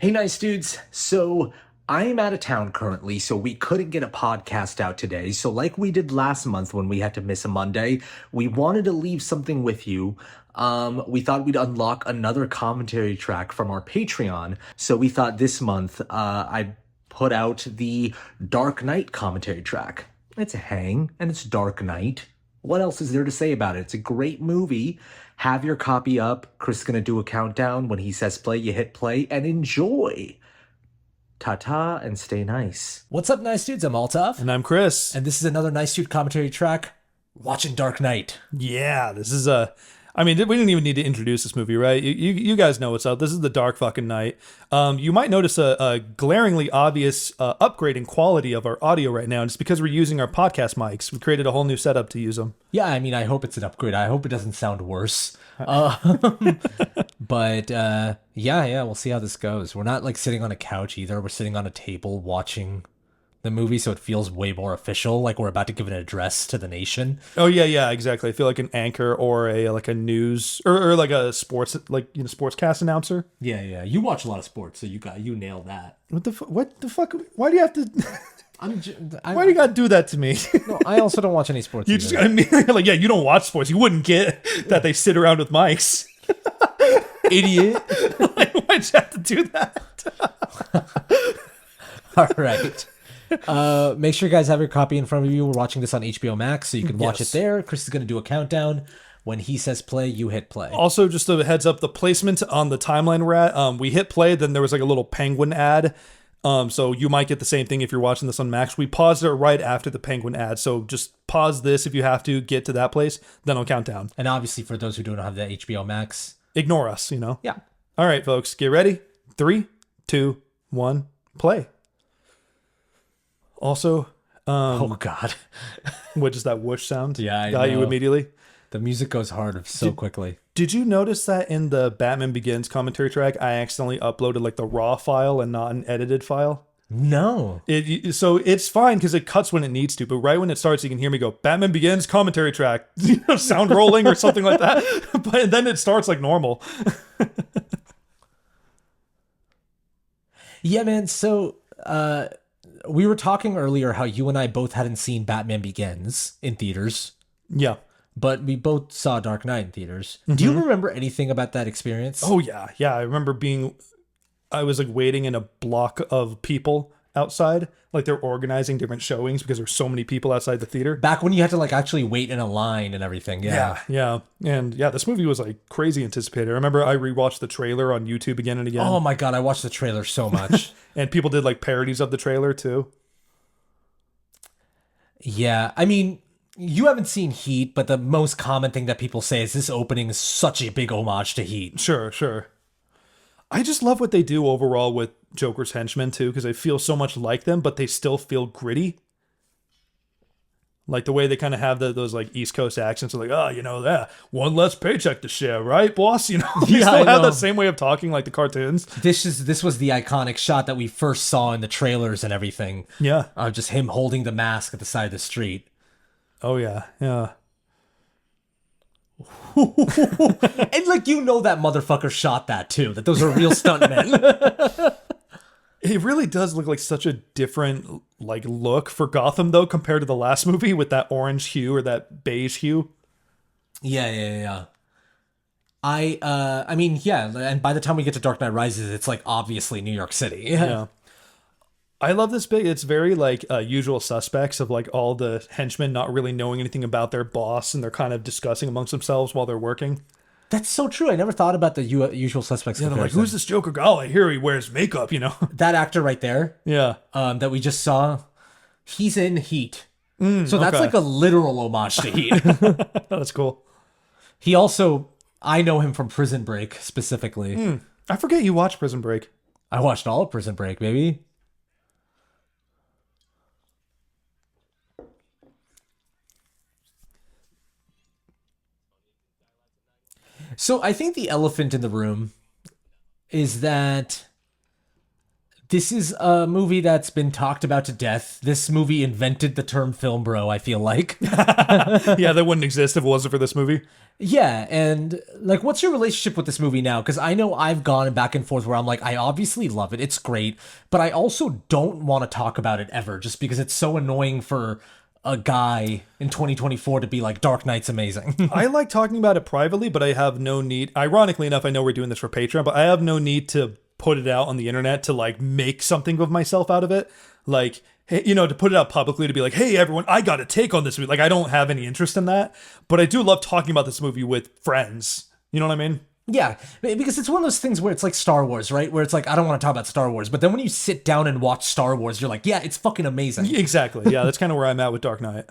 Hey, nice dudes. So I'm out of town currently, so we couldn't get a podcast out today. So, like we did last month when we had to miss a Monday, we wanted to leave something with you. We thought we'd unlock another commentary track from our Patreon. So we thought this month, I put out the Dark Knight commentary track. It's a hang, and it's Dark Knight. What else is there to say about it? It's a great movie. Have your copy up. Chris is going to do a countdown. When he says play, you hit play and enjoy. Ta-ta and stay nice. What's up, nice dudes? I'm Altaf. And I'm Chris. And this is another nice dude commentary track, watching Dark Knight. Yeah, this is we didn't even need to introduce this movie, right? You guys know what's up. This is the Dark fucking Night. You might notice a glaringly obvious upgrade in quality of our audio right now. And it's because we're using our podcast mics. We created a whole new setup to use them. Yeah, I mean, I hope it's an upgrade. I hope it doesn't sound worse. But yeah, we'll see how this goes. We're not like sitting on a couch either. We're sitting on a table watching the movie, so it feels way more official, like we're about to give an address to the nation. Oh yeah, exactly. I feel like an anchor or a news or like a sports sportscast announcer. Yeah. You watch a lot of sports, so you nailed that. What the fuck? Why do you have to? Why do you gotta do that to me? No, I also don't watch any sports. You just like you don't watch sports. You wouldn't get that they sit around with mics. Idiot. Like, why'd you have to do that? All right. Make sure you guys have your copy in front of you. We're watching this on HBO Max, so you can watch it there. Chris is going to do a countdown. When he says play, you hit play. Also, just a heads up, the placement on the timeline we're at, we hit play, then there was like a little penguin ad. So you might get the same thing if you're watching this on Max. We paused it right after the penguin ad. So just pause this if you have to get to that place, then I'll count down. And obviously, for those who don't have the HBO Max, ignore us, Yeah. All right, folks, get ready. 3, 2, 1, play. Also, oh God, what is that whoosh sound? Yeah, I got know. you immediately. The music goes hard so quickly. Did you notice that in the Batman Begins commentary track, I accidentally uploaded like the raw file and not an edited file? No. So it's fine because it cuts when it needs to, but right when it starts, you can hear me go, Batman Begins commentary track, sound rolling or something like that. But then it starts like normal. Yeah, man. So, we were talking earlier how you and I both hadn't seen Batman Begins in theaters. Yeah. But we both saw Dark Knight in theaters. Mm-hmm. Do you remember anything about that experience? Oh, yeah. Yeah, I remember I was like waiting in a block of people outside. Like they're organizing different showings because there's so many people outside the theater. Back when you had to like actually wait in a line and everything. Yeah. And yeah, this movie was like crazy anticipated. I remember I rewatched the trailer on YouTube again and again. Oh my God, I watched the trailer so much. And people did like parodies of the trailer too. Yeah, I mean, you haven't seen Heat, but the most common thing that people say is this opening is such a big homage to Heat. Sure. I just love what they do overall with Joker's henchmen too, because they feel so much like them, but they still feel gritty. Like the way they kind of have those like East Coast accents, like, that one less paycheck to share, right, boss? They still have that same way of talking like the cartoons. This was the iconic shot that we first saw in the trailers and everything. Yeah, just him holding the mask at the side of the street. Oh yeah. And like that motherfucker shot that too. That those are real stuntmen. It really does look like such a different like look for Gotham though compared to the last movie with that orange hue or that beige hue. Yeah. I mean, yeah, and by the time we get to Dark Knight Rises, it's like obviously New York City. Yeah. I love this bit. It's very like Usual Suspects of like all the henchmen not really knowing anything about their boss and they're kind of discussing amongst themselves while they're working. That's so true. I never thought about the Usual Suspects. Yeah, they're like, who's this Joker guy? Oh, I hear he wears makeup, That actor right there. Yeah. That we just saw. He's in Heat. So that's like a literal homage to Heat. That's cool. He also, I know him from Prison Break specifically. I forget you watched Prison Break. I watched all of Prison Break, baby. So I think the elephant in the room is that This is a movie that's been talked about to death. This movie invented the term film bro, I feel like. Yeah, that wouldn't exist if it wasn't for this movie. Yeah, and like, what's your relationship with this movie now? Because I know I've gone back and forth where I'm like, I obviously love it, it's great, but I also don't want to talk about it ever, just because it's so annoying for a guy in 2024 to be like, Dark Knight's amazing. I like talking about it privately, but I have no need. Ironically enough, I know we're doing this for Patreon, but I have no need to put it out on the internet to like make something of myself out of it. Like, hey, to put it out publicly to be like, hey, everyone, I got a take on this movie. Like, I don't have any interest in that, but I do love talking about this movie with friends. You know what I mean? Yeah, because it's one of those things where it's like Star Wars, right? Where it's like, I don't want to talk about Star Wars, but then when you sit down and watch Star Wars, you're like, yeah, it's fucking amazing. Exactly. Yeah, that's kind of where I'm at with Dark Knight.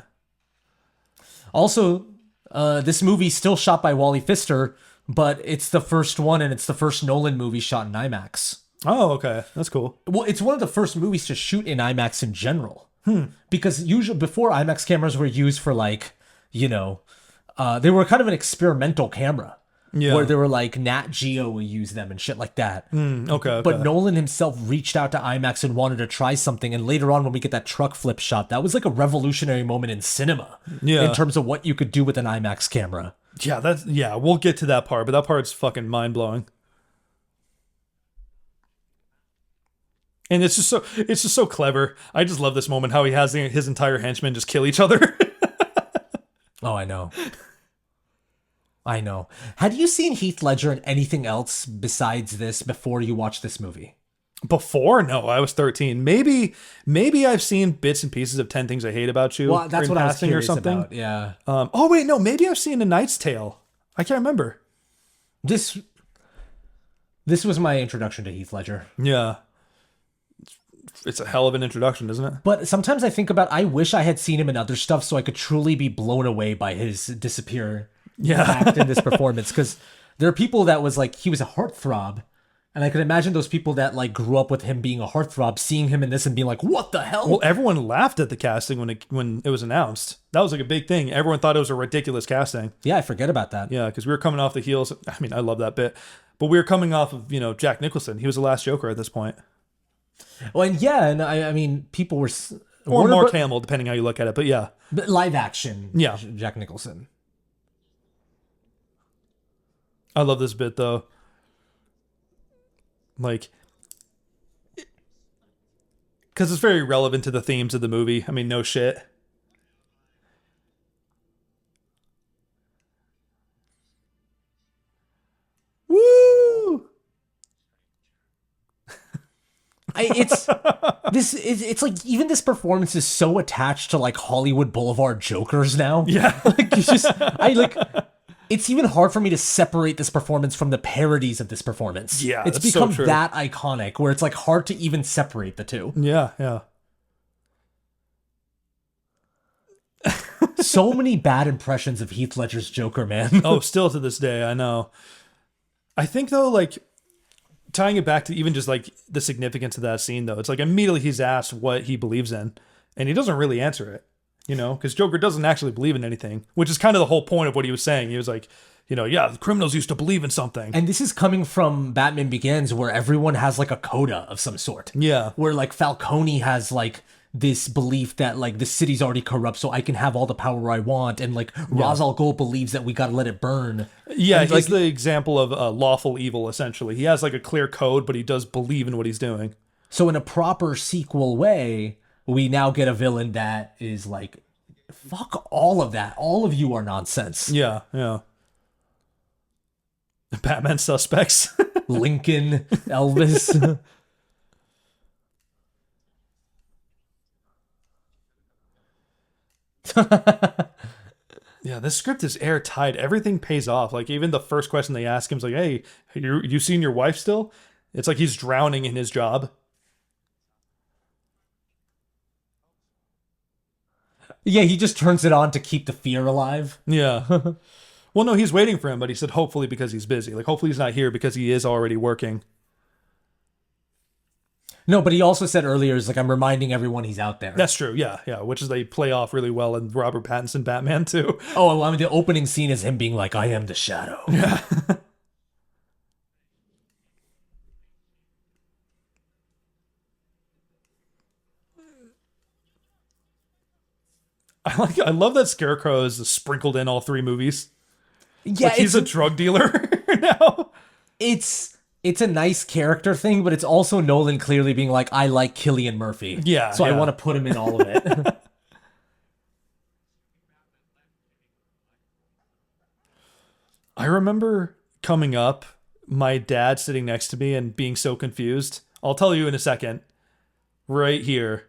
Also, this movie's still shot by Wally Pfister, but it's the first one, and it's the first Nolan movie shot in IMAX. Oh, okay. That's cool. Well, it's one of the first movies to shoot in IMAX in general. Because usually before IMAX cameras were used for like, they were kind of an experimental camera. Yeah. Where they were like, Nat Geo will use them and shit like that. Okay. But Nolan himself reached out to IMAX and wanted to try something. And later on, when we get that truck flip shot, that was like a revolutionary moment in cinema. Yeah. In terms of what you could do with an IMAX camera. Yeah, we'll get to that part, but that part's fucking mind-blowing. And it's just so clever. I just love this moment, how he has his entire henchmen just kill each other. Oh, I know. I know. Had you seen Heath Ledger in anything else besides this before you watched this movie? Before? No, I was 13. Maybe I've seen bits and pieces of 10 Things I Hate About You. Well, that's in what I was passing curious about. Yeah. Oh wait, no, maybe I've seen A Knight's Tale. I can't remember. This was my introduction to Heath Ledger. Yeah. It's a hell of an introduction, isn't it? But sometimes I think about, I wish I had seen him in other stuff so I could truly be blown away by his disappear act in this performance. Because there are people that was like, he was a heartthrob. And I could imagine those people that like grew up with him being a heartthrob, seeing him in this and being like, what the hell? Well, everyone laughed at the casting when it was announced. That was like a big thing. Everyone thought it was a ridiculous casting. Yeah, I forget about that. Yeah, because we were coming off the heels. I mean, I love that bit. But we were coming off of, Jack Nicholson. He was the last Joker at this point. Well, and yeah, and I mean, people were... Or Mark Hamill, depending how you look at it. But yeah. But live action. Yeah. Jack Nicholson. I love this bit, though. Like... Because it's very relevant to the themes of the movie. I mean, no shit. Woo! It's like, even this performance is so attached to like Hollywood Boulevard jokers now. Yeah. It's even hard for me to separate this performance from the parodies of this performance. Yeah, it's that's become so true. that iconic where it's like hard to even separate the two. Yeah. So many bad impressions of Heath Ledger's Joker, man. Oh, still to this day, I know. I think, though, like, tying it back to even just, like, the significance of that scene, though, it's like immediately he's asked what he believes in, and he doesn't really answer it, because Joker doesn't actually believe in anything, which is kind of the whole point of what he was saying. He was like, yeah, the criminals used to believe in something. And this is coming from Batman Begins, where everyone has, like, a coda of some sort. Yeah. Where, like, Falcone has, like, this belief that like the city's already corrupt, so I can have all the power I want, and like Ra's al Ghul believes that we gotta let it burn. Yeah, and, he's the example of lawful evil. Essentially, he has like a clear code, but he does believe in what he's doing. So in a proper sequel way, we now get a villain that is like, fuck all of that. All of you are nonsense. Yeah. Batman suspects. Lincoln, Elvis. Yeah, this script is airtight. Everything pays off. Like, even the first question they ask him is like, hey, you seen your wife still? It's like he's drowning in his job. Yeah, he just turns it on to keep the fear alive. Yeah. Well, no, he's waiting for him, but he said hopefully because he's busy. Like, hopefully he's not here because he is already working. No, but he also said earlier, is like, I'm reminding everyone he's out there. That's true, yeah. Which is they play off really well in Robert Pattinson Batman, too. Oh, well, I mean, the opening scene is him being like, I am the Shadow. Yeah. I love that Scarecrow is sprinkled in all three movies. Yeah, Like he's a drug dealer now. it's a nice character thing, but it's also Nolan clearly being like, I like Cillian Murphy. Yeah, So I yeah. want to put him in all of it. I remember coming up, my dad sitting next to me and being so confused. I'll tell you in a second. Right here.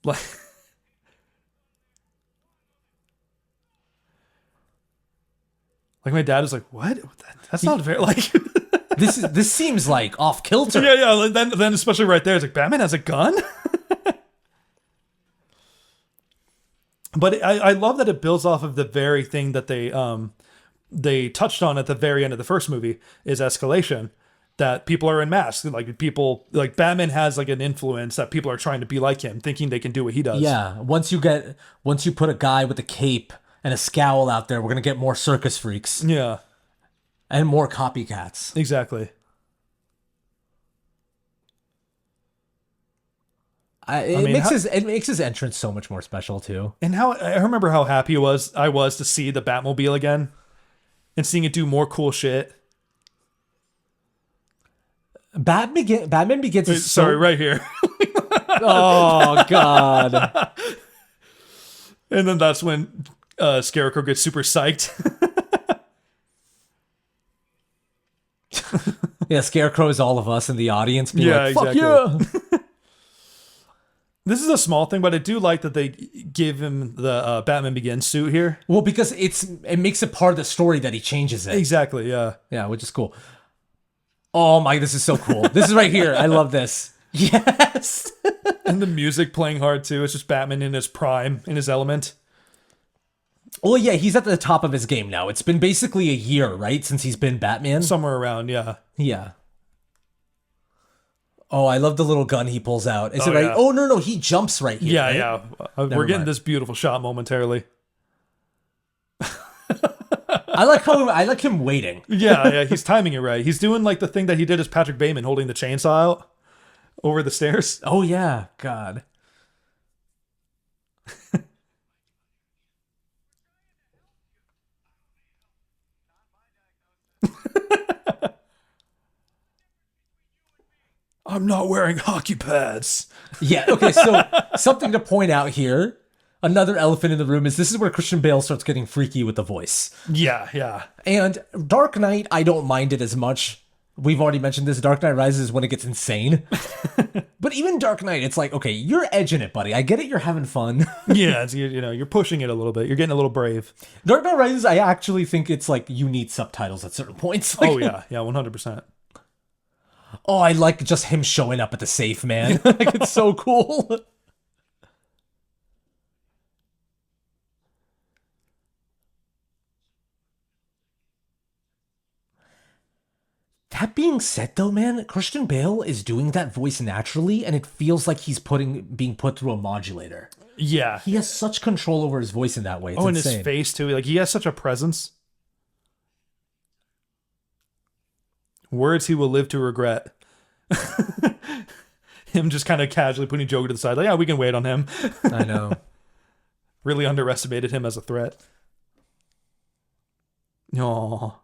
Like like my dad was like, "What? That's not very like." This seems like off kilter. Yeah. Then especially right there, it's like Batman has a gun. But I love that it builds off of the very thing that they touched on at the very end of the first movie is escalation. That people are in masks, like people, like Batman has like an influence that people are trying to be like him, thinking they can do what he does. Yeah, once you put a guy with a cape and a scowl out there, we're gonna get more circus freaks Yeah, and more copycats. exactly. It makes his entrance so much more special too. And how I remember how happy I was to see the Batmobile again, and seeing it do more cool shit. Batman Begins is Sorry, right here. Oh god. And then that's when Scarecrow gets super psyched. Yeah, Scarecrow is all of us in the audience being Yeah, like, fuck exactly. yeah. This is a small thing, but I do like that they give him the Batman Begins suit here. Well, because it makes it part of the story that he changes it. Exactly, yeah. Yeah, which is cool. Oh my, this is so cool. This is right here. I love this. Yes. And the music playing hard too. It's just Batman in his prime, in his element. Well, yeah, he's at the top of his game now. It's been basically a year, right, since he's been Batman? Somewhere around, yeah. Yeah. Oh, I love the little gun he pulls out. Is Oh, it right? yeah. Oh, no, he jumps right here. Yeah, right? yeah. Never We're getting mind. this beautiful shot momentarily. I like him waiting. Yeah, he's timing it right. He's doing like the thing that he did as Patrick Bateman, holding the chainsaw out over the stairs. Oh yeah, God. I'm not wearing hockey pads. Yeah, okay, so something to point out here. Another elephant in the room is this is where Christian Bale starts getting freaky with the voice. Yeah, yeah. And Dark Knight, I don't mind it as much. We've already mentioned this. Dark Knight Rises is when it gets insane. But even Dark Knight, it's like, okay, you're edging it, buddy. I get it, you're having fun. Yeah, it's, you're pushing it a little bit. You're getting a little brave. Dark Knight Rises, I actually think it's like you need subtitles at certain points. Like, Oh yeah, 100%. oh, I like just him showing up at the safe, man. Like, it's so cool. That being said, though, man, Christian Bale is doing that voice naturally, and it feels like he's being put through a modulator. Yeah. He has such control over his voice in that way. It's Oh, and insane. his face too. Like he has such a presence. Words he will live to regret. Him just kind of casually putting Joker to the side. Like, yeah, we can wait on him. I know. Really underestimated him as a threat. Aww.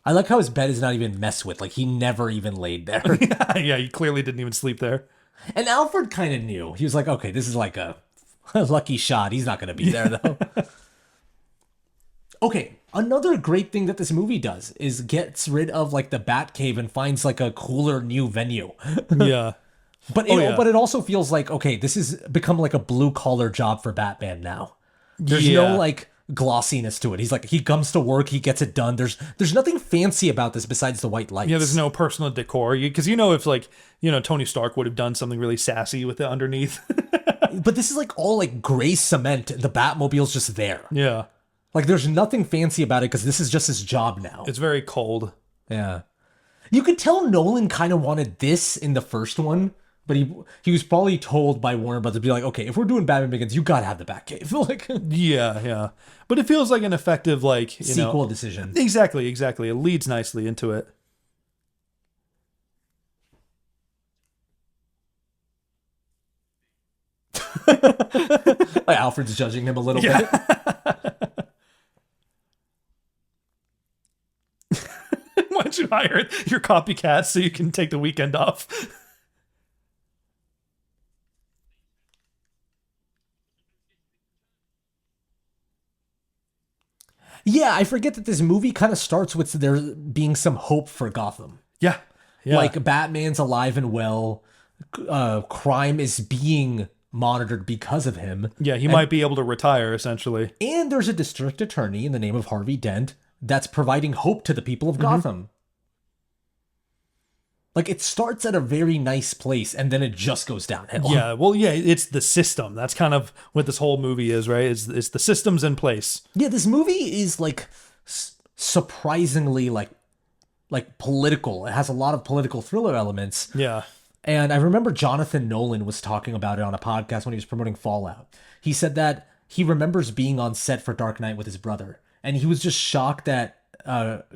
I like how his bed is not even messed with. Like, he never even laid there. Yeah, he clearly didn't even sleep there. And Alfred kind of knew. He was like, okay, this is like a lucky shot. He's not going to be there, though. Okay, another great thing that this movie does is gets rid of, like, the Batcave and finds, like, a cooler new venue. Yeah. But yeah. but it also feels like, okay, this has become, like, a blue-collar job for Batman now. There's Yeah. no, like, glossiness to it. He's like, he comes to work, he gets it done. There's nothing fancy about this besides the white lights. Yeah, there's no personal decor. Because if, like, Tony Stark would have done something really sassy with it underneath. But this is, like, all, like, gray cement. The Batmobile's just there. Yeah. Like, there's nothing fancy about it because this is just his job now. It's very cold. Yeah. You could tell Nolan kind of wanted this in the first one, but he was probably told by Warner Brothers to be like, okay, if we're doing Batman Begins, you gotta have the Batcave. Like, Yeah. But it feels like an effective, like, sequel decision. Exactly. It leads nicely into it. Like Alfred's judging him a little Yeah. bit. Why don't you hire your copycats so you can take the weekend off? Yeah, I forget that this movie kind of starts with there being some hope for Gotham. Yeah. Yeah. Like Batman's alive and well. Crime is being monitored because of him. Yeah, he might be able to retire essentially. And there's a district attorney in the name of Harvey Dent that's providing hope to the people of Gotham. Like it starts at a very nice place and then it just goes downhill. Yeah, well, yeah, it's the system. That's kind of what this whole movie is, right? It's the systems in place. Yeah, this movie is like surprisingly like political. It has a lot of political thriller elements. Yeah. And I remember Jonathan Nolan was talking about it on a podcast when he was promoting Fallout. He said that he remembers being on set for Dark Knight with his brother, and he was just shocked that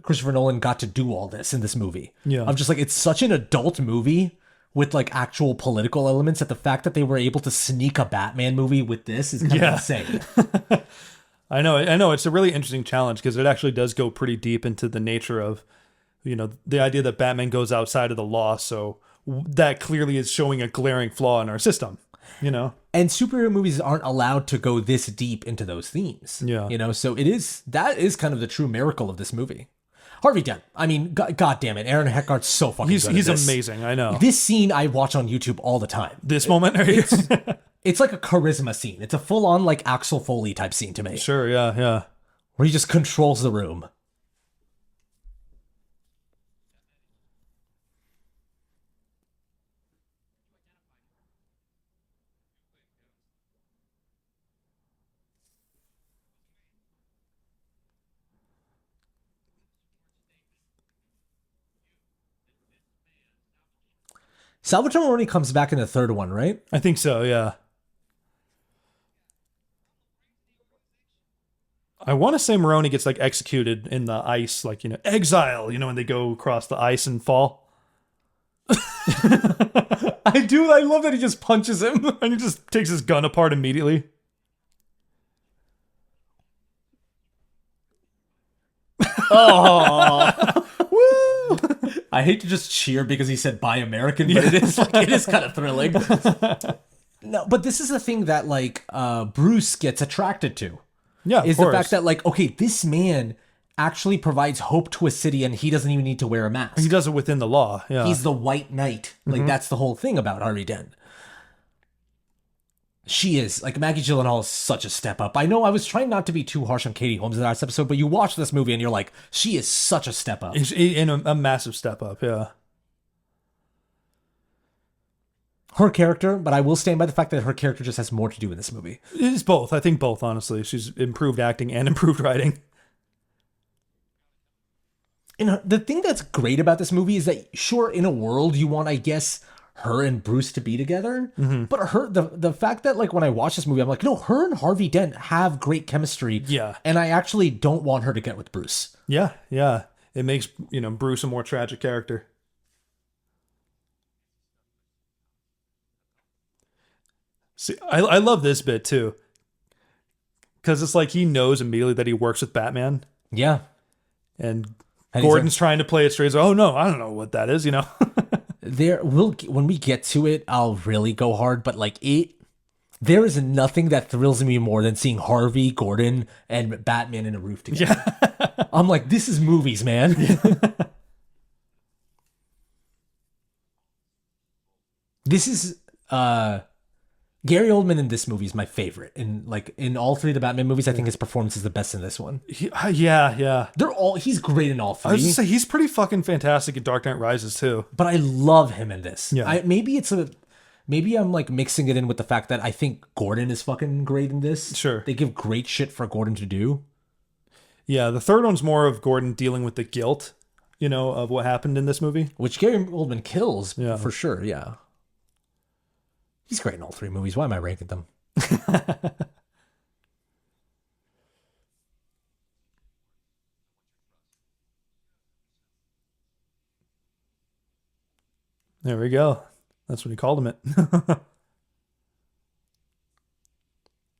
Christopher Nolan got to do all this in this movie. Yeah. I'm just like, it's such an adult movie with like actual political elements that the fact that they were able to sneak a Batman movie with this is kind of insane. I know. It's a really interesting challenge because it actually does go pretty deep into the nature of, the idea that Batman goes outside of the law. So that clearly is showing a glaring flaw in our system, And superhero movies aren't allowed to go this deep into those themes. Yeah. So that is kind of the true miracle of this movie. Harvey Dent. I mean, God damn it. Aaron Eckhart's so fucking good at He's this. amazing. I know. This scene I watch on YouTube all the time. This moment, right? It's like a charisma scene. It's a full-on like Axel Foley type scene to me. Sure. Yeah. Yeah. Where he just controls the room. Salvatore Maroni comes back in the third one, right? I think so. Yeah. I want to say Maroni gets like executed in the ice, like, exile, when they go across the ice and fall. I do. I love that he just punches him. And he just takes his gun apart immediately. Oh, woo! I hate to just cheer because he said "Buy American," but it is kind of thrilling. No, but this is the thing that like Bruce gets attracted to. Yeah, is the fact that like, okay, this man actually provides hope to a city, and he doesn't even need to wear a mask. he does it within the law. Yeah, He's the White Knight. Like that's the whole thing about Harvey Dent. She is like Maggie Gyllenhaal is such a step up. I know I was trying not to be too harsh on Katie Holmes in the last episode, but you watch this movie and you're like, she is such a step up. in a massive step up. Yeah. Her character, but I will stand by the fact that her character just has more to do in this movie. It's both. I think both, honestly. She's improved acting and improved writing. And the thing that's great about this movie is that, sure, in a world you want, I guess, her and Bruce to be together, but the fact that like when I watch this movie, I'm like, no, her and Harvey Dent have great chemistry. Yeah. And I actually don't want her to get with Bruce. Yeah, yeah. It makes, Bruce a more tragic character. See, I love this bit too. Because it's like he knows immediately that he works with Batman. Yeah. And And Gordon's trying to play it straight. He's like, oh no, I don't know what that is, when we get to it, I'll really go hard, but like there is nothing that thrills me more than seeing Harvey, Gordon, and Batman in a roof together. Yeah. I'm like, this is movies, man. This is Gary Oldman in this movie is my favorite. In all three of the Batman movies, I think his performance is the best in this one. Yeah. He's great in all I was three. just say he's pretty fucking fantastic in Dark Knight Rises too. But I love him in this. Yeah. Maybe I'm like mixing it in with the fact that I think Gordon is fucking great in this. Sure. They give great shit for Gordon to do. Yeah, the third one's more of Gordon dealing with the guilt, of what happened in this movie. Which Gary Oldman kills, Yeah. for sure, yeah. He's great in all three movies. Why am I ranking them? There we go. That's what he called him it.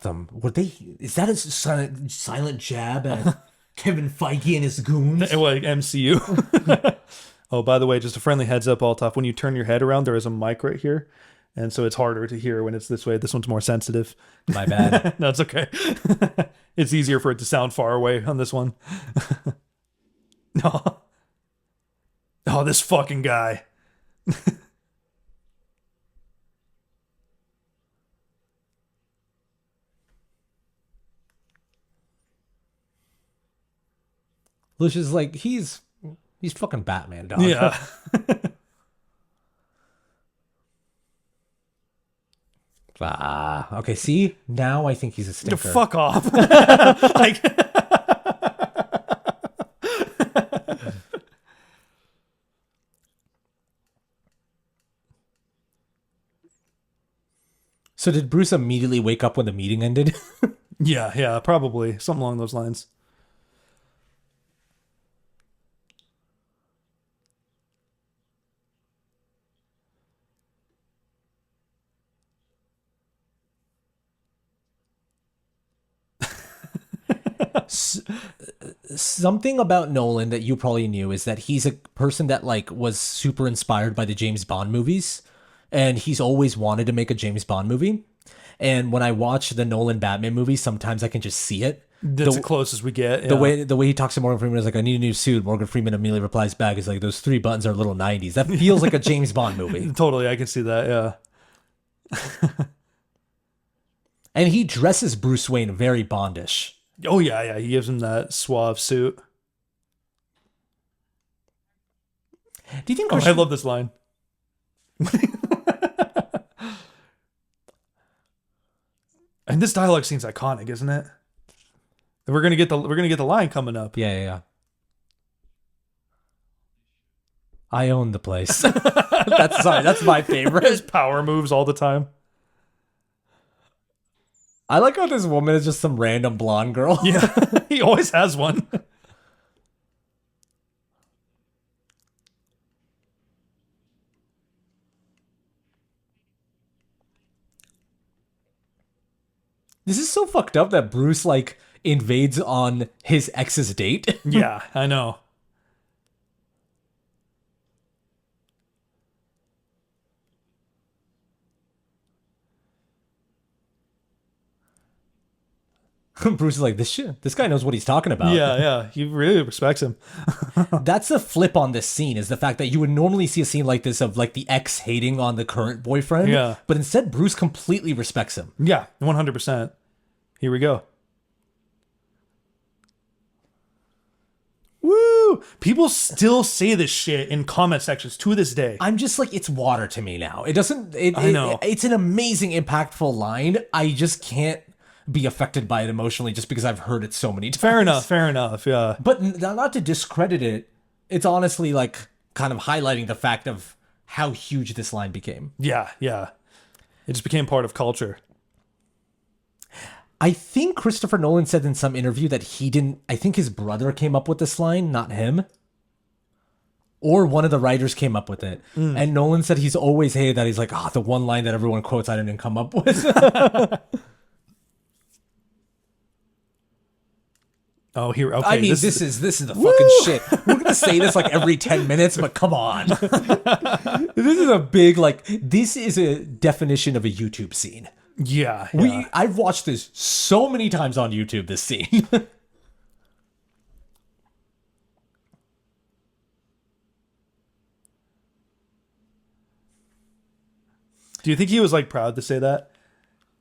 them? Were they? Is that a silent jab at Kevin Feige and his goons? Like MCU. Oh, by the way, just a friendly heads up, Altaf. When you turn your head around, there is a mic right here, and so it's harder to hear when it's this way. This one's more sensitive. My bad. No, it's okay. It's easier for it to sound far away on this one. No. Oh, this fucking guy. Lucius is like, he's fucking Batman, dog. Yeah. Okay, see? Now I think he's a stinker. Fuck off. Like, So did Bruce immediately wake up when the meeting ended? yeah, probably. Something along those lines. Something about Nolan that you probably knew is that he's a person that like was super inspired by the James Bond movies, and he's always wanted to make a James Bond movie. And when I watch the Nolan Batman movie, sometimes I can just see it. That's the closest we get. Yeah. The way he talks to Morgan Freeman is like, I need a new suit. Morgan Freeman immediately replies back, is like, those 3 buttons are a little 90s. That feels like a James Bond movie. Totally, I can see that, yeah. And he dresses Bruce Wayne very Bondish. Oh, yeah, he gives him that suave suit. Do you think I love this line. And this dialogue scene's iconic, isn't it? We're gonna get the line coming up. Yeah. I own the place. That's my favorite. His power moves all the time. I like how this woman is just some random blonde girl. Yeah, he always has one. This is so fucked up that Bruce like invades on his ex's date. Yeah, I know. Bruce is like, this guy knows what he's talking about. Yeah, he really respects him. That's a flip on this scene, is the fact that you would normally see a scene like this of like the ex hating on the current boyfriend. Yeah. But instead, Bruce completely respects him. Yeah, 100%. Here we go. Woo! People still say this shit in comment sections to this day. I'm just like, it's water to me now. I know. It's an amazing, impactful line. I just can't be affected by it emotionally just because I've heard it so many times. Fair enough, yeah. But not to discredit it, it's honestly like kind of highlighting the fact of how huge this line became. Yeah. It just became part of culture. I think Christopher Nolan said in some interview that I think his brother came up with this line, not him. Or one of the writers came up with it. And Nolan said he's always hated that. He's like, the one line that everyone quotes I didn't come up with. Oh, here. Okay, I mean, this is the fucking shit. We're gonna say this like every 10 minutes, but come on. This is a big this is a definition of a YouTube scene. Yeah. I've watched this so many times on YouTube. This scene. Do you think he was like proud to say that?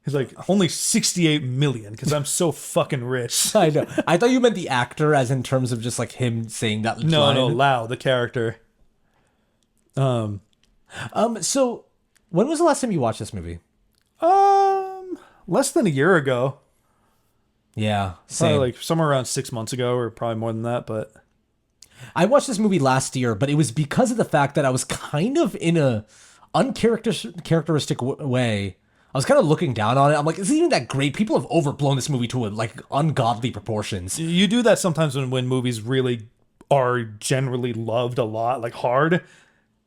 He's like, only 68 million because I'm so fucking rich. I know. I thought you meant the actor, as in terms of just like him saying that line. No, Lau, the character. So when was the last time you watched this movie? Less than a year ago. Yeah, same. Probably like somewhere around 6 months ago, or probably more than that. But I watched this movie last year, but it was because of the fact that I was kind of in a uncharacteristic way. I was kind of looking down on it. I'm like, is it even that great? People have overblown this movie to like ungodly proportions. You do that sometimes when movies really are generally loved a lot, like hard.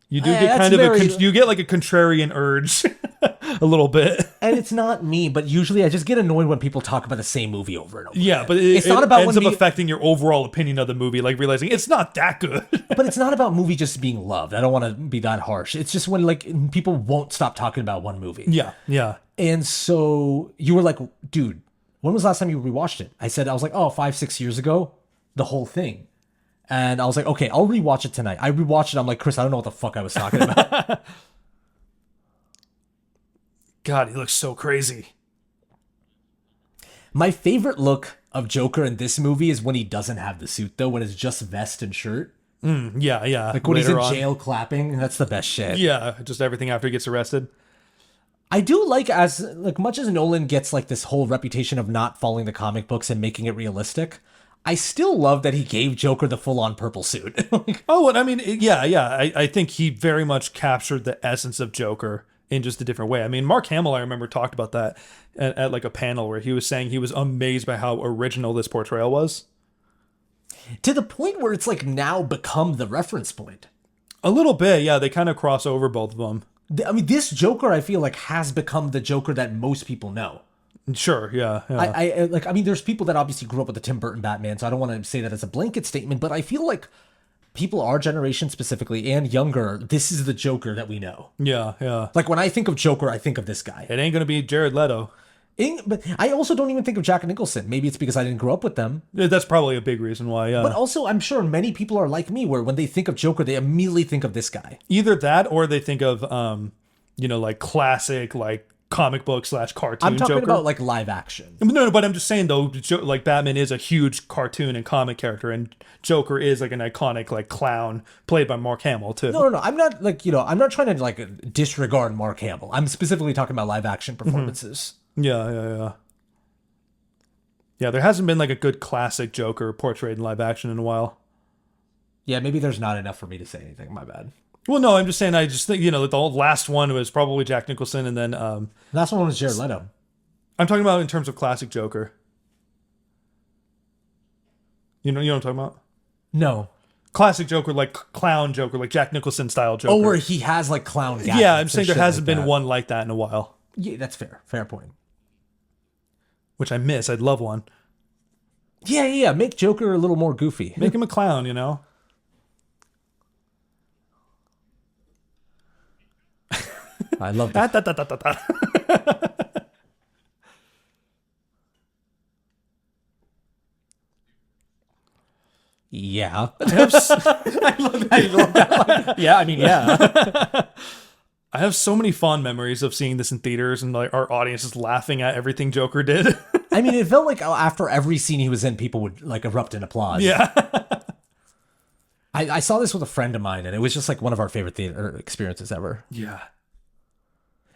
You do get kind of you get like a contrarian urge. A little bit. And it's not me, but usually I just get annoyed when people talk about the same movie over and over. Yeah, again. but it's it not about ends up when affecting your overall opinion of the movie, like realizing it's not that good. but it's not about movie just being loved. I don't want to be that harsh. It's just when like people won't stop talking about one movie. Yeah, yeah. And so you were like, dude, when was the last time you rewatched it? I was like, oh, 5-6 years ago, the whole thing. And I was like, okay, I'll rewatch it tonight. I rewatched it. I'm like, Chris, I don't know what the fuck I was talking about. God, he looks so crazy. My favorite look of Joker in this movie is when he doesn't have the suit, though, when it's just vest and shirt. Yeah, yeah. Like when he's in jail clapping. That's the best shit. Yeah, just everything after he gets arrested. I do like much as Nolan gets like this whole reputation of not following the comic books and making it realistic, I still love that he gave Joker the full-on purple suit. Oh, and I mean, yeah. I think he very much captured the essence of Joker in just a different way. I mean, Mark Hamill, I remember, talked about that at like a panel where he was saying he was amazed by how original this portrayal was. To the point where it's like now become the reference point. A little bit, yeah. They kind of cross over, both of them. I mean, this Joker, I feel like, has become the Joker that most people know. Sure, yeah. I mean, there's people that obviously grew up with the Tim Burton Batman, so I don't want to say that as a blanket statement, but I feel like people our generation specifically and younger, this is the Joker that we know. Yeah, yeah. Like when I think of Joker, I think of this guy. It ain't gonna be Jared Leto. But I also don't even think of Jack Nicholson. Maybe it's because I didn't grow up with them. That's probably a big reason why, yeah. But also, I'm sure many people are like me, where when they think of Joker, they immediately think of this guy. Either that, or they think of, like classic, like comic book / cartoon I'm talking Joker. about like live action. No, but I'm just saying though, like Batman is a huge cartoon and comic character, and Joker is like an iconic like clown played by Mark Hamill too. No. I'm not I'm not trying to like disregard Mark Hamill. I'm specifically talking about live action performances. Yeah. Yeah, there hasn't been like a good classic Joker portrayed in live action in a while. Yeah, maybe there's not enough for me to say anything. My bad. Well, no, I'm just saying. I just think the last one was probably Jack Nicholson, and then Last one was Jared Leto. I'm talking about in terms of classic Joker. You know what I'm talking about? No. Classic Joker, like clown Joker, like Jack Nicholson style Joker. Oh, where he has like clown gadgets. Yeah, I'm saying there hasn't like been that. one like that in a while. Yeah, that's fair. Fair point. Which I miss. I'd love one. Yeah. Make Joker a little more goofy. Make him a clown, you know? I love that. Yeah. I love that. You love that. Yeah, I mean, yeah. I have so many fond memories of seeing this in theaters and like our audience is laughing at everything Joker did. I mean, it felt like after every scene he was in, people would like erupt in applause. Yeah. I saw this with a friend of mine, and it was just like one of our favorite theater experiences ever. Yeah.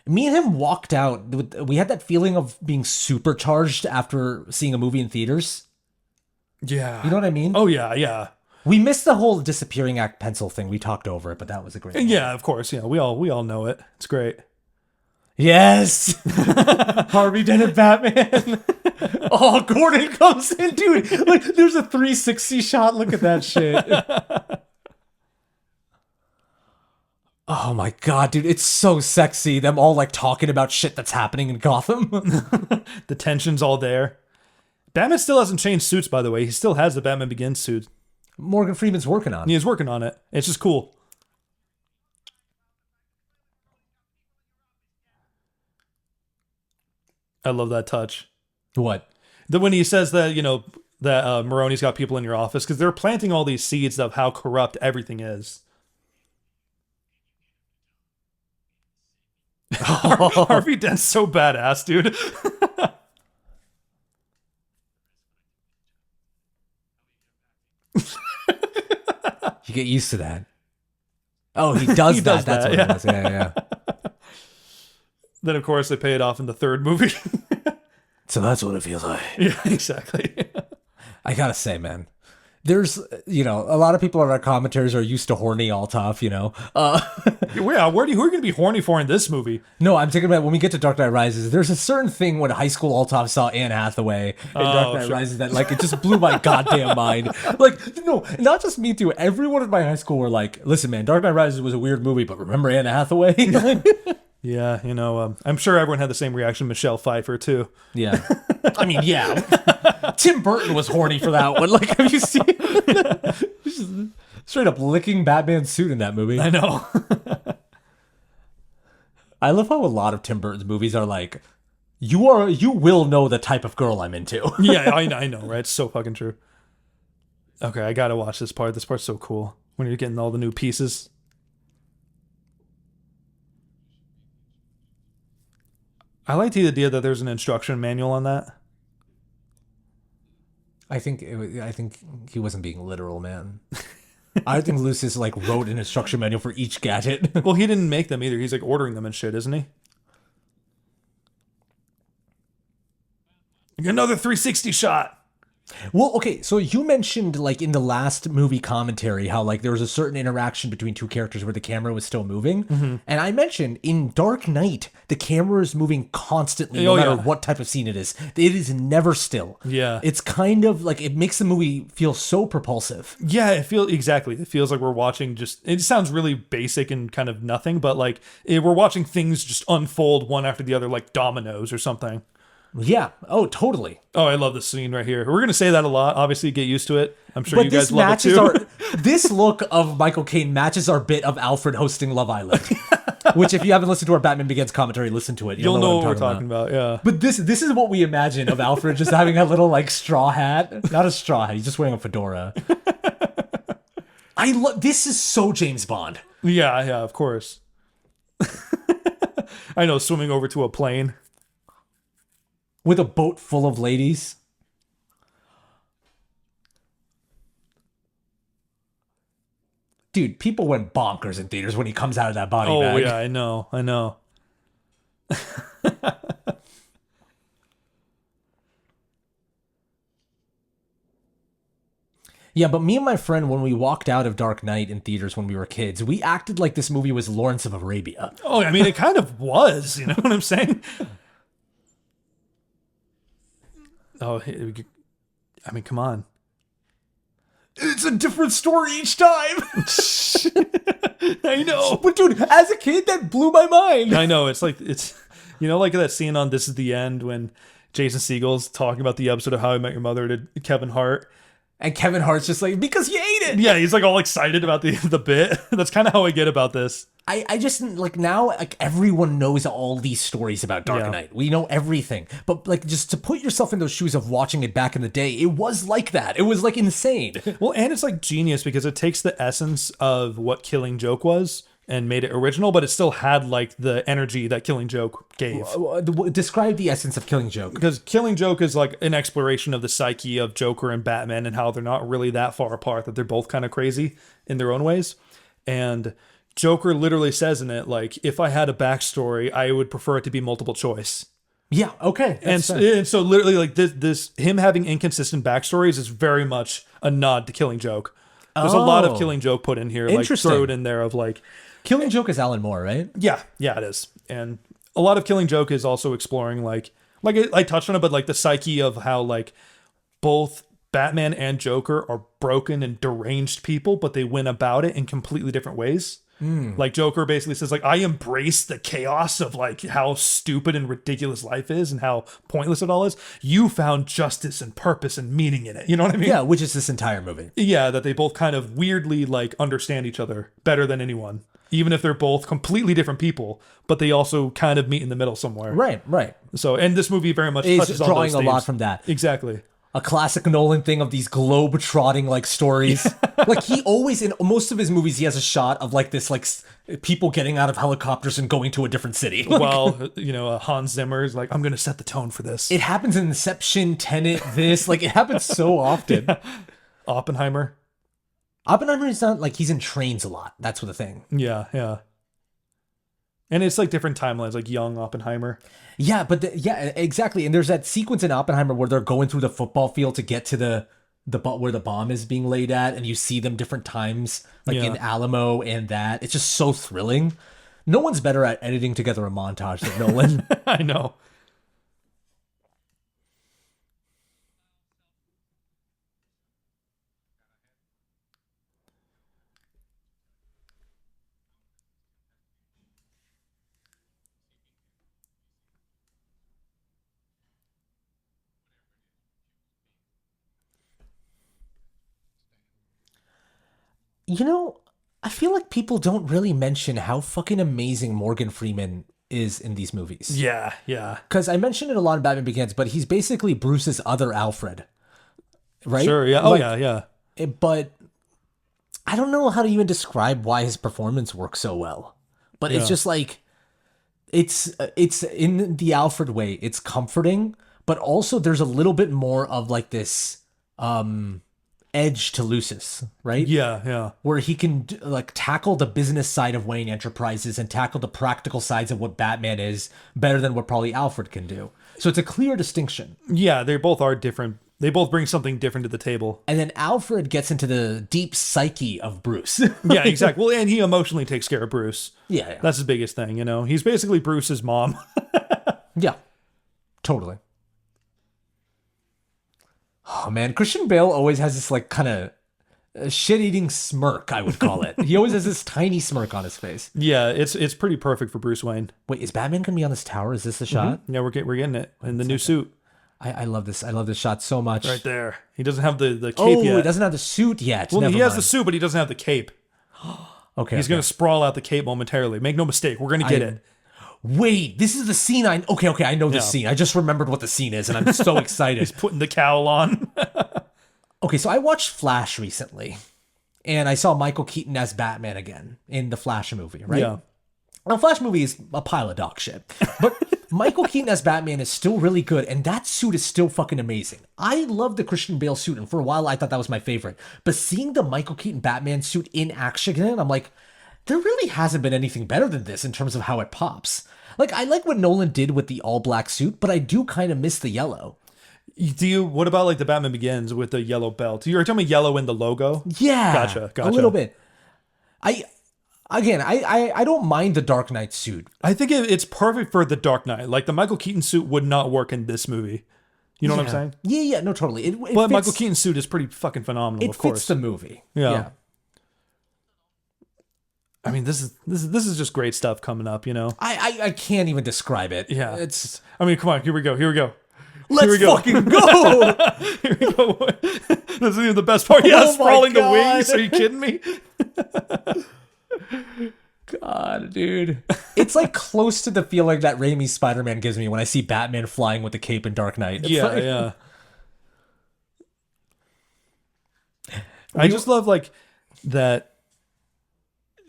Me and him walked out. We had that feeling of being supercharged after seeing a movie in theaters. Yeah. You know what I mean? Oh, yeah. We missed the whole disappearing act pencil thing. We talked over it, but that was a great one. Yeah, of course. Yeah, we all know it. It's great. Yes! Harvey Dent Batman. Oh, Gordon comes in, dude. Like, there's a 360 shot. Look at that shit. Oh my god, dude. It's so sexy. Them all, like, talking about shit that's happening in Gotham. The tension's all there. Batman still hasn't changed suits, by the way. He still has the Batman Begins suit. Morgan Freeman's working on it. He's working on it. It's just cool. I love that touch. What? When he says that, that Maroni's got people in your office, because they're planting all these seeds of how corrupt everything is. Harvey Dent's so badass, dude. You get used to that. Oh, he does He that. does That's that, what yeah. it was. Yeah. Then, of course, they pay it off in the third movie. So that's what it feels like. Yeah, exactly. I gotta say, man, there's, a lot of people on our commentaries are used to horny Altaf, Yeah, who are you going to be horny for in this movie? No, I'm thinking about when we get to Dark Knight Rises, there's a certain thing when high school Altaf saw Anne Hathaway in Dark Knight sure. Rises that, like, it just blew my goddamn mind. Like, no, not just me too. Everyone in my high school were like, listen, man, Dark Knight Rises was a weird movie, but remember Anne Hathaway? Yeah, I'm sure everyone had the same reaction. Michelle Pfeiffer too. Yeah. I mean, yeah. Tim Burton was horny for that one. Like, have you seen He's just straight up licking Batman's suit in that movie? I know. I love how a lot of Tim Burton's movies are like, you will know the type of girl I'm into. Yeah, I know, right? It's so fucking true. Okay, I gotta watch this part. This part's so cool when you're getting all the new pieces. I like the idea that there's an instruction manual on that. I think he wasn't being literal, man. I think Lucius like wrote an instruction manual for each gadget. Well, he didn't make them either. He's like ordering them and shit, isn't he? Another 360 shot. Well, okay, so you mentioned like in the last movie commentary how like there was a certain interaction between two characters where the camera was still moving. And I mentioned in Dark Knight, the camera is moving constantly no matter what type of scene it is. It is never still. Yeah. It's kind of like it makes the movie feel so propulsive. Yeah, it feels like we're watching just it sounds really basic and kind of nothing, but like we're watching things just unfold one after the other like dominoes or something. Yeah. Oh, totally. Oh, I love this scene right here. We're gonna say that a lot. Obviously, get used to it. I'm sure you guys love it too. This look of Michael Caine matches our bit of Alfred hosting Love Island. Which, if you haven't listened to our Batman Begins commentary, listen to it. You'll know what we're talking about. Yeah. But this is what we imagine of Alfred just having a little like straw hat. Not a straw hat. He's just wearing a fedora. This is so James Bond. Yeah, of course. I know, swimming over to a plane. With a boat full of ladies. Dude, people went bonkers in theaters when he comes out of that body bag. Oh, yeah, I know. Yeah, but me and my friend, when we walked out of Dark Knight in theaters when we were kids, we acted like this movie was Lawrence of Arabia. Oh, I mean, it kind of was. You know what I'm saying? Oh, I mean, come on. It's a different story each time. I know. But dude, as a kid, that blew my mind. I know. It's like like that scene on This Is the End when Jason Segel's talking about the episode of How I Met Your Mother to Kevin Hart. And Kevin Hart's just like, because you ate it. Yeah, he's like all excited about the bit. That's kind of how I get about this. I just like now like everyone knows all these stories about Dark Knight. We know everything. But like just to put yourself in those shoes of watching it back in the day, it was like that. It was like insane. Well, and it's like genius because it takes the essence of what Killing Joke was and made it original, but it still had like the energy that Killing Joke gave. Describe the essence of Killing Joke. Because Killing Joke is like an exploration of the psyche of Joker and Batman and how they're not really that far apart, that they're both kind of crazy in their own ways. And Joker literally says in it, like, if I had a backstory, I would prefer it to be multiple choice. Yeah, okay. And so literally like this him having inconsistent backstories is very much a nod to Killing Joke. There's a lot of Killing Joke put in here, like throw it in there of like Killing Joke is Alan Moore, right? Yeah, it is. And a lot of Killing Joke is also exploring like I touched on it, but like the psyche of how like both Batman and Joker are broken and deranged people, but they went about it in completely different ways. Like Joker basically says like, I embrace the chaos of like how stupid and ridiculous life is and how pointless it all is. You found justice and purpose and meaning in it. You know what I mean? Yeah, which is this entire movie. Yeah, that they both kind of weirdly like understand each other better than anyone. Even if they're both completely different people, but they also kind of meet in the middle somewhere. Right. So, and this movie very much touches on drawing those a lot from that. Exactly. A classic Nolan thing of these globe-trotting like stories. Like he always, in most of his movies, he has a shot of like this, like people getting out of helicopters and going to a different city. Well, Hans Zimmer is like, I'm going to set the tone for this. It happens in Inception, Tenet, like it happens so often. Yeah. Oppenheimer is not like he's in trains a lot. That's what the thing. Yeah. And it's like different timelines, like young Oppenheimer. Yeah, but exactly. And there's that sequence in Oppenheimer where they're going through the football field to get to the where the bomb is being laid at, and you see them different times, like in Alamo and that. It's just so thrilling. No one's better at editing together a montage than Nolan. I know. You know, I feel like people don't really mention how fucking amazing Morgan Freeman is in these movies. Yeah, yeah. Because I mentioned it a lot in Batman Begins, but he's basically Bruce's other Alfred, right? Sure, yeah. Oh, Like, yeah, yeah. but I don't know how to even describe why his performance works so well. But it's Yeah. just like it's in the Alfred way. It's comforting, but also there's a little bit more of like this edge to Lucis, right? Yeah, yeah. Where he can like tackle the business side of Wayne Enterprises and tackle the practical sides of what Batman is better than what probably Alfred can do. So it's a clear distinction. Yeah, they both are different. They both bring something different to the table. And then Alfred gets into the deep psyche of Bruce. Yeah, exactly. Well, and he emotionally takes care of Bruce. Yeah. That's his biggest thing, you know? He's basically Bruce's mom. Yeah. Totally. Oh man, Christian Bale always has this like kind of shit-eating smirk, I would call it. He always has this tiny smirk on his face. Yeah, it's pretty perfect for Bruce Wayne. Wait, is Batman gonna be on this tower? Is this the shot? Yeah, we're getting it in the new suit I love this. I love this shot so much. right there. He doesn't have the cape Oh, yet. he doesn't have the suit yet. Well, Never he has the mind. suit, but he doesn't have the cape. Okay. He's going to sprawl out the cape momentarily. Make no mistake, we're going to get it. Wait, this is the scene okay, I know this Yeah. scene. I just remembered what the scene is and I'm so excited. Putting the cowl on. Okay, so I watched Flash recently and I saw Michael Keaton as Batman again in the Flash movie, right? Yeah. Now, Flash movie is a pile of dog shit, but Michael Keaton as Batman is still really good, and that suit is still fucking amazing. I love the Christian Bale suit, and for a while I thought that was my favorite. But seeing the Michael Keaton Batman suit in action again, I'm like, there really hasn't been anything better than this in terms of how it pops. Like, I like what Nolan did with the all-black suit, but I do kind of miss the yellow. What about like the Batman Begins with the yellow belt? You're telling me yellow in the logo? Yeah, Gotcha. a little bit. I don't mind the Dark Knight suit. I think it's perfect for the Dark Knight. Like the Michael Keaton suit would not work in this movie. You know what I'm saying? Yeah, no, totally. It But fits, Michael Keaton's suit is pretty fucking phenomenal, it of course. fits the movie. Yeah. I mean, this is just great stuff coming up, you know? I can't even describe it. Yeah. It's I mean, come on, here we go. let's we go. fucking go. Here we go. This is even the best part. Yeah, Oh my sprawling the God. wings. Are you kidding me? God, dude. It's like close to the feeling that Raimi's Spider-Man gives me when I see Batman flying with the cape in Dark Knight. It's Yeah, like- yeah. I just love like that.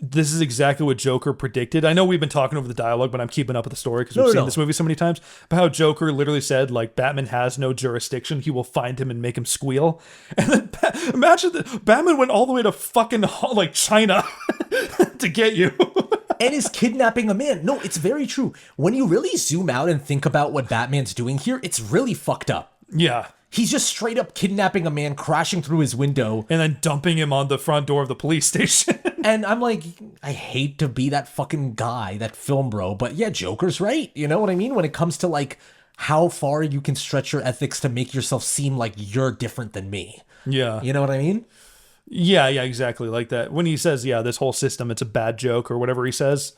This is exactly what Joker predicted. I know we've been talking over the dialogue, but I'm keeping up with the story because we've seen this movie so many times. But how Joker literally said, like, Batman has no jurisdiction. He will find him and make him squeal. And then imagine that Batman went all the way to fucking like China to get you. And is kidnapping a man. No, it's very true. When you really zoom out and think about what Batman's doing here, it's really fucked up. Yeah. He's just straight up kidnapping a man, crashing through his window. And then dumping him on the front door of the police station. And I'm like, I hate to be that fucking guy, that film bro, but yeah, Joker's right. You know what I mean? When it comes to like how far you can stretch your ethics to make yourself seem like you're different than me. Yeah. You know what I mean? Yeah, exactly. Like that. When he says, yeah, this whole system, it's a bad joke or whatever he says,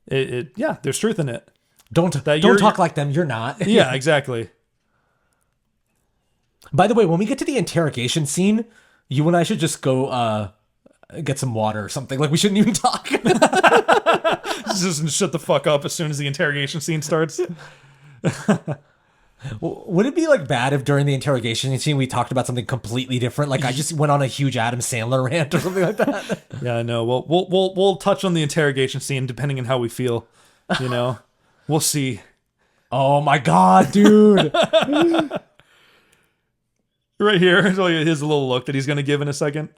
yeah, there's truth in it. Don't talk like them. You're not. Yeah, exactly. By the way, when we get to the interrogation scene, you and I should just go get some water or something. Like we shouldn't even talk. Just shut the fuck up as soon as the interrogation scene starts. Would it be like bad if during the interrogation scene we talked about something completely different? Like I just went on a huge Adam Sandler rant or something like that. Yeah, no. We'll touch on the interrogation scene depending on how we feel. You know, we'll see. Oh my god, dude! Right here, here's a little look that he's gonna give in a second.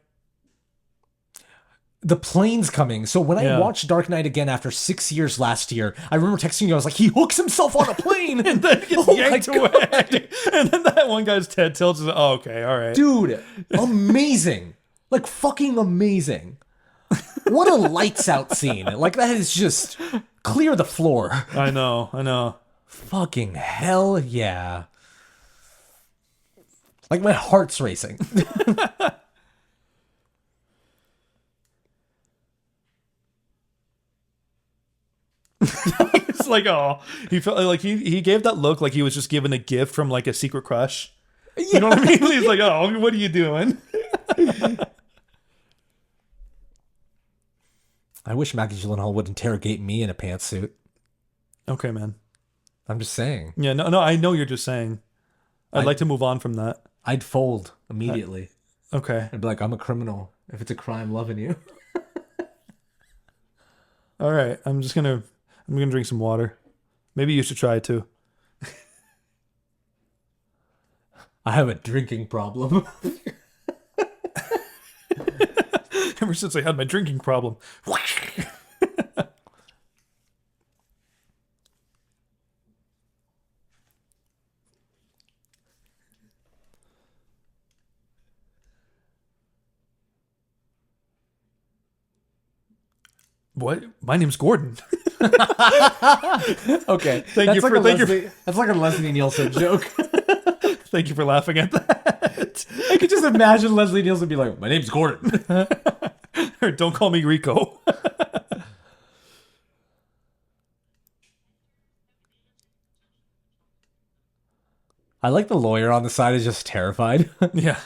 The plane's coming. So when Yeah. I watched Dark Knight again after 6 years last year, I remember texting you. I was like, he hooks himself on a plane, And then gets Oh my yanked God. away. And then that one guy's head tilts. And, oh, okay, all right. Dude, amazing. Like fucking amazing. What a lights out scene. Like that is just clear the floor. I know. Fucking hell yeah. Like my heart's racing. It's like, oh, he felt like he gave that look like he was just given a gift from like a secret crush. You know what I mean? He's like, oh, what are you doing? I wish Maggie Gyllenhaal would interrogate me in a pantsuit. Okay, man. I'm just saying. Yeah, no, I know you're just saying. I'd like to move on from that. I'd fold immediately. Okay. I'd be like, I'm a criminal. If it's a crime, loving you. All right. I'm gonna drink some water. Maybe you should try it too. I have a drinking problem. Ever since I had my drinking problem. What? My name's Gordon. Okay. Thank you for That's like a Leslie Nielsen joke. thank you for laughing at that. I could just imagine Leslie Nielsen be like, my name's Gordon. Or don't call me Rico. I like the lawyer on the side is just terrified. Yeah.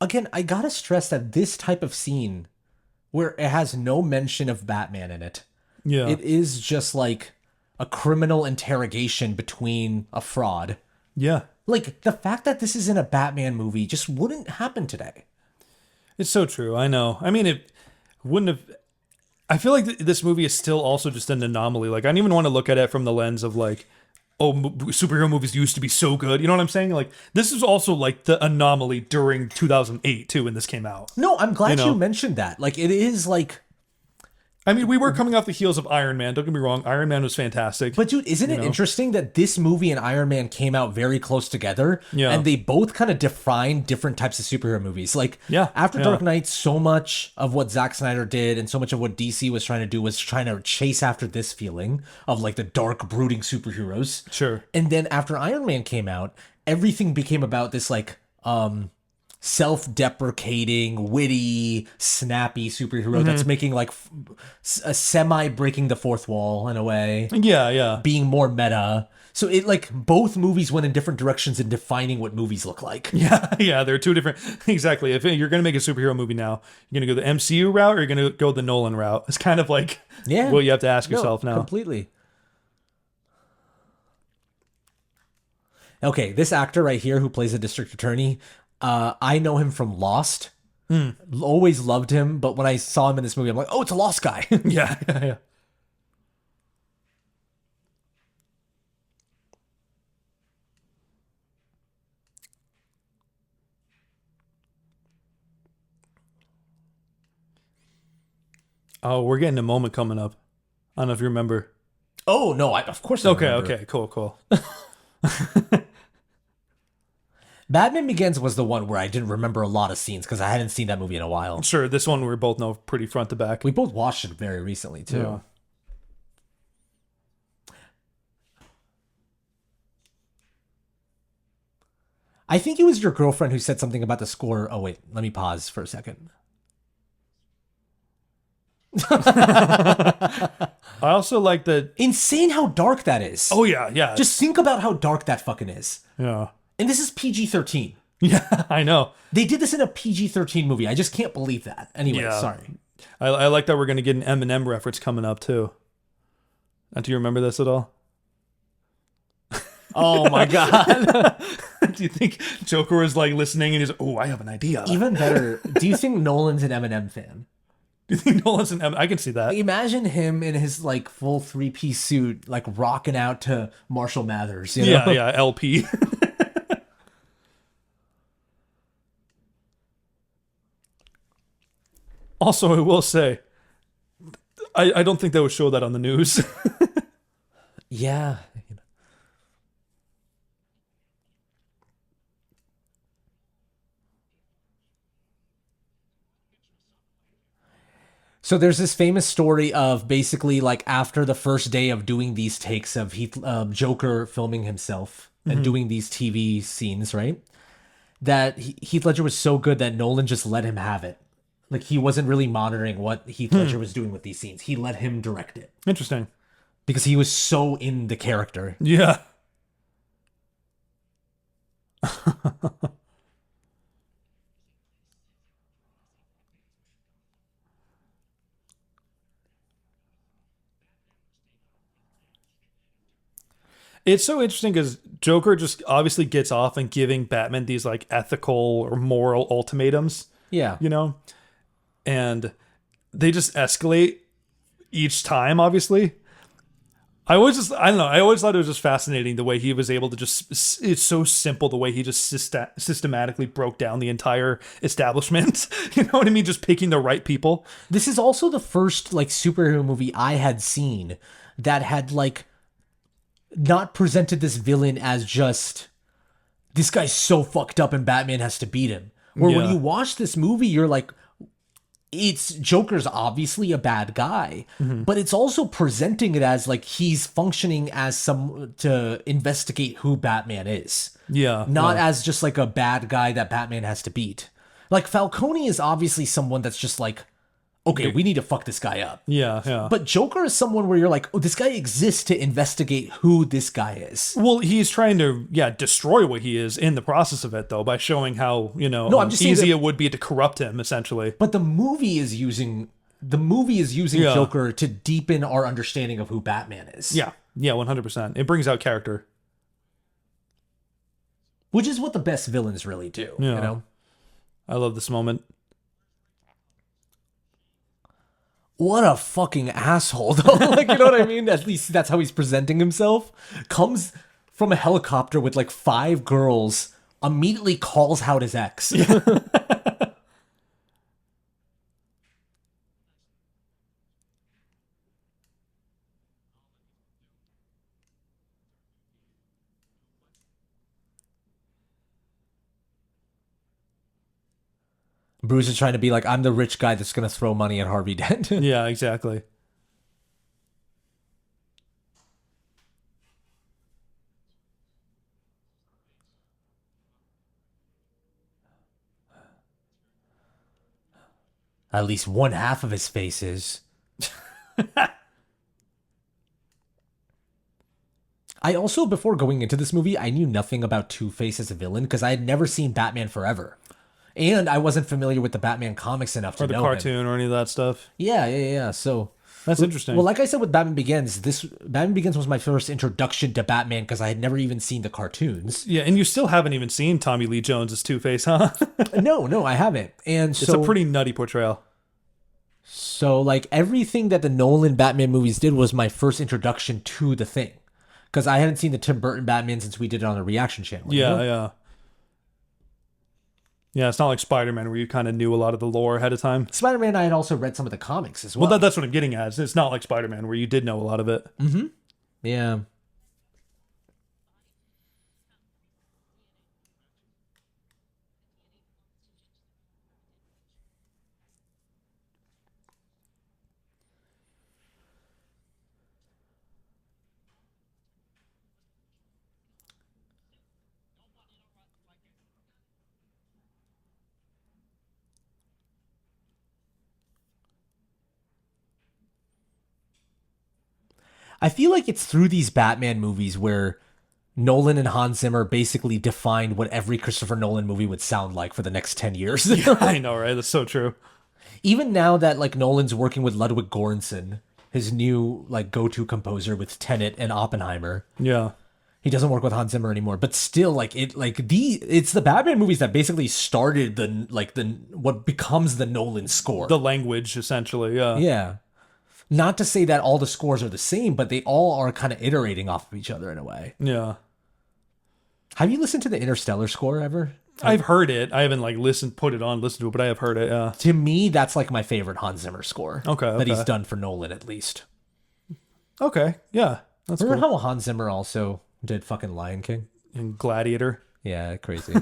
Again, I gotta stress that this type of scene where it has no mention of Batman in it, Yeah. it is just like a criminal interrogation between a fraud. Yeah. Like, the fact that this is in a Batman movie just wouldn't happen today. It's so true. I know. I mean, it wouldn't have. I feel like this movie is still also just an anomaly. Like, I don't even want to look at it from the lens of like, oh, superhero movies used to be so good. You know what I'm saying? Like, this is also like the anomaly during 2008 too, when this came out. No, I'm glad You you know? mentioned that. Like, it is like, I mean, we were coming off the heels of Iron Man. Don't get me wrong. Iron Man was fantastic. but dude, isn't it interesting that this movie and Iron Man came out very close together? Yeah. And they both kind of define different types of superhero movies. Like, Yeah, after yeah. Dark Knight, so much of what Zack Snyder did and so much of what DC was trying to do was trying to chase after this feeling of like the dark, brooding superheroes. Sure. And then after Iron Man came out, everything became about this like self-deprecating, witty, snappy superhero that's making like a semi breaking the fourth wall in a way, Yeah, yeah. being more meta. So it like both movies went in different directions in defining what movies look like. Yeah, yeah, they're two different. Exactly. If you're going to make a superhero movie now, you're going to go the MCU route or you're going to go the Nolan route. It's kind of like Yeah. what you have to ask No, yourself now. completely. Okay, this actor right here who plays a district attorney, I know him from Lost. Always loved him, but when I saw him in this movie, I'm like, oh, it's a Lost guy. Yeah, yeah, yeah. Oh, we're getting a moment coming up. I don't know if you remember. Oh no, of course I Okay, remember. okay, cool. Batman Begins was the one where I didn't remember a lot of scenes because I hadn't seen that movie in a while. Sure, this one we both know pretty front to back. We both watched it very recently too. Yeah. I think it was your girlfriend who said something about the score. Oh wait, let me pause for a second. I also like that. Insane how dark that is. Oh yeah, yeah. Just think about how dark that fucking is. yeah, And this is PG-13. yeah. I know. They did this in a PG-13 movie. I just can't believe that. Anyway, Yeah. sorry. I like that we're gonna get an Eminem reference coming up too. Do you remember this at all? Oh my god. Do you think Joker was like listening and he's, oh, I have an idea? Even better, do you think Nolan's an Eminem fan? Do you think Nolan's an I can see that. Imagine him in his like full three-piece suit, like rocking out to Marshall Mathers. You know? Yeah, yeah. LP. Also, I will say, I don't think they would show that on the news. Yeah. So there's this famous story of basically like after the first day of doing these takes of Joker filming himself and doing these TV scenes, right? That Heath Ledger was so good that Nolan just let him have it. Like he wasn't really monitoring what Heath Ledger was doing with these scenes. He let him direct it Interesting. because he was so in the character. Yeah. It's so interesting because Joker just obviously gets off and giving Batman these like ethical or moral ultimatums, Yeah. you know, and they just escalate each time. Obviously, I don't know. I always thought it was just fascinating the way he was able to just. It's so simple the way he just systematically broke down the entire establishment. You know what I mean? Just picking the right people. This is also the first like superhero movie I had seen that had like not presented this villain as just this guy's so fucked up and Batman has to beat him. Where when Yeah. you watch this movie, you're like, it's Joker's obviously a bad guy, but it's also presenting it as like he's functioning as some to investigate who Batman is, Yeah, not as just like a bad guy that Batman has to beat. Like Falcone is obviously someone that's just like, okay, we need to fuck this guy up. yeah, yeah. But Joker is someone where you're like, oh, this guy exists to investigate who this guy is. Well, he's trying to, destroy what he is in the process of it, though, by showing how, No, I'm just saying easy that- it would be to corrupt him, essentially. But the movie is using Yeah. Joker to deepen our understanding of who Batman is. Yeah, 100%. It brings out character. Which is what the best villains really do, Yeah. you know? I love this moment. What a fucking asshole, though. Like, you know what I mean? At least that's how he's presenting himself. Comes from a helicopter with like 5 girls, immediately calls out his ex. Bruce is trying to be like, I'm the rich guy that's going to throw money at Harvey Dent. Yeah, exactly. At least one half of his face is. I also, before going into this movie, I knew nothing about Two-Face as a villain because I had never seen Batman Forever. And I wasn't familiar with the Batman comics enough to Or the know cartoon him. or any of that stuff. Yeah. So That's interesting. well, like I said with Batman Begins, Batman Begins was my first introduction to Batman because I had never even seen the cartoons. Yeah, and you still haven't even seen Tommy Lee Jones as Two-Face, huh? No, I haven't. And It's so a pretty nutty portrayal. So, like, everything that the Nolan Batman movies did was my first introduction to the Thing. Because I hadn't seen the Tim Burton Batman since we did it on the reaction channel. Yeah, you know? yeah. Yeah, it's not like Spider-Man where you kind of knew a lot of the lore ahead of time. Spider-Man, I had also read some of the comics as well. Well, that's what I'm getting at. It's not like Spider-Man where you did know a lot of it. Yeah. I feel like it's through these Batman movies where Nolan and Hans Zimmer basically defined what every Christopher Nolan movie would sound like for the next 10 years. I know, right? That's so true. Even now that like Nolan's working with Ludwig Göransson, his new like go-to composer with Tenet and Oppenheimer. Yeah. He doesn't work with Hans Zimmer anymore, but still it's the Batman movies that basically started the what becomes the Nolan score. The language, essentially, yeah. Yeah. Not to say that all the scores are the same, but they all are kind of iterating off of each other in a way. Yeah. Have you listened to the Interstellar score ever? I've heard it. I haven't like listened to it, but I have heard it, yeah. To me, that's like my favorite Hans Zimmer score. Okay, That he's okay. done for Nolan, at least. Okay, yeah. That's Remember cool. how Hans Zimmer also did fucking Lion King? And Gladiator. Yeah, crazy.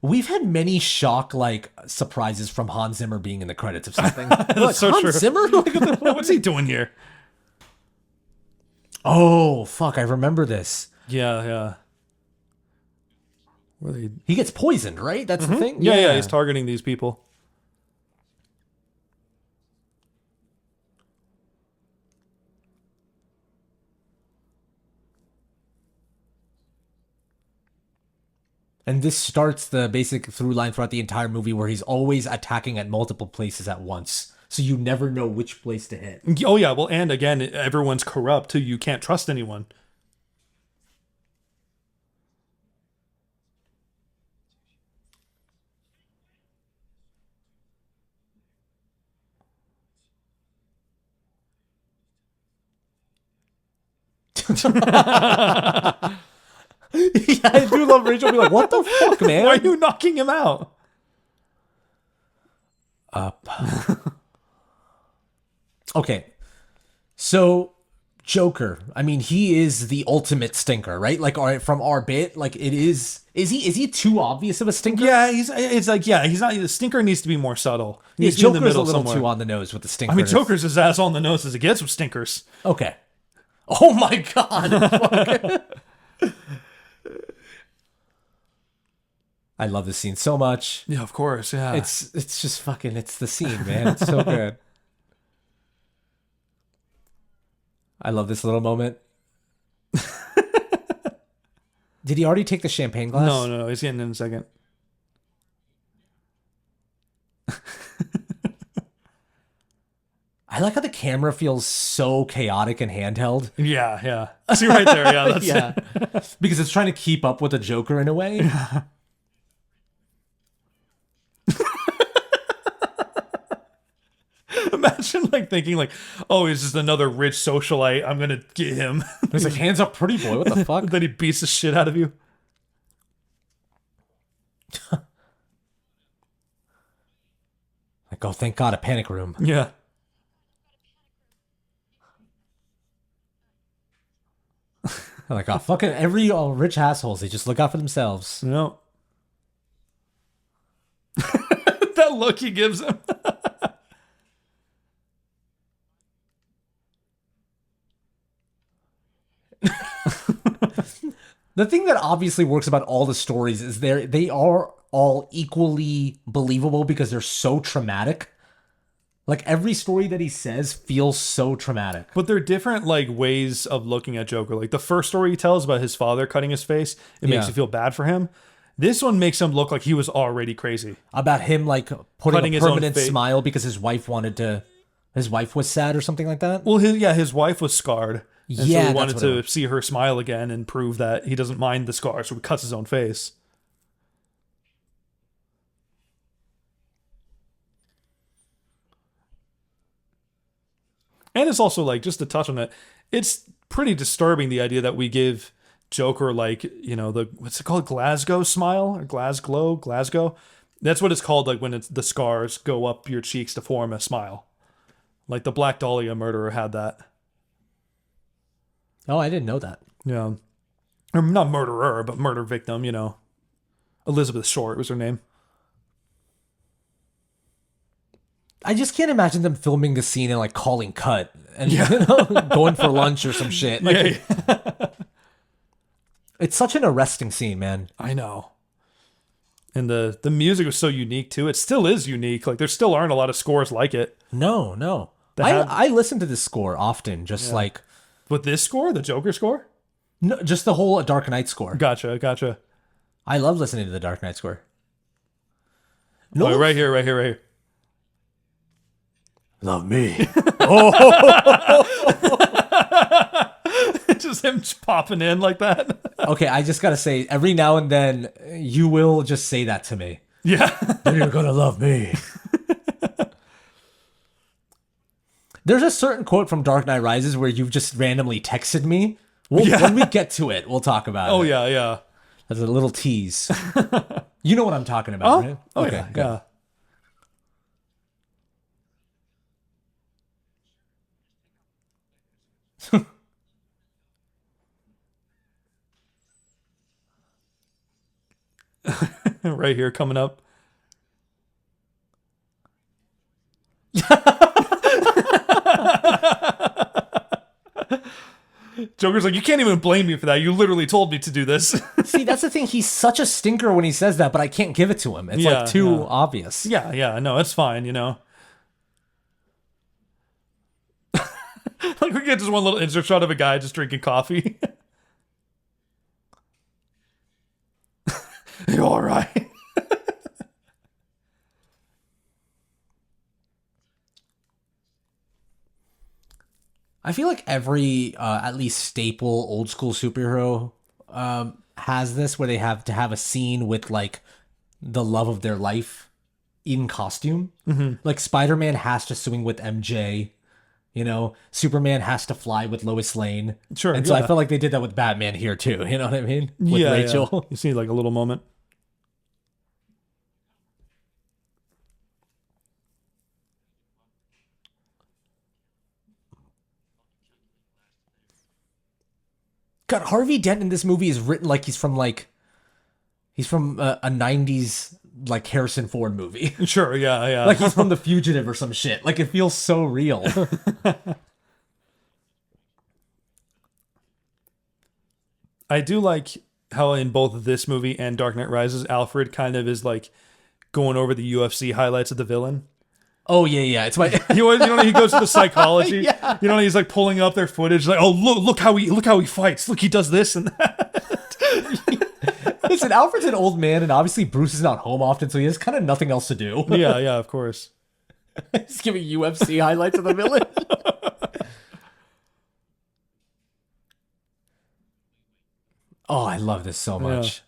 We've had many shock like surprises from Hans Zimmer being in the credits of something. Like, so Hans true. Zimmer? Like, what the fuck? What's he doing here? Oh, fuck, I remember this. Yeah, yeah. Were they... He gets poisoned, right? That's the thing? Yeah, he's targeting these people. And this starts the basic through line throughout the entire movie where he's always attacking at multiple places at once. So you never know which place to hit. Oh yeah, well, and again, everyone's corrupt too. You can't trust anyone. Yeah, I do love Rachel be like, what the fuck, man? Why are you knocking him out? Up. Okay. So Joker, I mean, he is the ultimate stinker, right? Like, all right, from our bit, like it is he too obvious of a stinker? Yeah, it's like, yeah, he's not, the stinker needs to be more subtle. He Yeah, needs to be in the Joker's a middle little somewhere. too on the nose with the stinker. I mean, Joker's as ass on the nose as it gets with stinkers. Okay. Oh my god. I love this scene so much. Yeah, of course, yeah. It's just fucking, it's the scene, man. It's so good. I love this little moment. Did he already take the champagne glass? No, he's getting in a second. I like how the camera feels so chaotic and handheld. Yeah. See right there, yeah. That's Yeah. Because it's trying to keep up with the Joker in a way. Imagine like thinking like, oh, he's just another rich socialite. I'm gonna get him. He's like, hands up, pretty boy. What the fuck? Then he beats the shit out of you. Like, oh, thank God, a panic room. Yeah. Like, oh, fucking every rich assholes, they just look out for themselves. No. That look he gives him. The thing that obviously works about all the stories is they are all equally believable because they're so traumatic. Like every story that he says feels so traumatic. But they're different like ways of looking at Joker. Like the first story he tells about his father cutting his face, it makes Yeah. you feel bad for him. This one makes him look like he was already crazy. About him like putting Cutting a his own permanent face. smile because his wife was sad or something like that. Well, his wife was scarred. And Yeah, so he that's wanted what it to was. see her smile again and prove that he doesn't mind the scar, so he cuts his own face. And it's also like, just to touch on it, it's pretty disturbing the idea that we give Joker like, you know, the what's it called, Glasgow smile or Glasgow. That's what it's called, like when it's the scars go up your cheeks to form a smile. Like the Black Dahlia murderer had that. Oh, I didn't know that. Yeah. Or not murderer, but murder victim, you know. Elizabeth Short was her name. I just can't imagine them filming the scene and like calling cut and you know, going for lunch or some shit. Like, Yeah. it's such an arresting scene, man. I know. And the music was so unique too. It still is unique. Like there still aren't a lot of scores like it. No. have- I listen to this score often, just like With this score, the Joker score? no, just the whole Dark Knight score. Gotcha. I love listening to the Dark Knight score. Oh, right here. Love me. Just him popping in like that. Okay, I just gotta say, every now and then you will just say that to me. Yeah. Then you're gonna love me. There's a certain quote from Dark Knight Rises where you've just randomly texted me. When we get to it, we'll talk about it. Oh yeah. That's a little tease. You know what I'm talking about, right? Oh Okay, yeah. good. Yeah. Right here coming up. Joker's like, you can't even blame me for that. You literally told me to do this. See, that's the thing. He's such a stinker when he says that, but I can't give it to him. It's Yeah, like too yeah. obvious. Yeah, no, it's fine, you know. Like we get just one little insert shot of a guy just drinking coffee. I feel like every at least staple old school superhero has this where they have to have a scene with like the love of their life in costume. Like Spider-Man has to swing with MJ. You know, Superman has to fly with Lois Lane. Sure, And so I yeah. felt like they did that with Batman here too. You know what I mean? With Yeah, yeah. Rachel. You see like a little moment. God, Harvey Dent in this movie is written like he's from a 90s like Harrison Ford movie. Sure, yeah, yeah. Like he's from The Fugitive or some shit. Like it feels so real. I do like how in both this movie and Dark Knight Rises, Alfred kind of is like going over the UFC highlights of the villain. Oh yeah, yeah. It's my He goes to the psychology. Yeah. He's like pulling up their footage, like, oh look how he fights. Look, he does this and that. Listen, Alfred's an old man, and obviously Bruce is not home often, so he has kind of nothing else to do. Yeah, yeah, of course. He's giving UFC highlights of the villain. Oh, I love this so much.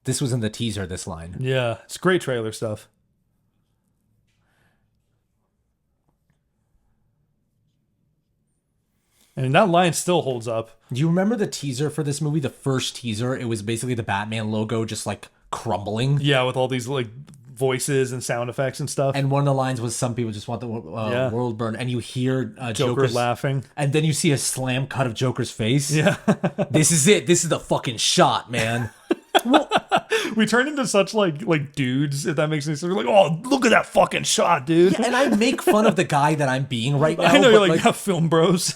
This was in the teaser, this line. Yeah, it's great trailer stuff. And that line still holds up. Do you remember the teaser for this movie? The first teaser, it was basically the Batman logo just like crumbling. Yeah, with all these like voices and sound effects and stuff. And one of the lines was, "Some people just want the Yeah. world burned," and you hear Joker Joker's laughing. and then you see a slam cut of Joker's face. Yeah. This is it. This is the fucking shot, man. We turn into such like dudes, if that makes any sense. We're like, oh, look at that fucking shot, dude. And I make fun of the guy that I'm being right now. I know but you're like, yeah, film bros.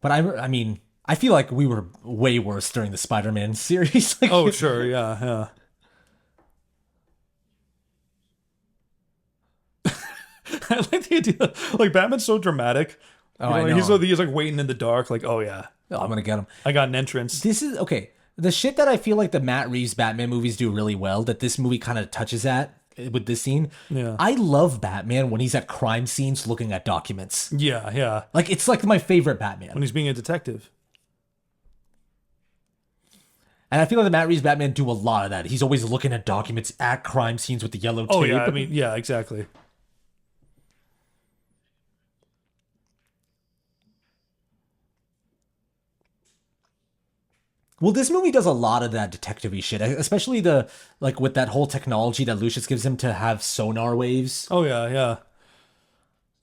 but I mean, I feel like we were way worse during the Spider-Man series. Like, Oh, sure, yeah, yeah. I like the idea. Like Batman's so dramatic. I know. He's like waiting in the dark. Like, oh yeah, oh, I'm gonna get him. I got an entrance. This is okay. The shit that I feel like the Matt Reeves Batman movies do really well, that this movie kind of touches at with this scene. Yeah. I love Batman when he's at crime scenes looking at documents. Yeah, yeah. Like it's like my favorite Batman. When he's being a detective. And I feel like the Matt Reeves Batman do a lot of that. He's always looking at documents at crime scenes with the yellow tape. Oh yeah, I mean, yeah, exactly. Well, this movie does a lot of that detective-y shit, especially the like with that whole technology that Lucius gives him to have sonar waves. Oh yeah, yeah.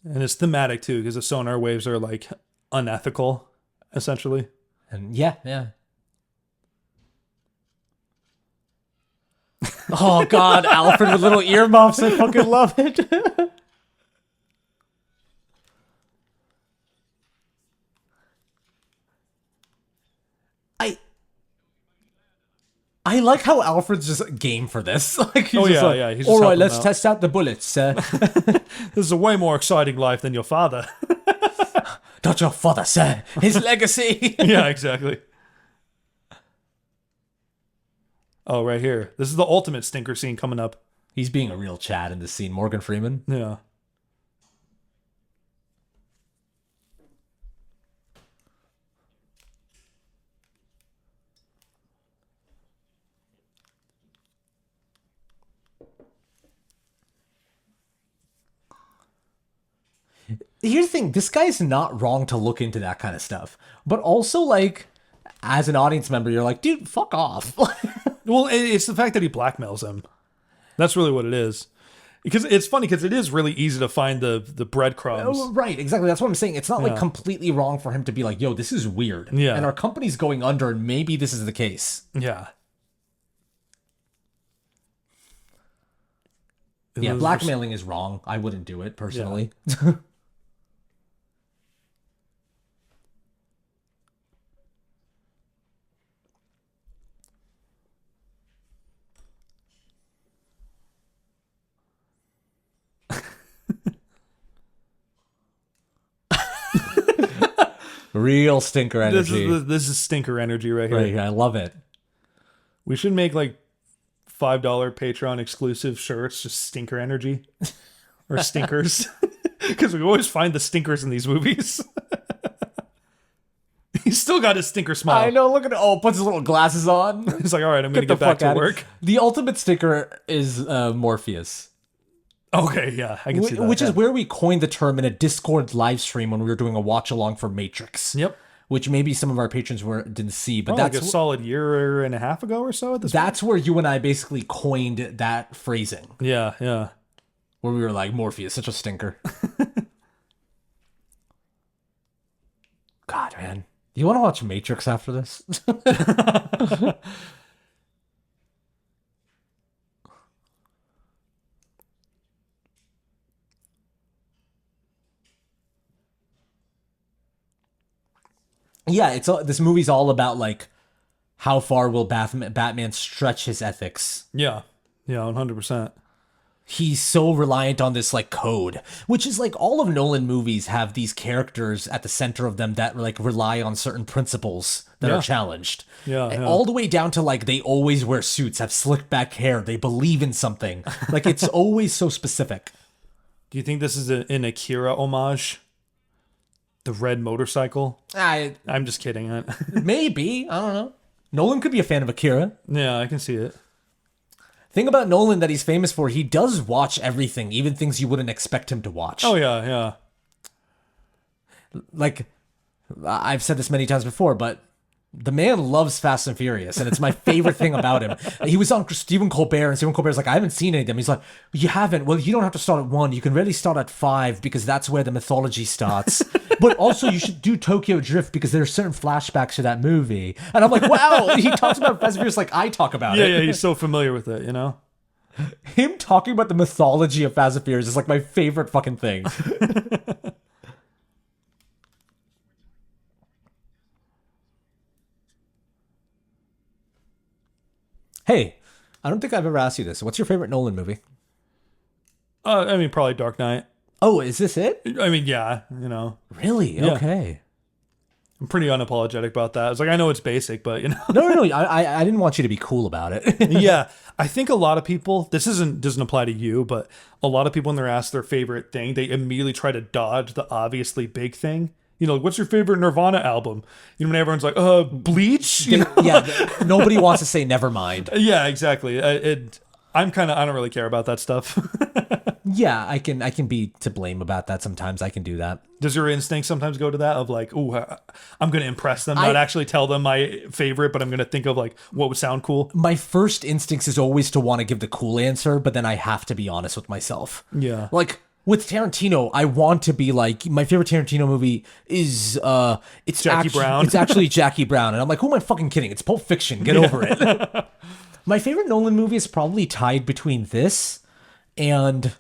And it's thematic too, because the sonar waves are like unethical, essentially. And yeah, yeah. Oh God, Alfred with little earmuffs. I fucking love it. I I like how Alfred's just game for this. Like, he's Oh, just yeah, like, yeah, he's just all right, helping let's out." test out the bullets. This is a way more exciting life than your father. Not your father, sir. His legacy. Yeah, exactly. Oh, right here. This is the ultimate stinker scene coming up. He's being a real Chad in this scene. Morgan Freeman. Yeah. Here's the thing. This guy's not wrong to look into that kind of stuff. But also, like, as an audience member, you're like, dude, fuck off. Well, it's the fact that he blackmails him. That's really what it is. Because it's funny because it is really easy to find the breadcrumbs. Oh, right, exactly. That's what I'm saying. It's not like completely wrong for him to be like, yo, this is weird. Yeah. And our company's going under, and maybe this is the case. Yeah. Yeah, blackmailing is wrong. I wouldn't do it personally. Real stinker energy. This is stinker energy right here. Right, I love it. We should make like $5 Patreon exclusive shirts, just stinker energy or stinkers, because we always find the stinkers in these movies. He's still got his stinker smile. I know, look at it. Oh, puts his little glasses on. He's like, all right, I'm going to get back to work. The ultimate stinker is Morpheus. Okay, yeah, I can see that. Which is where we coined the term in a Discord live stream when we were doing a watch along for Matrix. Yep. Which maybe some of our patrons didn't see, but that's like a solid year and a half ago or so. That's where you and I basically coined that phrasing. Yeah, yeah. Where we were like, Morpheus, such a stinker. God, man. You want to watch Matrix after this? Yeah, this movie's all about like how far will Batman stretch his ethics. Yeah, 100%. He's so reliant on this like code, which is like all of Nolan movies have these characters at the center of them that like rely on certain principles that are challenged. Yeah. All the way down to like they always wear suits, have slicked back hair, they believe in something. Like it's always so specific. Do you think this is an Akira homage? The red motorcycle? I'm just kidding. Maybe. I don't know. Nolan could be a fan of Akira. Yeah, I can see it. Thing about Nolan that he's famous for, he does watch everything, even things you wouldn't expect him to watch. Oh, yeah. Like, I've said this many times before, but the man loves Fast and Furious, and it's my favorite thing about him. He was on Stephen Colbert, and Stephen Colbert's like, I haven't seen any of them. He's like, you haven't? Well, you don't have to start at 1. You can really start at 5, because that's where the mythology starts. But also, you should do Tokyo Drift, because there are certain flashbacks to that movie. And I'm like, wow, he talks about Fast and Furious like I talk about it. Yeah, he's so familiar with it, you know? Him talking about the mythology of Fast and Furious is like my favorite fucking thing. Hey, I don't think I've ever asked you this. What's your favorite Nolan movie? I mean, probably Dark Knight. Oh, is this it? I mean, yeah, you know. Really? Yeah. Okay. I'm pretty unapologetic about that. It's like, I know it's basic, but, you know. No. I didn't want you to be cool about it. Yeah. I think a lot of people, this doesn't apply to you, but a lot of people when they're asked their favorite thing, they immediately try to dodge the obviously big thing. You know, like, what's your favorite Nirvana album? You know, when everyone's like, Bleach? You know? Yeah, nobody wants to say never mind. Yeah, exactly. I don't really care about that stuff. Yeah, I can be to blame about that sometimes. I can do that. Does your instinct sometimes go to that of like, ooh, I'm going to impress them, not actually tell them my favorite, but I'm going to think of like what would sound cool? My first instinct is always to want to give the cool answer, but then I have to be honest with myself. Yeah. Like, with Tarantino, I want to be like, my favorite Tarantino movie is it's Jackie Brown. It's actually Jackie Brown, and I'm like, who am I fucking kidding? It's Pulp Fiction. Get over it. My favorite Nolan movie is probably tied between this and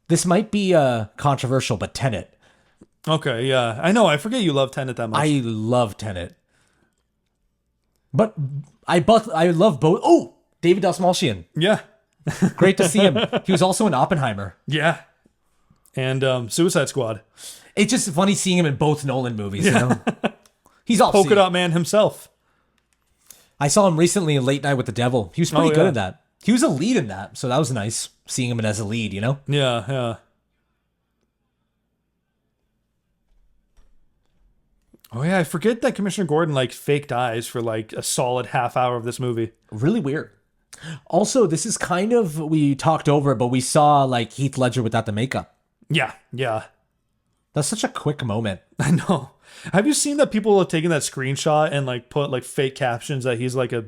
this might be controversial, but Tenet. Okay, yeah, I know. I forget you love Tenet that much. I love Tenet, but I love both. Oh, David Dastmalchian. Yeah, great to see him. He was also in Oppenheimer. Yeah. And Suicide Squad. It's just funny seeing him in both Nolan movies, you know? He's all Polka Dot Man himself. I saw him recently in Late Night with the Devil. He was pretty good in that. He was a lead in that, so that was nice seeing him as a lead, you know? Yeah. Oh yeah, I forget that Commissioner Gordon like faked eyes for like a solid half hour of this movie. Really weird. Also, this is kind of, we talked over it, but we saw like Heath Ledger without the makeup. Yeah. That's such a quick moment. I know. Have you seen that people have taken that screenshot and like put like fake captions that he's like a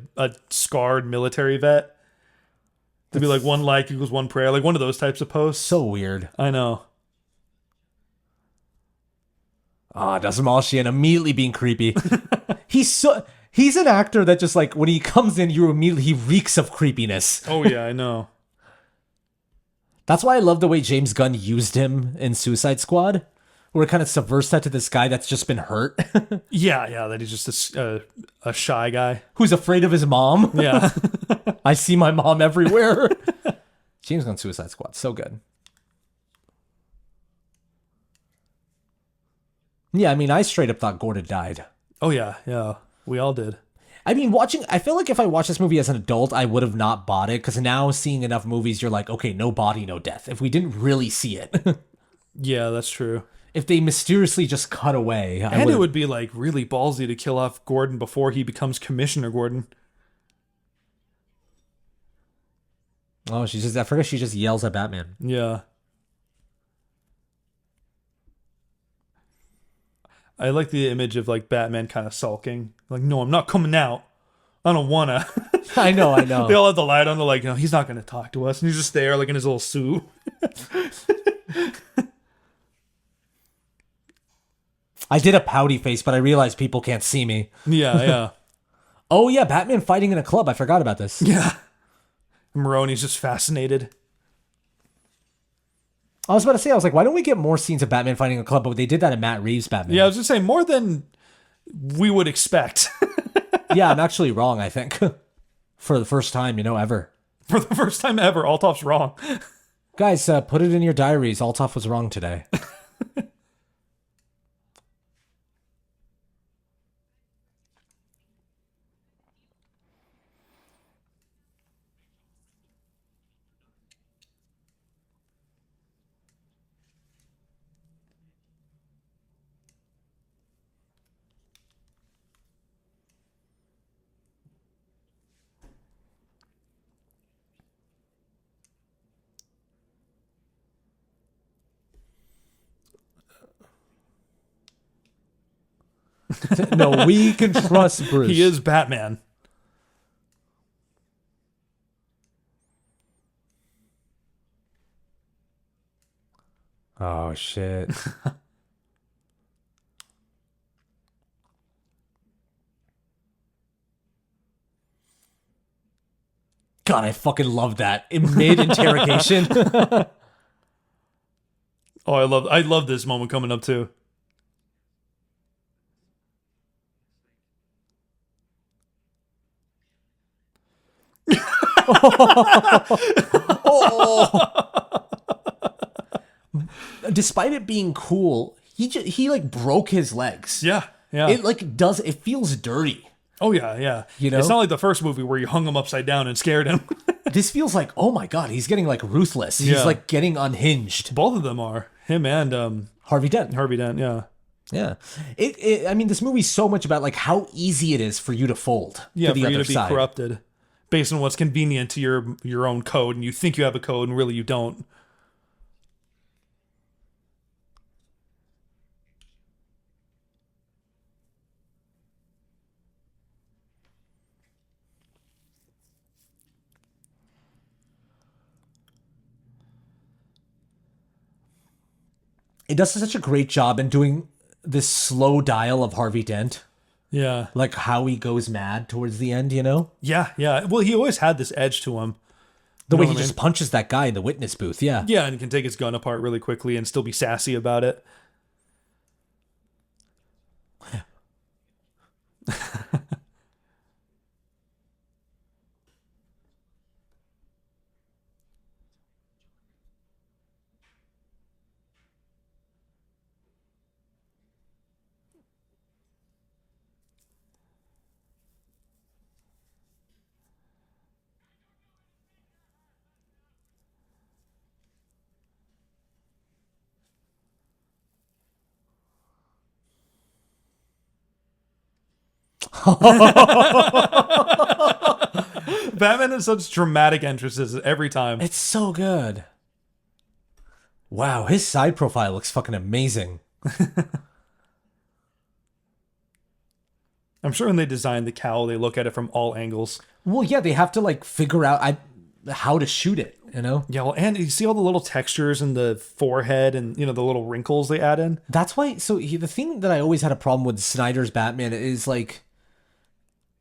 scarred military vet? To be like 1 like equals 1 prayer, like one of those types of posts. So weird. I know. Dastmalchian immediately being creepy. He's an actor that just like when he comes in, he reeks of creepiness. Oh yeah, I know. That's why I love the way James Gunn used him in Suicide Squad, where it kind of subverts that to this guy that's just been hurt. Yeah, that he's just a shy guy. Who's afraid of his mom. Yeah. I see my mom everywhere. James Gunn Suicide Squad, so good. Yeah, I mean, I straight up thought Gordon died. Oh yeah, yeah, we all did. I mean, I feel like if I watched this movie as an adult, I would have not bought it, because now seeing enough movies, you're like, okay, no body, no death. If we didn't really see it, Yeah, that's true. if they mysteriously just cut away, And it would be like really ballsy to kill off Gordon before he becomes Commissioner Gordon. Oh, I forget she just yells at Batman. Yeah. I like the image of like Batman kind of sulking. Like, no, I'm not coming out. I don't wanna. I know. They all have the light on. They're like, no, he's not gonna talk to us. And he's just there, like in his little suit. I did a pouty face, but I realized people can't see me. Yeah, yeah. Oh yeah, Batman fighting in a club. I forgot about this. Yeah. Maroni's just fascinated. I was about to say, I was like, why don't we get more scenes of Batman fighting in a club? But they did that in Matt Reeves' Batman. Yeah, I was just saying more than we would expect. Yeah, I'm actually wrong, I think. For the first time, ever. For the first time ever, Altaf's wrong. Guys, put it in your diaries. Altaf was wrong today. No, we can trust Bruce. He is Batman. Oh, shit. God, I fucking love that. In mid-interrogation. Oh, I love this moment coming up too. Despite it being cool, he like broke his legs. Yeah, yeah. It feels dirty. Oh yeah, yeah. You know? It's not like the first movie where you hung him upside down and scared him. This feels like, oh my God, he's getting like ruthless. He's Yeah. like getting unhinged. Both of them are. Him and Harvey Dent. Harvey Dent, yeah. Yeah. I mean, this movie's so much about like how easy it is for you to fold Yeah, to the for other you to be side. corrupted based on what's convenient to your own code, and you think you have a code and really you don't. It does such a great job in doing this slow dial of Harvey Dent. Yeah. Like how he goes mad towards the end, Yeah, yeah. Well, he always had this edge to him. The You way know he what I just punches that guy in the witness booth, yeah. Yeah, and he can take his gun apart really quickly and still be sassy about it. Batman has such dramatic entrances every time. It's so good. Wow, his side profile looks fucking amazing. I'm sure when they design the cowl, they look at it from all angles. Well, yeah, they have to like figure out how to shoot it, Yeah, well, and you see all the little textures in the forehead and, the little wrinkles they add in? That's why. So the thing that I always had a problem with Snyder's Batman is like,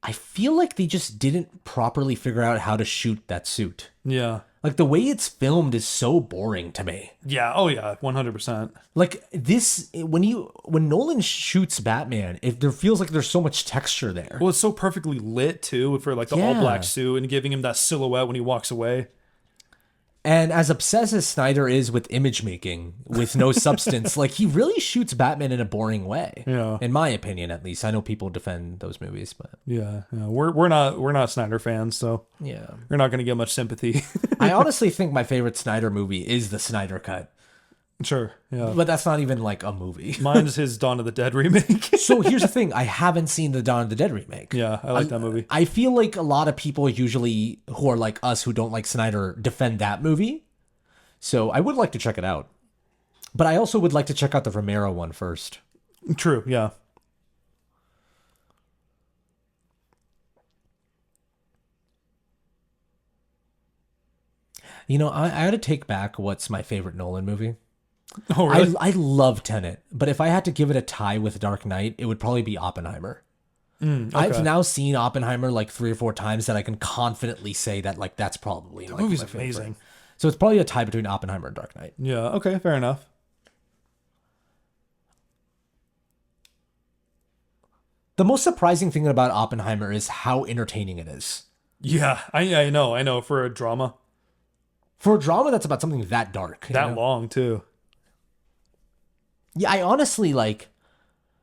I feel like they just didn't properly figure out how to shoot that suit. Yeah. Like the way it's filmed is so boring to me. Yeah, oh yeah, 100%. Like this, when Nolan shoots Batman, there feels like there's so much texture there. Well, it's so perfectly lit, too, for like the Yeah. all-black suit and giving him that silhouette when he walks away. And as obsessed as Snyder is with image making with no substance, like he really shoots Batman in a boring way. Yeah. In my opinion, at least. I know people defend those movies, but Yeah, we're not Snyder fans, so yeah. you're not going to get much sympathy. I honestly think my favorite Snyder movie is the Snyder Cut. Sure, yeah. But that's not even like a movie. Mine's his Dawn of the Dead remake. So here's the thing. I haven't seen the Dawn of the Dead remake. Yeah, I like that movie. I feel like a lot of people usually who are like us who don't like Snyder defend that movie. So I would like to check it out. But I also would like to check out the Romero one first. True, yeah. You know, I had to take back what's my favorite Nolan movie. Oh, really? I love Tenet, but if I had to give it a tie with Dark Knight, it would probably be Oppenheimer. Okay. I've now seen Oppenheimer like 3 or 4 times that I can confidently say that like that's probably The like, movie's my favorite. amazing. So it's probably a tie between Oppenheimer and Dark Knight. Yeah, okay, fair enough. The most surprising thing about Oppenheimer is how entertaining it is. Yeah, I know, for a drama. For a drama that's about something that dark. you That know? long, too. Yeah, I honestly like.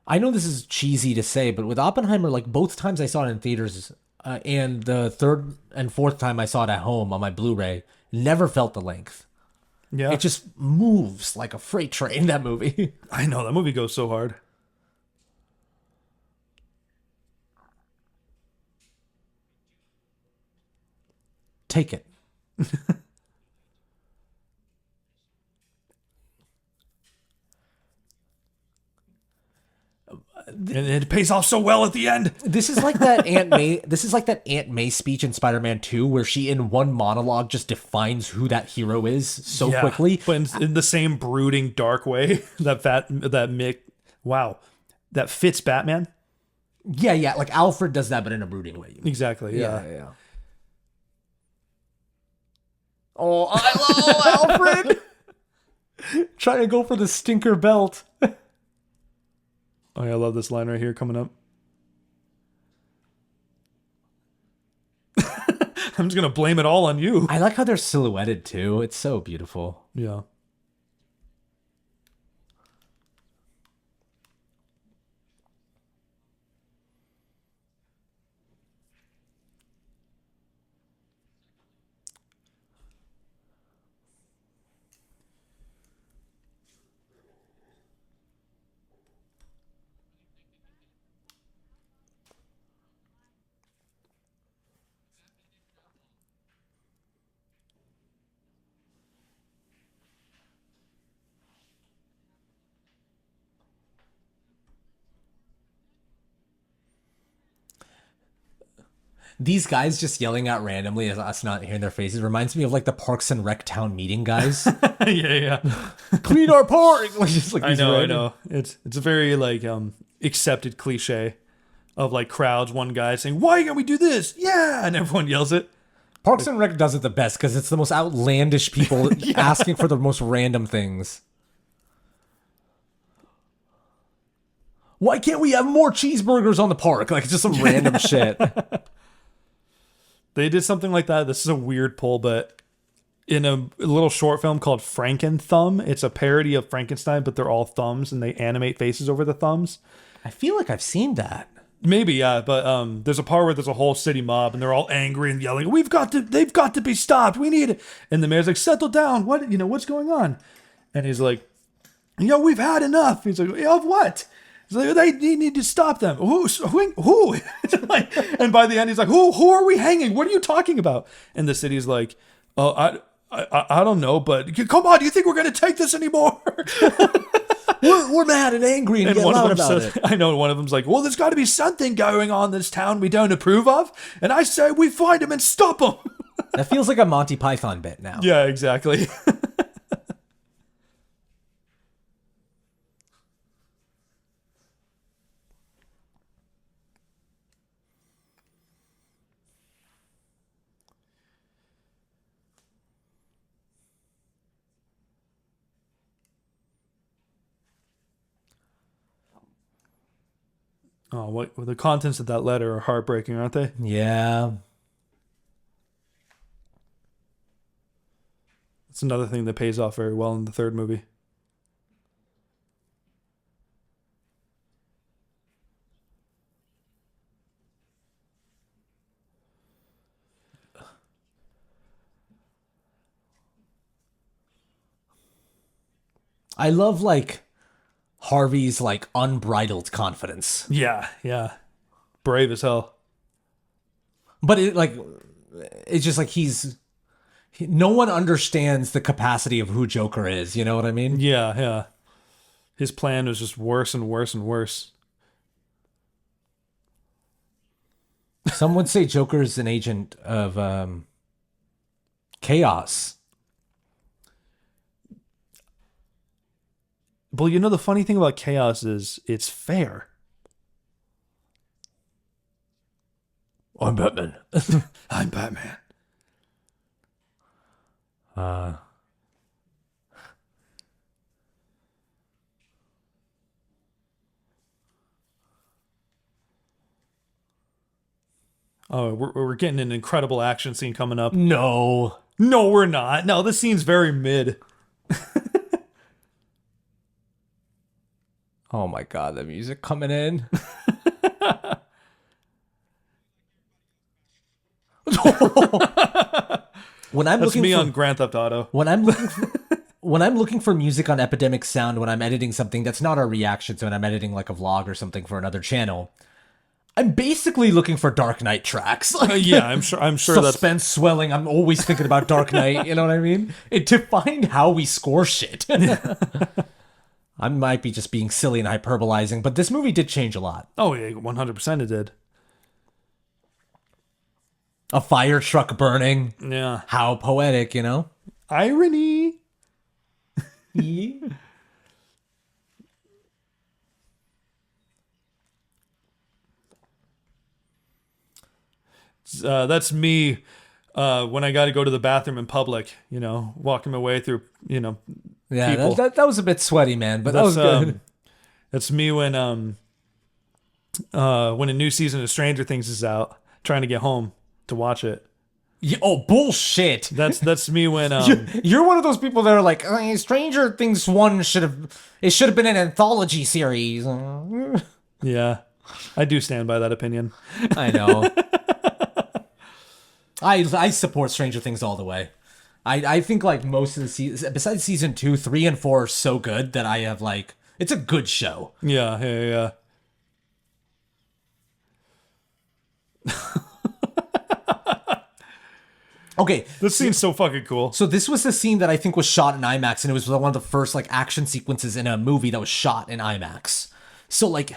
I know this is cheesy to say, but with Oppenheimer, like both times I saw it in theaters, and the third and fourth time I saw it at home on my Blu-ray, never felt the length. Yeah. It just moves like a freight train. That movie. I know, that movie goes so hard. Take it. And it pays off so well at the end. This is like that Aunt May. This is like that Aunt May speech in Spider-Man 2, where she in one monologue just defines who that hero is so Yeah, quickly. but in the same brooding, dark way that Mick, wow, that fits Batman. Yeah. Like Alfred does that, but in a brooding way. Exactly. Yeah. Yeah. Oh, I love Alfred. Trying to go for the stinker belt. Oh, yeah, I love this line right here coming up. I'm just gonna blame it all on you. I like how they're silhouetted too. It's so beautiful. Yeah. These guys just yelling out randomly as us not hearing their faces reminds me of like the Parks and Rec town meeting guys. Yeah. Clean our park. Like, just like I these know. random- It's a very like accepted cliche of like crowds. One guy saying, "Why can't we do this?" Yeah, and everyone yells it. Parks and Rec does it the best because it's the most outlandish people asking for the most random things. Why can't we have more cheeseburgers on the park? Like it's just some random shit. They did something like that. This is a weird pull, but in a little short film called Franken-Thumb, it's a parody of Frankenstein, but they're all thumbs and they animate faces over the thumbs. I feel like I've seen that. Maybe, yeah, but there's a part where there's a whole city mob and they're all angry and yelling, they've got to be stopped. We need it. And the mayor's like, settle down. What's going on? And he's like, we've had enough. He's like, of what? He's like, they need to stop them. Who? And by the end, he's like, who are we hanging? What are you talking about? And the city's like, oh, I don't know, but come on, do you think we're going to take this anymore? We're mad and angry and get one loud of them about says, it. I know one of them's like, well, there's got to be something going on in this town we don't approve of. And I say we find him and stop him. That feels like a Monty Python bit now. Yeah, exactly. Oh, what the contents of that letter are heartbreaking, aren't they? Yeah. It's another thing that pays off very well in the third movie. I love like Harvey's like unbridled confidence. Yeah, yeah. Brave as hell. But it's just like no one understands the capacity of who Joker is, you know what I mean? Yeah, yeah. His plan was just worse and worse and worse. Some would say Joker is an agent of chaos. Well, you know, the funny thing about chaos is it's fair. I'm Batman. I'm Batman. Oh, we're getting an incredible action scene coming up. No. No, we're not. No, this scene's very mid. Oh my god, the music coming in. When I'm That's looking me for, on Grand Theft Auto. when I'm looking for, when I'm looking for music on Epidemic Sound, when I'm editing something that's not a reaction, so when I'm editing like a vlog or something for another channel, I'm basically looking for Dark Knight tracks. Like, Yeah, I'm sure that's suspense swelling. I'm always thinking about Dark Knight. You know what I mean? To find how we score shit. I might be just being silly and hyperbolizing, but this movie did change a lot. Oh yeah, 100% it did. A fire truck burning. Yeah. How poetic, you know? Irony. That's me when I got to go to the bathroom in public, you know, walking my way through, you know, Yeah, people. that was a bit sweaty, man, but that was good. That's me when a new season of Stranger Things is out, trying to get home to watch it. Oh, bullshit. That's me when You're one of those people that are like, Stranger Things 1 should have been an anthology series. yeah, I do stand by that opinion. I know. I support Stranger Things all the way. I think like most of the seasons, besides season 2, 3, and 4 are so good that I have like, it's a good show. Yeah, yeah, yeah. Okay, This scene's so fucking cool. so this was the scene that I think was shot in IMAX, and it was one of the first like action sequences in a movie that was shot in IMAX. So like,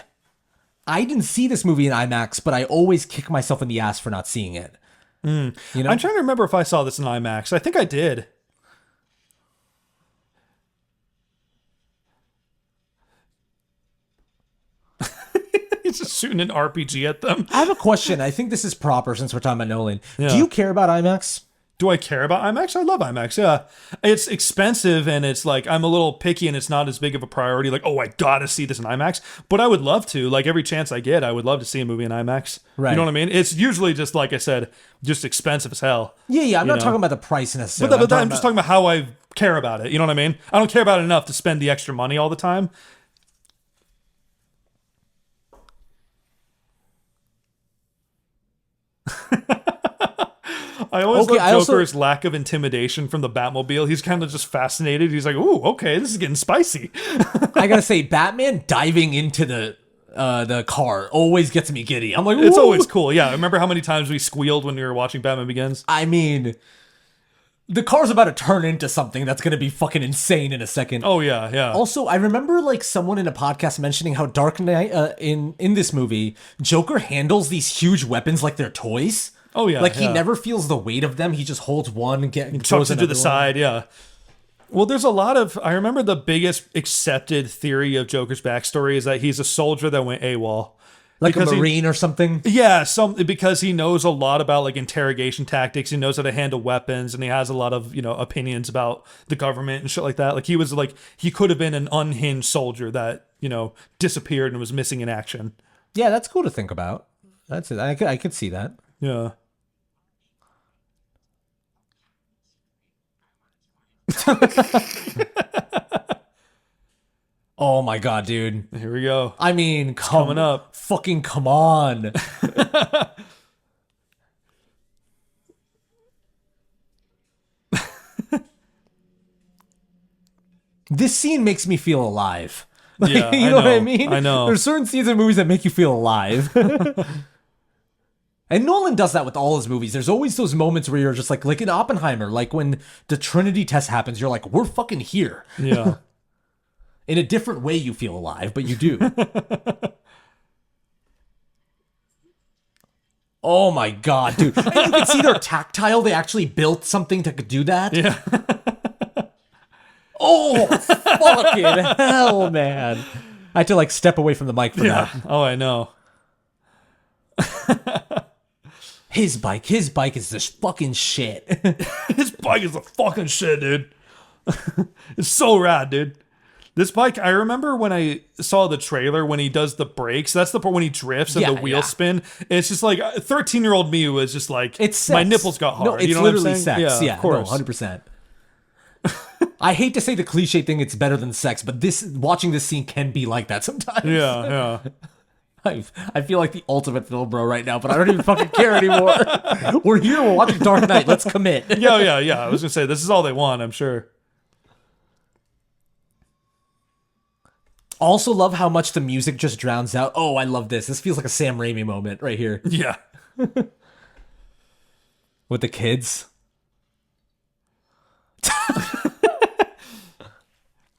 I didn't see this movie in IMAX, but I always kick myself in the ass for not seeing it. You know? I'm trying to remember if I saw this in IMAX. I think I did. He's just shooting an RPG at them. I have a question. I think this is proper since we're talking about Nolan. Yeah. Do you care about IMAX? Do I care about IMAX? I love IMAX, yeah. It's expensive and it's like, I'm a little picky and it's not as big of a priority. Like, oh, I gotta see this in IMAX. But I would love to. Like, every chance I get, I would love to see a movie in IMAX. Right. You know what I mean? It's usually just, like I said, just expensive as hell. Yeah. I'm not know? talking about the price necessarily. But I'm just talking about how I care about it. You know what I mean? I don't care about it enough to spend the extra money all the time. I always love Joker's lack of intimidation from the Batmobile. He's kind of just fascinated. He's like, "Ooh, okay, this is getting spicy." I gotta say, Batman diving into the car always gets me giddy. I'm like, It's "Ooh." always cool. Yeah, remember how many times we squealed when we were watching Batman Begins? I mean, the car's about to turn into something that's gonna be fucking insane in a second. Oh yeah, yeah. Also, I remember like someone in a podcast mentioning how Dark Knight in this movie, Joker handles these huge weapons like they're toys. Oh yeah, Like he yeah. never feels the weight of them. He just holds one and chucks throws it to another the one. side. Yeah. Well, there's a lot of. I remember the biggest accepted theory of Joker's backstory is that he's a soldier that went AWOL. Like Because a he- marine or something. Yeah, because he knows a lot about like interrogation tactics. He knows how to handle weapons, and he has a lot of opinions about the government and shit like that. Like he could have been an unhinged soldier that disappeared and was missing in action. Yeah, that's cool to think about. That's it. I could see that. Yeah. Oh my god, dude. Here we go. I mean, coming up. Fucking come on. This scene makes me feel alive. Like, Yeah, you I know what I know, mean? I know. There's certain scenes in movies that make you feel alive. And Nolan does that with all his movies. There's always those moments where you're just like in Oppenheimer, like when the Trinity test happens, you're like, we're fucking here. Yeah. In a different way, you feel alive, but you do. Oh my god, dude. And you can see they're tactile. They actually built something that could do that. Yeah. Oh, fucking hell, man. I had to like step away from the mic for Yeah. that. Oh, I know. His bike is this fucking shit. His bike is the fucking shit, dude. It's so rad, dude. This bike, I remember when I saw the trailer when he does the brakes. That's the part when he drifts and Yeah, the wheel yeah. spin. It's just like 13-year-old me was just like, It's sex. my nipples got hard. No, it's you know what I'm literally saying? sex. Yeah, of course. No, 100%. I hate to say the cliche thing, it's better than sex, but watching this scene can be like that sometimes. Yeah, yeah. I feel like the ultimate film bro right now, but I don't even fucking care anymore. We're here, we're watching Dark Knight, let's commit. Yeah. I was gonna say this is all they want, I'm sure. Also love how much the music just drowns out. Oh, I love this. This feels like a Sam Raimi moment right here. Yeah. With the kids.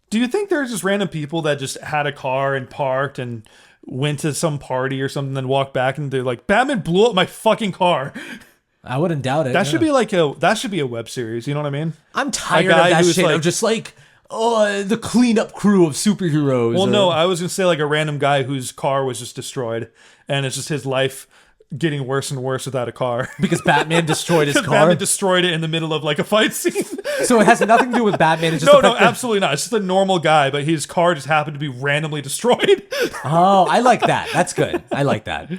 Do you think there's just random people that just had a car and parked and went to some party or something, then walked back and they're like, Batman blew up my fucking car? I wouldn't doubt it. That should be a web series. You know what I mean? I'm tired A of guy that who's shit. like- I'm just like, oh, the cleanup crew of superheroes. Well, or- no, I was gonna say like a random guy whose car was just destroyed, and it's just his life getting worse and worse without a car. because Batman destroyed his car. Batman destroyed it in the middle of like a fight scene. So it has nothing to do with Batman. It's just No, the fact that- absolutely not. It's just a normal guy, but his car just happened to be randomly destroyed. Oh, I like that. That's good. I like that.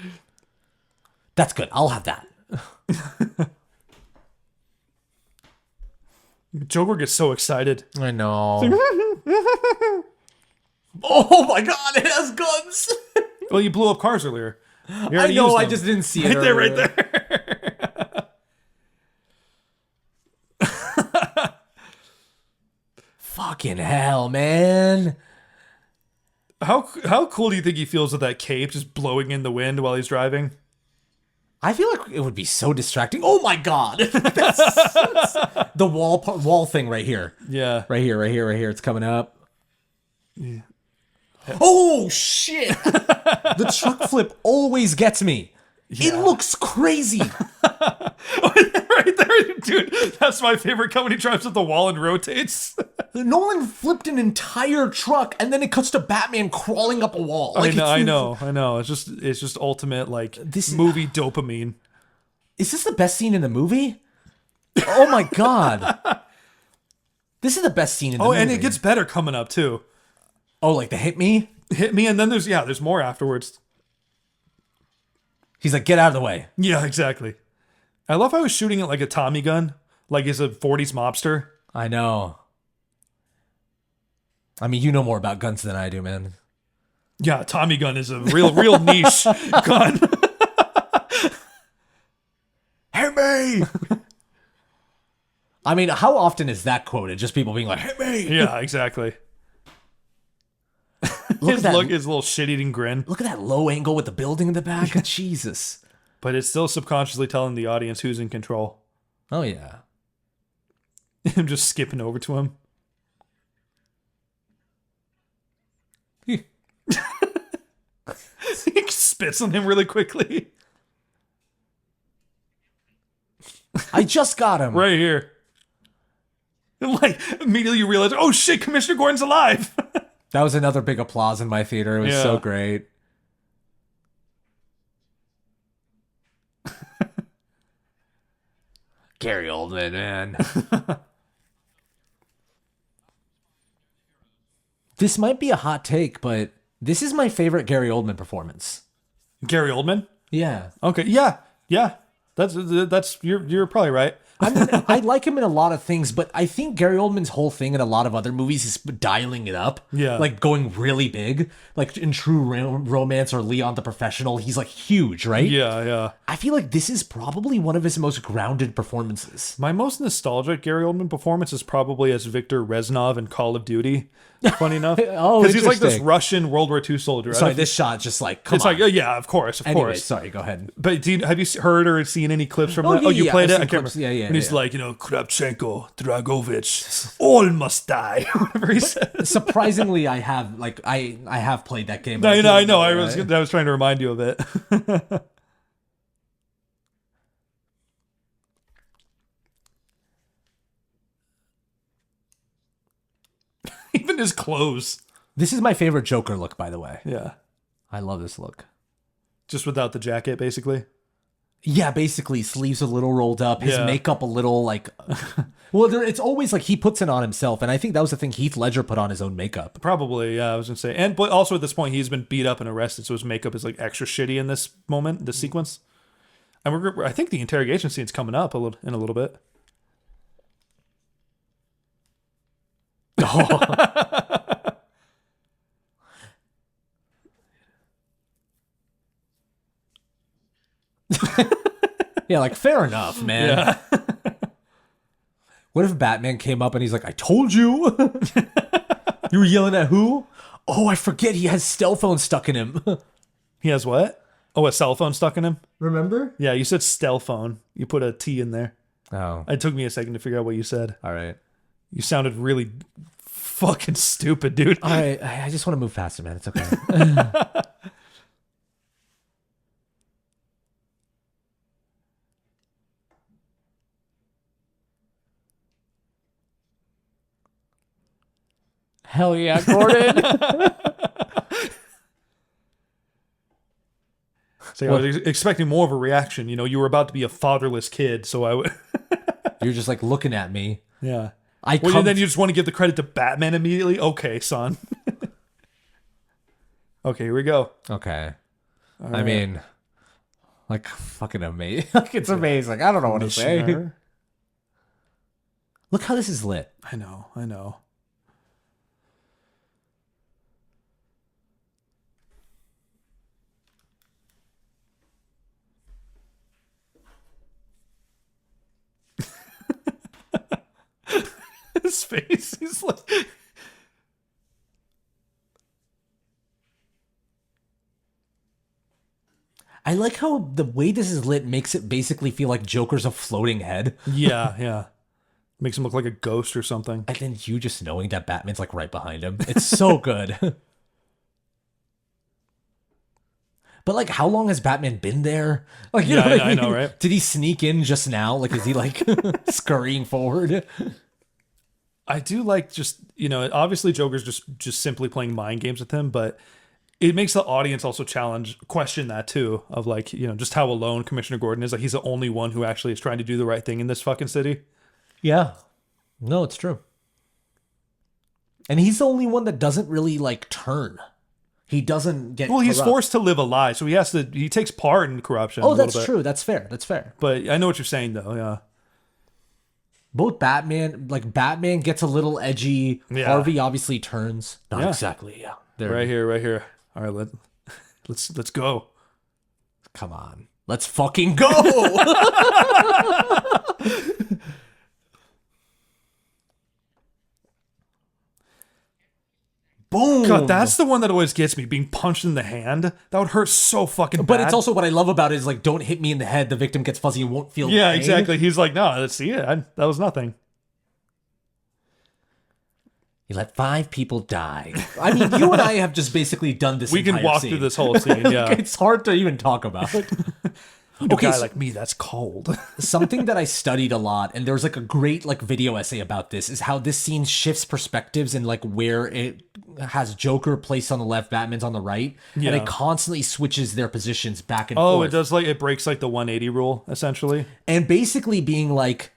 That's good. I'll have that. Joker gets so excited. I know. Oh my god, it has guns. Well, you blew up cars earlier. You I already know, used I them. just didn't see it. Right there, earlier. right there. Fucking hell, man. How cool do you think he feels with that cape just blowing in the wind while he's driving? I feel like it would be so distracting. Oh my god. The wall thing right here. Yeah. Right here. It's coming up. Yeah. Oh shit! The truck flip always gets me. It looks crazy. Right there, dude. That's my favorite cut when he drives at the wall and rotates. Nolan flipped an entire truck, and then it cuts to Batman crawling up a wall. Like, I know. It's just ultimate like This- movie dopamine. Is this the best scene in the movie? Oh my god! This is the best scene in the movie. Oh, and it gets better coming up too. Oh, like the hit me? Hit me, and then there's more afterwards. He's like, get out of the way. Yeah, exactly. I love how he's shooting it like a Tommy gun, like he's a 40s mobster. I know. I mean, you know more about guns than I do, man. Yeah, Tommy gun is a real niche gun. Hit me! I mean, how often is that quoted? Just people being like, hit me! Yeah, exactly. Look His at that. look, his little shit-eating grin. Look at that low angle with the building in the back. Jesus. But it's still subconsciously telling the audience who's in control. Oh, yeah. Him just skipping over to him. He spits on him really quickly. I just got him. Right here. And like, immediately you realize, oh shit, Commissioner Gordon's alive. That was another big applause in my theater. It was Yeah. so great. Gary Oldman, man. This might be a hot take, but this is my favorite Gary Oldman performance. Gary Oldman? Yeah. Okay, yeah. That's you're probably right. I mean, I like him in a lot of things, but I think Gary Oldman's whole thing in a lot of other movies is dialing it up. Yeah. Like going really big. Like in True Romance or Leon the Professional, he's like huge, right? Yeah. I feel like this is probably one of his most grounded performances. My most nostalgic Gary Oldman performance is probably as Viktor Reznov in Call of Duty. Funny enough. Oh, because he's like this interesting. Russian World War II soldier. Sorry, this shot just like, come it's on. like, yeah, of course. Anyway, sorry, go ahead. But have you heard or seen any clips from that? yeah, You yeah, played I've it? I seen can't clips. remember. Yeah, And he's yeah. like, Kravchenko, Dragovich, all must die. Whatever he said. Surprisingly, I have played that game. I know. I was trying to remind you of it. Even his clothes. This is my favorite Joker look, by the way. Yeah. I love this look. Just without the jacket, basically. Yeah, basically, sleeves a little rolled up, his Yeah. makeup a little like. Well, it's always like he puts it on himself, and I think that was the thing Heath Ledger put on his own makeup. Probably, yeah, I was gonna say. But also at this point, he's been beat up and arrested, so his makeup is like extra shitty in this moment, this sequence. And I think the interrogation scene's coming up in a little bit. Yeah, like fair enough, man. Yeah. What if Batman came up and he's like, "I told you." You were yelling at who? Oh, I forget. He has cell phone stuck in him. He has what? Oh, a cell phone stuck in him? Remember? Yeah, you said stealth phone. You put a T in there. Oh, It took me a second to figure out what you said. all right. You sounded really fucking stupid, dude. All right. I just want to move faster, man. It's okay. Hell yeah, Gordon. So I was expecting more of a reaction. You know, you were about to be a fatherless kid, so I would. You're just like looking at me. Yeah. I Well, come- then you just want to give the credit to Batman immediately? Okay, son. Okay, here we go. Okay. I right. mean, like, fucking amazing. Like, it's amazing. I don't know what to say. Commissioner. Look how this is lit. I know. His face, he's like... I like how the way this is lit makes it basically feel like Joker's a floating head. Yeah. Makes him look like a ghost or something. And then you just knowing that Batman's like right behind him. It's so good. But like, how long has Batman been there? Like, you Yeah, know what I know, right? Did he sneak in just now? Like, is he like scurrying forward? I do like just, you know, obviously Joker's just simply playing mind games with him, but it makes the audience also question that too, of like, you know, just how alone Commissioner Gordon is. Like, he's the only one who actually is trying to do the right thing in this fucking city. Yeah. No, it's true. And he's the only one that doesn't really like turn. He doesn't get Well, he's corrupt. forced to live a lie, so he takes part in corruption. Oh, a little that's bit. true. That's fair. That's fair. But I know what you're saying though, yeah. Both Batman gets a little edgy. Yeah. Harvey obviously turns. Not Yeah. exactly. Yeah. There. Right here. All right, let's go. Come on. Let's fucking go. Boom. God, that's the one that always gets me, being punched in the hand. That would hurt so fucking bad. But it's also what I love about it is like, don't hit me in the head. The victim gets fuzzy and won't feel Yeah, pain. exactly. He's like, no, let's see it. That was nothing. You let 5 people die. I mean, you and I have just basically done this. We can entire walk scene. through this whole scene, yeah. It's hard to even talk about. A Okay, guy so- like me, that's cold. Something that I studied a lot, and there's like a great like video essay about this, is how this scene shifts perspectives and like where it has Joker placed on the left, Batman's on the right, and Yeah. it constantly switches their positions back and Oh, forth. it does it breaks like the 180 rule, essentially. And basically being like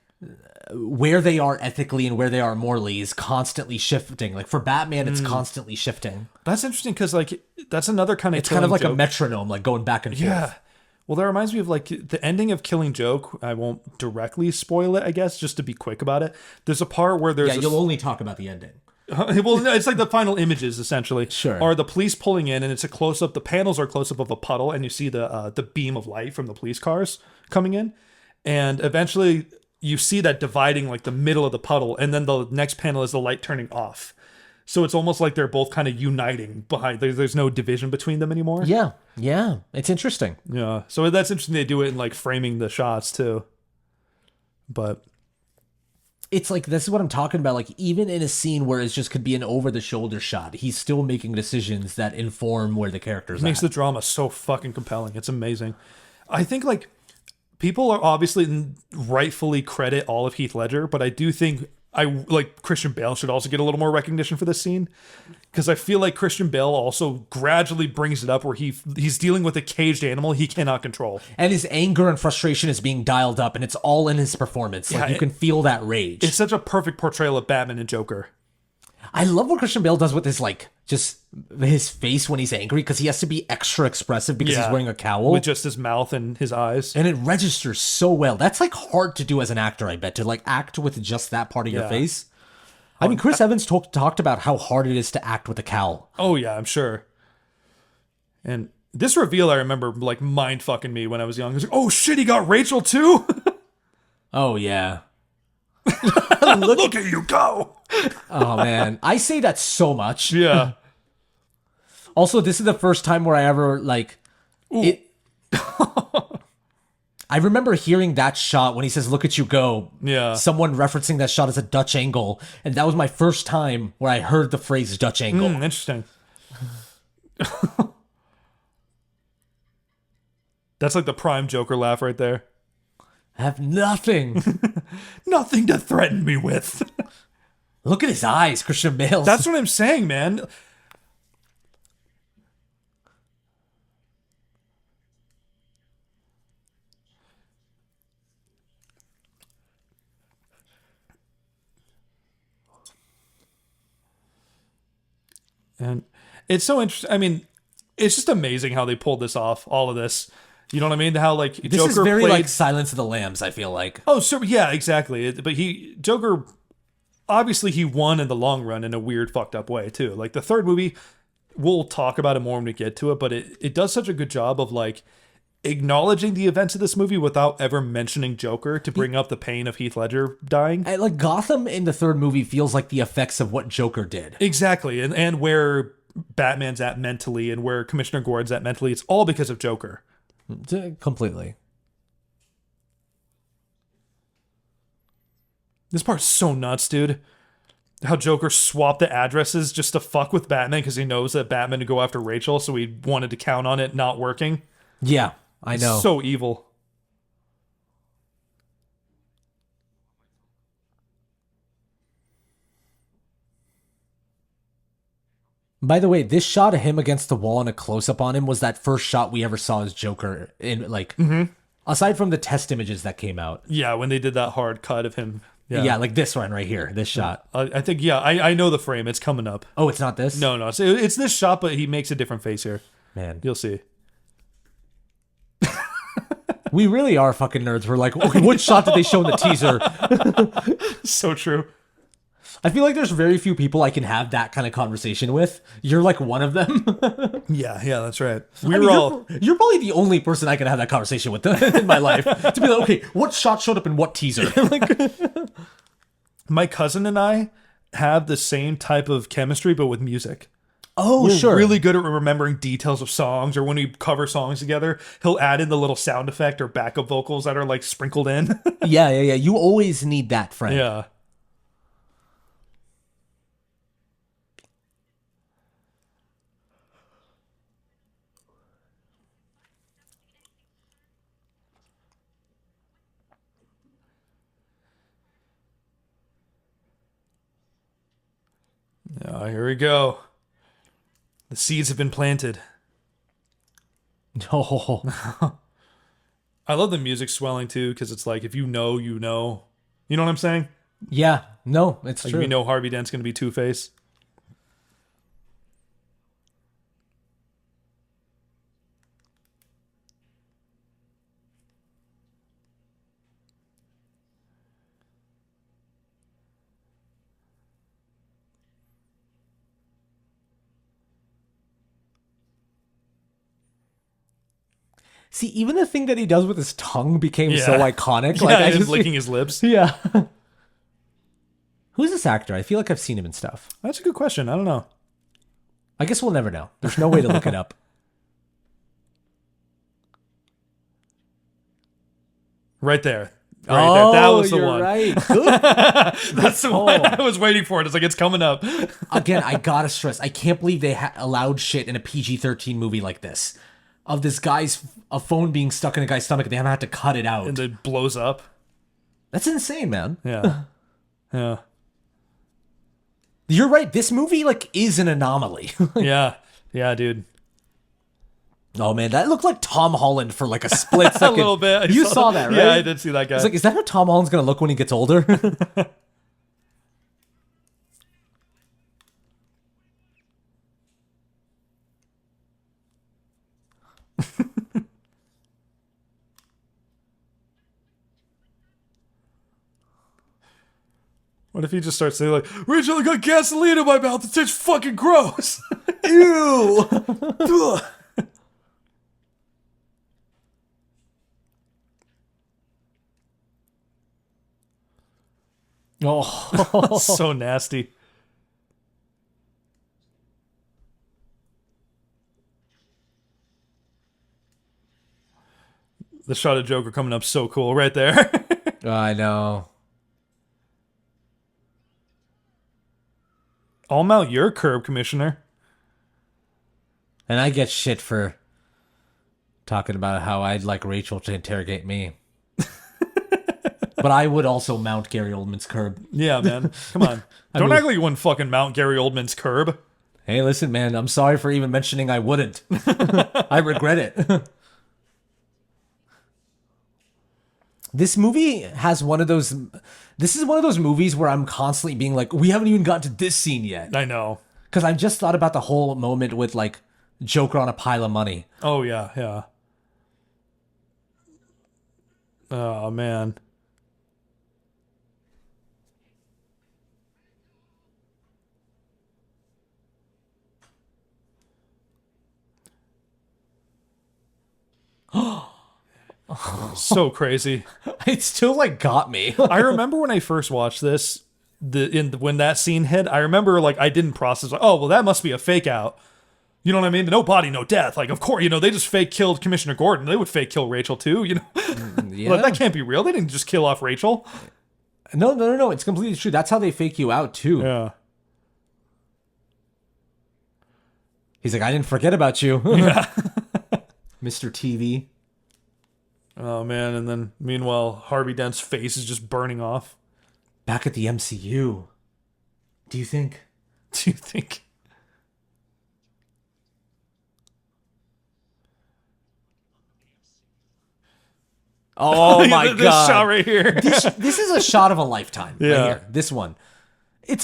where they are ethically and where they are morally is constantly shifting. Like for Batman, it's constantly shifting. That's interesting because like that's another kind of It's kind of like a metronome, like going back and forth. Yeah. Well, that reminds me of like the ending of Killing Joke. I won't directly spoil it, I guess, just to be quick about it. There's a part where there's Yeah, you'll only talk about the ending. well, no, it's like the final images essentially. Sure. Are the police pulling in, and it's a close up. The panels are close up of a puddle, and you see the beam of light from the police cars coming in, and eventually you see that dividing like the middle of the puddle, and then the next panel is the light turning off. So it's almost like they're both kind of uniting behind. There's no division between them anymore. Yeah, yeah, it's interesting. Yeah. So that's interesting. They do it in like framing the shots too. But It's like, this is what I'm talking about. Like, even in a scene where it just could be an over-the-shoulder shot, he's still making decisions that inform where the character's it makes at. the drama so fucking compelling. It's amazing. I think like people are obviously rightfully credit all of Heath Ledger, but I do think Christian Bale should also get a little more recognition for this scene, because I feel like Christian Bale also gradually brings it up where he's dealing with a caged animal he cannot control. And his anger and frustration is being dialed up, and it's all in his performance. Like, Yeah, you can feel that rage. It's such a perfect portrayal of Batman and Joker. I love what Christian Bale does with his, like, just his face when he's angry, because he has to be extra expressive because he's wearing a cowl. With just his mouth and his eyes. And it registers so well. That's, like, hard to do as an actor, I bet, to, like, act with just that part of your face. I mean, Chris Evans talked about how hard it is to act with a cowl. Oh, yeah, I'm sure. And this reveal, I remember, like, mind-fucking me when I was young. I was like, oh, shit, he got Rachel, too? Oh, yeah. Look at you go! Oh, man. I say that so much. Yeah. Also, this is the first time where I ever, like, it... I remember hearing that shot when he says, look at you go. Yeah. Someone referencing that shot as a Dutch angle. And that was my first time where I heard the phrase Dutch angle. Interesting. That's like the prime Joker laugh right there. I have nothing. Nothing to threaten me with. Look at his eyes, Christian Bale. That's what I'm saying, man. And it's so interesting. I mean, it's just amazing how they pulled this off, all of this. You know what I mean? How like this Joker is very played... like Silence of the Lambs, I feel like. Oh, so yeah, exactly. But Joker, obviously he won in the long run in a weird, fucked up way too. Like the third movie, we'll talk about it more when we get to it, but it does such a good job of like acknowledging the events of this movie without ever mentioning Joker to bring up the pain of Heath Ledger dying. Like Gotham in the third movie feels like the effects of what Joker did. Exactly. And where Batman's at mentally and where Commissioner Gordon's at mentally, it's all because of Joker. Completely. This part's so nuts, dude. How Joker swapped the addresses just to fuck with Batman because he knows that Batman would go after Rachel, so he wanted to count on it not working. Yeah, I know. So evil. By the way, this shot of him against the wall and a close-up on him was that first shot we ever saw as Joker in, like, aside from the test images that came out. Yeah, when they did that hard cut of him. Yeah, like this one right here, this shot. I think, yeah, I know the frame. It's coming up. Oh, it's not this? No, it's this shot, but he makes a different face here. Man. You'll see. We really are fucking nerds. We're like, okay, what shot did they show in the teaser? So true. I feel like there's very few people I can have that kind of conversation with. You're like one of them. Yeah, that's right. You're probably the only person I can have that conversation with in my life. To be like, okay, what shot showed up in what teaser? My cousin and I have the same type of chemistry, but with music. Oh, We're sure. really good at remembering details of songs, or when we cover songs together, he'll add in the little sound effect or backup vocals that are like sprinkled in. Yeah. You always need that friend. Yeah. Here we go. The seeds have been planted. Oh. I love the music swelling too, because it's like if you know, you know. You know what I'm saying? Yeah. No, it's Like true. if you know Harvey Dent's going to be Two-Face. See, even the thing that he does with his tongue became so Yeah. iconic. Yeah, Like I him just licking his lips. Yeah. Who's this actor? I feel like I've seen him in stuff. That's a good question. I don't know. I guess we'll never know. There's no way to look it up. Right there. Right there. That was the you're one. right. Good. That's the one I was waiting for. It's like, it's coming up. Again, I gotta stress, I can't believe they allowed shit in a PG-13 movie like this. Of this guy's a phone being stuck in a guy's stomach, and they haven't had to cut it out. And it blows up. That's insane, man. Yeah. Yeah. You're right. This movie like is an anomaly. Yeah. Yeah, dude. Oh man, that looked like Tom Holland for like a split second. A little bit. You saw that, right? Yeah, I did see that guy. It's like, is that how Tom Holland's gonna look when he gets older? What if he just starts saying like, Rachel, I got gasoline in my mouth. It tastes fucking gross. Ew. Oh. So nasty. The shot of Joker coming up so cool right there. I know. I'll mount your curb, Commissioner. And I get shit for talking about how I'd like Rachel to interrogate me. But I would also mount Gary Oldman's curb. Yeah, man. Come on. Don't act like you wouldn't fucking mount Gary Oldman's curb. Hey, listen, man, I'm sorry for even mentioning I wouldn't. I regret it. This movie has one of those... This is one of those movies where I'm constantly being like, we haven't even gotten to this scene yet. I know. Because I've just thought about the whole moment with, like, Joker on a pile of money. Oh, yeah, yeah. Oh, man. So crazy. It still, like, got me. I remember when I first watched this, when that scene hit, I remember, like, I didn't process, like, oh, well, that must be a fake out. You know what I mean? No body, no death. Like, of course, they just fake killed Commissioner Gordon. They would fake kill Rachel, too, Yeah. Like, that can't be real. They didn't just kill off Rachel. No. It's completely true. That's how they fake you out, too. Yeah. He's like, I didn't forget about you. Yeah. Mr. TV. Oh, man. And then, meanwhile, Harvey Dent's face is just burning off. Back at the MCU. Do you think? Do you think? Oh my This god! shot right here. This is a shot of a lifetime. Yeah. Right here. This one. This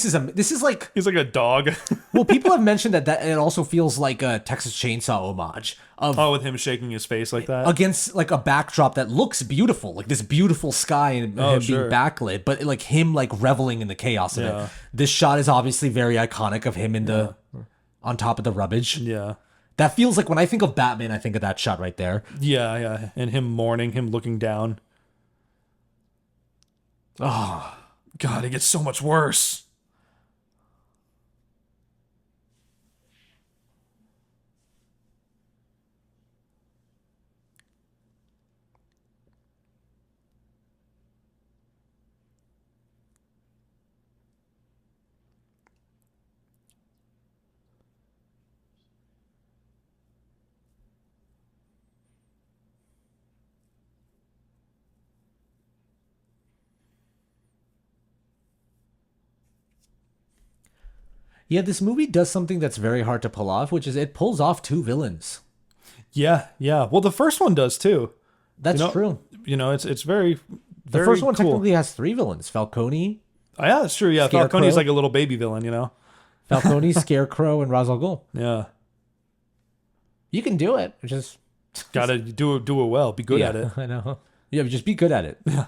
is like. He's like a dog. Well, people have mentioned that it also feels like a Texas Chainsaw homage of Oh, with him shaking his face like that. against like a backdrop that looks beautiful, like this beautiful sky and him sure. being backlit, but like him like reveling in the chaos of Yeah. it. This shot is obviously very iconic of him in the on top of the rubbish. Yeah. That feels like when I think of Batman, I think of that shot right there. Yeah, yeah. And him mourning, him looking down. Oh, God, it gets so much worse. yeah, this movie does something that's very hard to pull off, which is it pulls off two villains. Yeah, yeah. Well, the first one does too. That's true. It's very, The very first one cool. technically has three villains: Falcone, Oh, yeah, that's true. Yeah, Scarecrow. Falcone's like a little baby villain. Falcone, Scarecrow, and Ra's al Ghul. Yeah. You can do it. Just Gotta do it well. Be good at it. I know. Yeah, just be good at it. Yeah.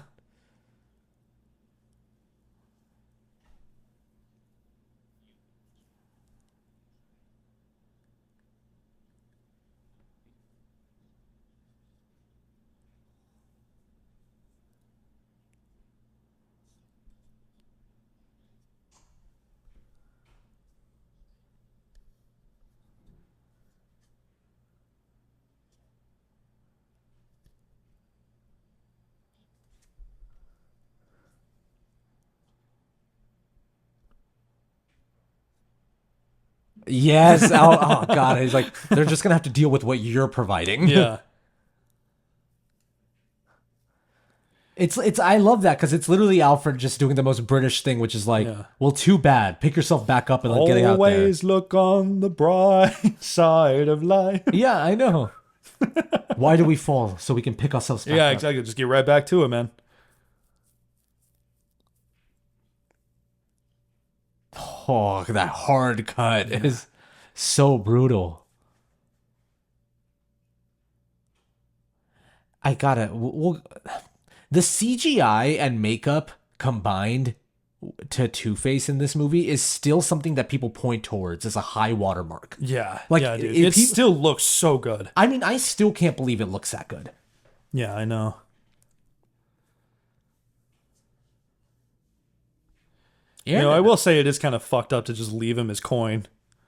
Yes. Oh God. He's like, they're just gonna have to deal with what you're providing. Yeah. It's I love that because it's literally Alfred just doing the most British thing, which is like, Yeah. well, too bad. Pick yourself back up and like getting out there. Always look on the bright side of life. Yeah, I know. Why do we fall? So we can pick ourselves back Yeah, up. exactly. Just get right back to it, man. Oh, that hard cut is so brutal. I gotta. Well, the CGI and makeup combined to Two-Face in this movie is still something that people point towards as a high watermark. Yeah. Like, yeah, dude. if It still looks so good. I mean, I still can't believe it looks that good. Yeah, I know. Yeah, You know, I will say it is kind of fucked up to just leave him his coin.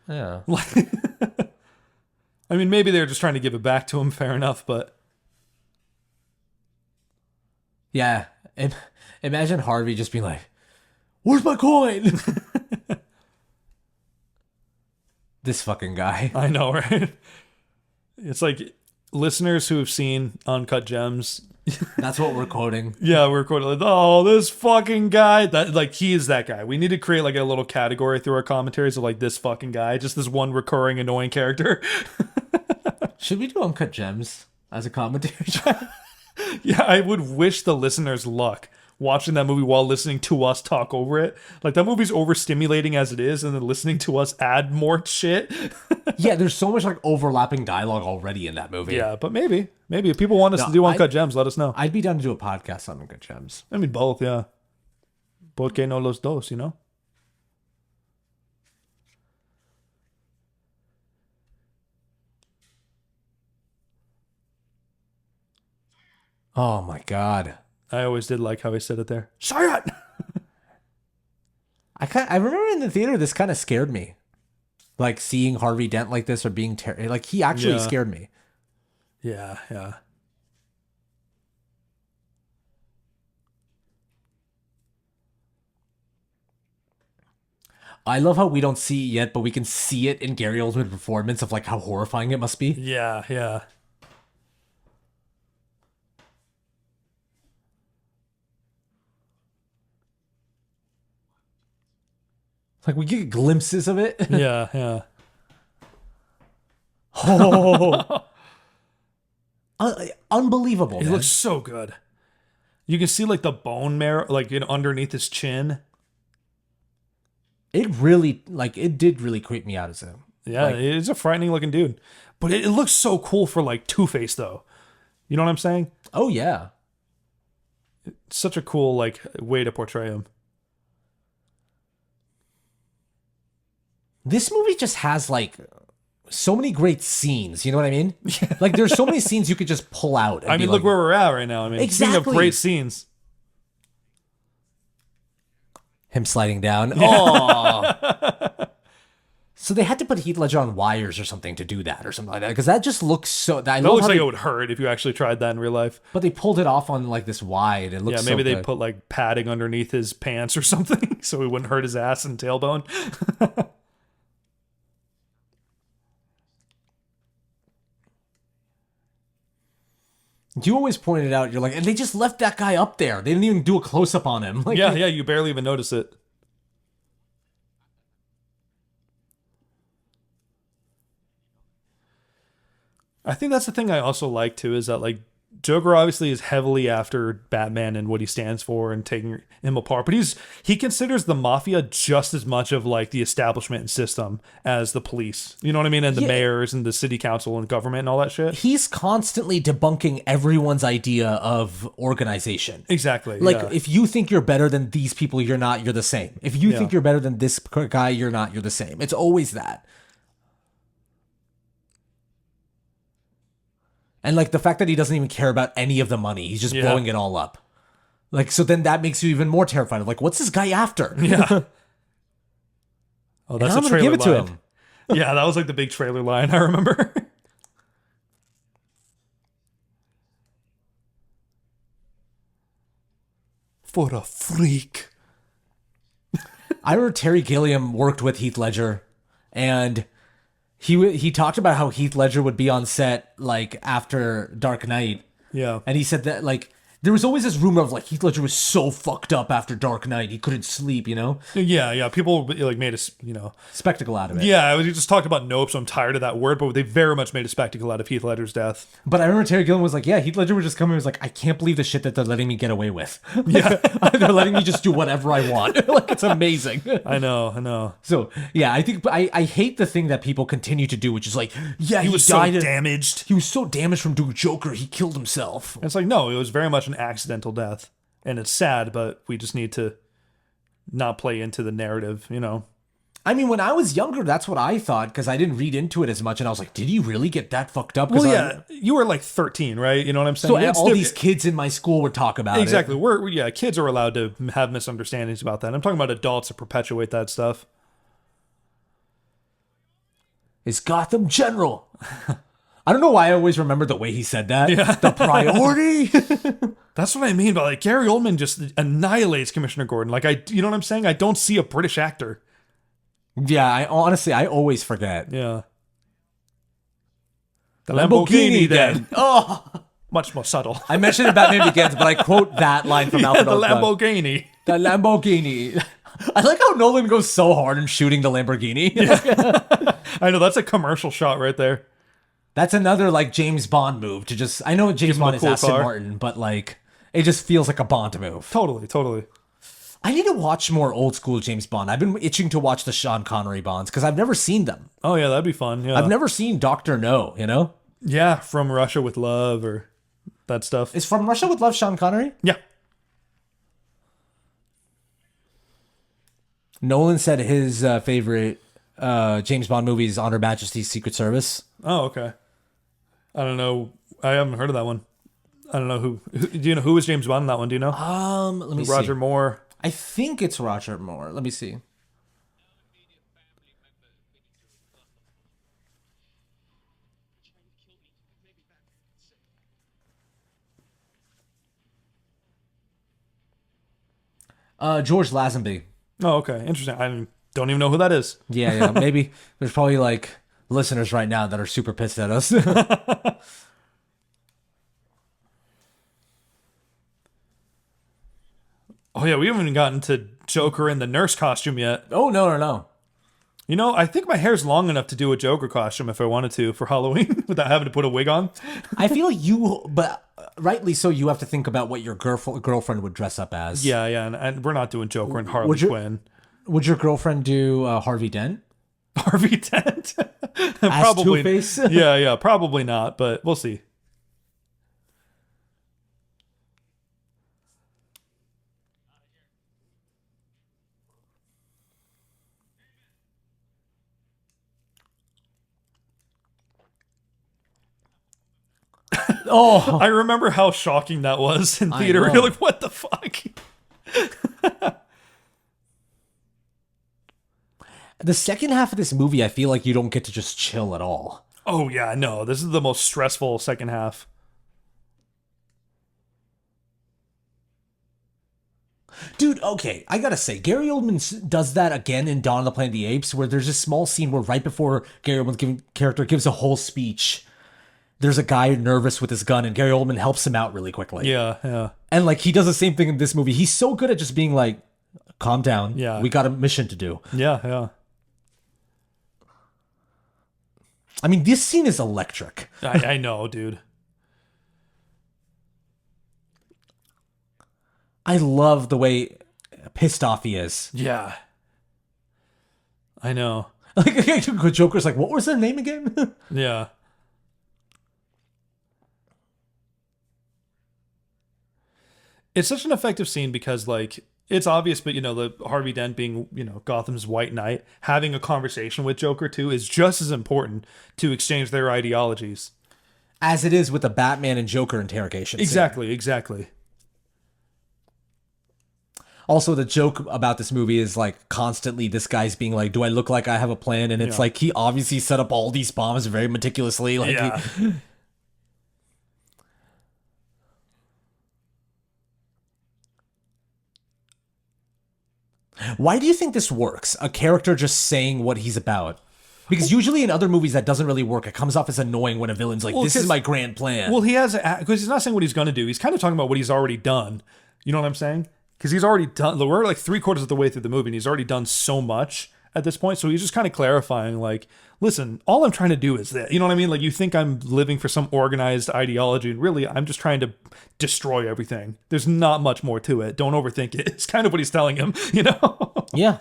yeah. I mean, maybe they were just trying to give it back to him, fair enough, but Yeah. Imagine Harvey just being like, "Where's my coin?" This fucking guy. I know, right? It's like listeners who have seen Uncut Gems. That's what we're quoting. Yeah, we're quoting like, oh, this fucking guy. That like he is that guy. We need to create like a little category through our commentaries of like this fucking guy, just this one recurring annoying character. Should we do Uncut Gems as a commentary? Yeah, I would wish the listeners luck watching that movie while listening to us talk over it. Like that movie's overstimulating as it is, and then listening to us add more shit. Yeah, there's so much like overlapping dialogue already in that movie. Yeah, but maybe if people want us to do Uncut Gems, let us know. I'd be down to do a podcast on Uncut Gems. I mean, both, yeah. Porque no los dos, you know? Oh my god. I always did like how he said it there. Say it! I remember in the theater this kind of scared me. Like seeing Harvey Dent like this or being like he actually Yeah. scared me. Yeah, yeah. I love how we don't see it yet, but we can see it in Gary Oldman's performance of like how horrifying it must be. Yeah, yeah. Like we get glimpses of it. Yeah, yeah. Oh, unbelievable! He Man. looks so good. You can see like the bone marrow, like underneath his chin. It really it did really creep me out as him. Yeah, he's a frightening looking dude. But it looks so cool for like Two-Face though. You know what I'm saying? Oh yeah. Such a cool like way to portray him. This movie just has like so many great scenes. You know what I mean? Like there's so many scenes you could just pull out. And I be mean, like, look where we're at right now. I mean, speaking of Exactly. great scenes. him sliding down. Oh. So they had to put Heath Ledger on wires or something to do that or something like that because that just looks so. I That love looks how like they, it would hurt if you actually tried that in real life. but they pulled it off on like this wide. It looks Yeah, maybe so they good. put like padding underneath his pants or something so he wouldn't hurt his ass and tailbone. You always pointed out, you're like, and they just left that guy up there. They didn't even do a close up on him. Like, Yeah, yeah, you barely even notice it. I think that's the thing I also like too is that like Joker obviously is heavily after Batman and what he stands for and taking him apart, but he considers the mafia just as much of like the establishment and system as the police. You know what I mean? And the Yeah. mayors and the city council and government and all that shit. he's constantly debunking everyone's idea of organization. Exactly. Like, yeah. if you think you're better than these people, you're not, you're the same. If you Yeah. think you're better than this guy, you're not, you're the same. It's always that. And like the fact that he doesn't even care about any of the money, he's just Yeah. blowing it all up. Like, so then that makes you even more terrified of like, what's this guy after? Yeah. Oh, that's I'm a gonna trailer give it to line. him. Yeah, that was like the big trailer line I remember. For a freak. I remember Terry Gilliam worked with Heath Ledger and he talked about how Heath Ledger would be on set like after Dark Knight, Yeah. and he said that like there was always this rumor of like Heath Ledger was so fucked up after Dark Knight he couldn't sleep, you know, Yeah. People like made a, spectacle out of it. Yeah, we just talked about Nope, so I'm tired of that word, but they very much made a spectacle out of Heath Ledger's death. But I remember Terry Gilliam was like, yeah, Heath Ledger would just come and was like, I can't believe the shit that they're letting me get away with. Yeah. They're letting me just do whatever I want. Like, it's amazing. I know. So, yeah, I think I hate the thing that people continue to do, which is like, yeah, He was died so damaged. He was so damaged from doing Joker, he killed himself. It's like, no, it was very much an accidental death. And it's sad, but we just need to not play into the narrative, I mean, when I was younger, that's what I thought, because I didn't read into it as much, and I was like, did he really get that fucked up? Well, yeah, you were like 13, right? You know what I'm saying? So all these kids in my school would talk about exactly. it. Yeah, kids are allowed to have misunderstandings about that. I'm talking about adults that perpetuate that stuff. It's Gotham General. I don't know why I always remember the way he said that. Yeah. The priority. That's what I mean by like Gary Oldman just annihilates Commissioner Gordon. Like you know what I'm saying? I don't see a British actor. Yeah, I always forget. Yeah. The Lamborghini then. Oh, much more subtle. I mentioned it in Batman Begins, but I quote that line from Alfred the Oakland. Lamborghini. The Lamborghini. I like how Nolan goes so hard in shooting the Lamborghini. Yeah. I know, that's a commercial shot right there. That's another like James Bond move to just. I know James Bond is cool Aston car. Martin, but like it just feels like a Bond move. Totally. I need to watch more old school James Bond. I've been itching to watch the Sean Connery Bonds because I've never seen them. Oh yeah, that'd be fun. Yeah. I've never seen Doctor No. You know, Yeah, From Russia with Love or that stuff. is From Russia with Love Sean Connery? Yeah. Nolan said his favorite James Bond movie is On Her Majesty's Secret Service. Oh, okay. I don't know. I haven't heard of that one. I don't know who do you know who was James Bond in that one? Do you know? Let me Roger see. Moore. I think it's Roger Moore. Let me see. George Lazenby. Oh, okay. Interesting. I don't even know who that is. Yeah. Maybe there's probably like listeners right now that are super pissed at us. Oh yeah, we haven't even gotten to Joker in the nurse costume yet. Oh, no. You know, I think my hair's long enough to do a Joker costume if I wanted to for Halloween without having to put a wig on. I feel but rightly so, you have to think about what your girlfriend would dress up as. Yeah, and we're not doing Joker and Harley Quinn. Would your girlfriend do Harvey Dent? Harvey Dent? As Probably. Two-Face? Yeah, probably not, but we'll see. Oh, I remember how shocking that was in theater. know. You're like, what the fuck? the second half of this movie, I feel like you don't get to just chill at all. Oh yeah, no, this is the most stressful second half. Dude, okay, I gotta say, Gary Oldman does that again in Dawn of the Planet of the Apes, where there's a small scene where right before Gary Oldman's character gives a whole speech, there's a guy nervous with his gun, and Gary Oldman helps him out really quickly. Yeah. And like he does the same thing in this movie. He's so good at just being like, calm down. Yeah. We got a mission to do. Yeah. I mean, this scene is electric. I know, dude. I love the way pissed off he is. Yeah. I know. Like Joker's like, what was their name again? Yeah. It's such an effective scene because, like, it's obvious, but, the Harvey Dent being, Gotham's White Knight, having a conversation with Joker, too, is just as important to exchange their ideologies. As it is with the Batman and Joker interrogation scene. Exactly. Also, the joke about this movie is like constantly this guy's being like, do I look like I have a plan? And it's like he obviously set up all these bombs very meticulously. Like, Yeah. Why do you think this works? A character just saying what he's about. Because usually in other movies that doesn't really work. It comes off as annoying when a villain's like, this is my grand plan. Well, he has, because he's not saying what he's going to do. He's kind of talking about what he's already done. You know what I'm saying? Because he's already done, we're like 3/4 of the way through the movie and he's already done so much at this point. So he's just kind of clarifying, like, listen, all I'm trying to do is that, you know what I mean? Like, you think I'm living for some organized ideology, and really I'm just trying to destroy everything. There's not much more to it. Don't overthink it. It's kind of what he's telling him, you know? Yeah.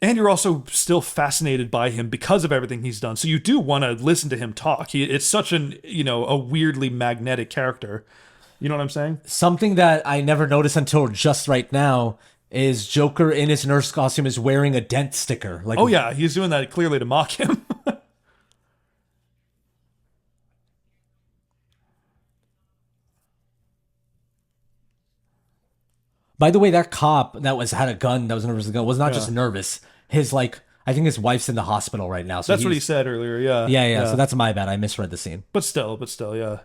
And you're also still fascinated by him because of everything he's done. So you do want to listen to him talk. It's such an, a weirdly magnetic character. You know what I'm saying? Something that I never noticed until just right now is Joker in his nurse costume is wearing a dent sticker. Like, oh yeah, he's doing that clearly to mock him. by the way, that cop that had a gun, that was nervous was not just nervous. I think his wife's in the hospital right now. So that's what he said earlier. Yeah. Yeah. So that's my bad. I misread the scene. But still, yeah.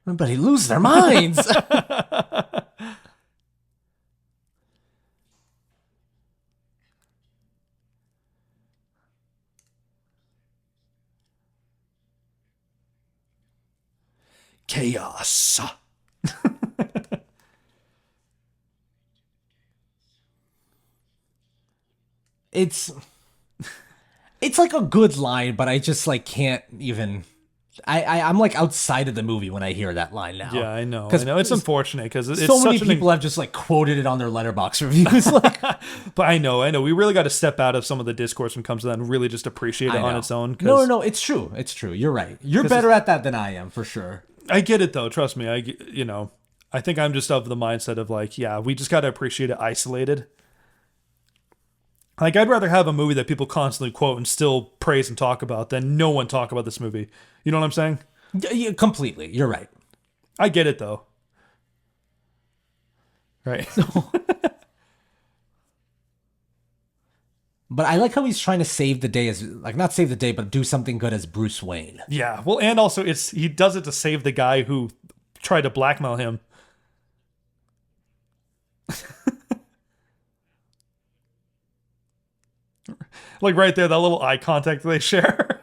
Everybody lose their minds. Chaos. It's like a good line, but I just like can't even. I'm like outside of the movie when I hear that line now. Yeah, I know. It's unfortunate because it's so many people have just like quoted it on their letterbox reviews. Like, but I know. We really got to step out of some of the discourse when it comes to that and really just appreciate it on its own. No, it's true. It's true. You're right. You're better at that than I am, for sure. I get it though. Trust me. I think I'm just of the mindset of like, yeah, we just got to appreciate it isolated. Like, I'd rather have a movie that people constantly quote and still praise and talk about than no one talk about this movie. You know what I'm saying? Yeah, completely. You're right. I get it, though. Right. But I like how he's trying to save the day as, like, not save the day, but do something good as Bruce Wayne. Yeah. Well, and also he does it to save the guy who tried to blackmail him. Like right there, that little eye contact they share.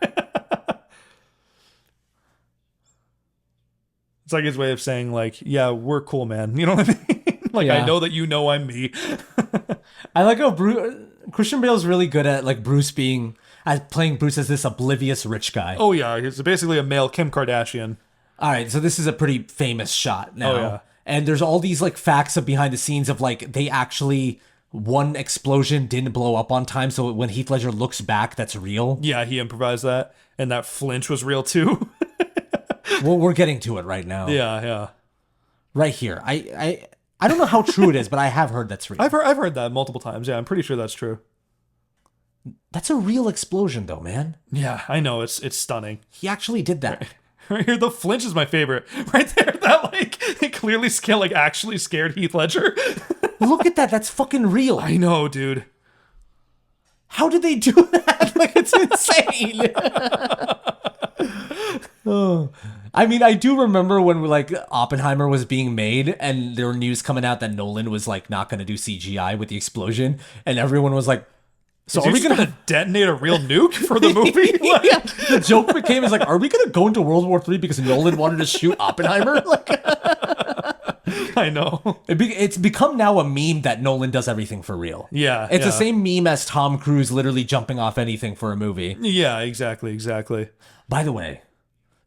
It's like his way of saying, like, yeah, we're cool, man. You know what I mean? Like, yeah. I know that you know I'm me. I like how Christian Bale's really good at, like, playing Bruce as this oblivious rich guy. Oh, yeah. He's basically a male Kim Kardashian. All right, so this is a pretty famous shot now. Oh, yeah. And there's all these, like, facts of behind the scenes of, like, they actually... one explosion didn't blow up on time, so when Heath Ledger looks back, that's real. Yeah, he improvised that, and that flinch was real too. Well, we're getting to it right now. Yeah. Right here. I don't know how true it is, but I have heard that's real. I've heard that multiple times. Yeah, I'm pretty sure that's true. That's a real explosion, though, man. Yeah, I know. It's stunning. He actually did that. Right here, the flinch is my favorite. Right there, that like it clearly actually scared Heath Ledger. Look at that. That's fucking real. I know, dude. How did they do that? Like, it's insane. Oh. I mean, I do remember when like Oppenheimer was being made and there were news coming out that Nolan was like not going to do CGI with the explosion, and everyone was like, so are we going to detonate a real nuke for the movie? Like, yeah. The joke became is like, are we going to go into World War III because Nolan wanted to shoot Oppenheimer? Like, I know. It's become now a meme that Nolan does everything for real. Yeah. It's the same meme as Tom Cruise literally jumping off anything for a movie. Yeah, exactly. By the way,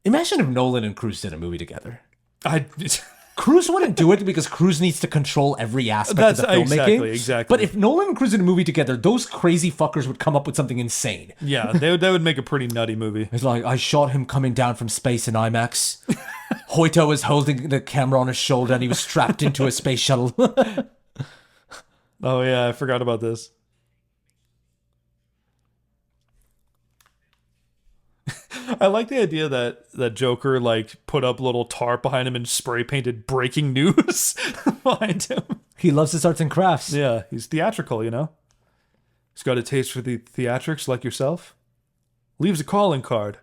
imagine if Nolan and Cruise did a movie together. Cruise wouldn't do it because Cruise needs to control every aspect of the filmmaking. Exactly. But if Nolan and Cruise did a movie together, those crazy fuckers would come up with something insane. Yeah, that would make a pretty nutty movie. It's like, I shot him coming down from space in IMAX. Hoyto was holding the camera on his shoulder and he was strapped into a space shuttle. Oh yeah, I forgot about this. I like the idea that Joker like put up a little tarp behind him and spray painted breaking news behind him. He loves his arts and crafts. Yeah, he's theatrical, you know? He's got a taste for the theatrics like yourself. Leaves a calling card.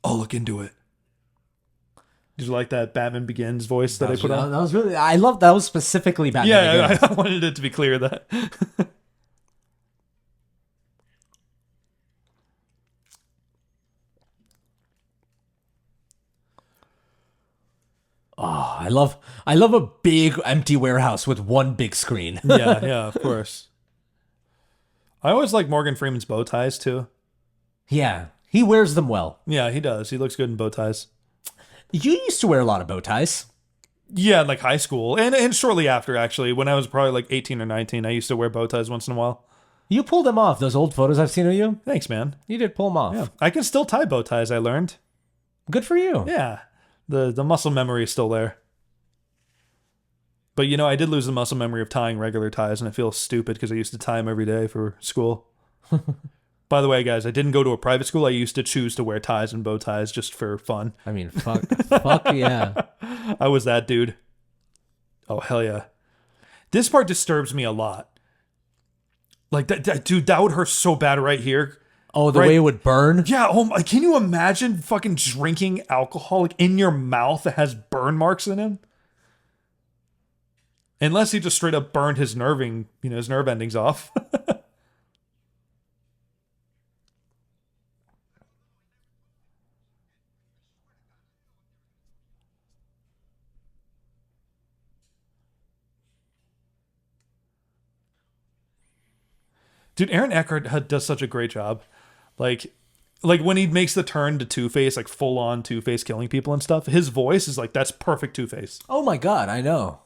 I'll look into it. Did you like that Batman Begins voice that I put on? That was really, I love that was specifically Batman. Yeah, Begins. I wanted it to be clear that. Oh, I love a big empty warehouse with one big screen. Yeah, of course. I always like Morgan Freeman's bow ties too. Yeah, he wears them well. Yeah, he does. He looks good in bow ties. You used to wear a lot of bow ties. Yeah, like high school and shortly after, actually, when I was probably like 18 or 19, I used to wear bow ties once in a while. You pulled them off. Those old photos I've seen of you. Thanks, man. You did pull them off. Yeah, I can still tie bow ties. I learned. Good for you. Yeah, the muscle memory is still there. But you know, I did lose the muscle memory of tying regular ties, and I feel stupid because I used to tie them every day for school. By the way, guys, I didn't go to a private school. I used to choose to wear ties and bow ties just for fun. I mean, fuck yeah. I was that dude. Oh, hell yeah. This part disturbs me a lot. Like, dude, that would hurt so bad right here. Oh, the way it would burn? Yeah, oh my, can you imagine fucking drinking alcohol like in your mouth that has burn marks in it? Unless he just straight up burned his nerve endings off. Dude, Aaron Eckhart does such a great job. Like when he makes the turn to Two-Face, like full on Two-Face killing people and stuff, his voice is like, that's perfect Two-Face. Oh my god, I know.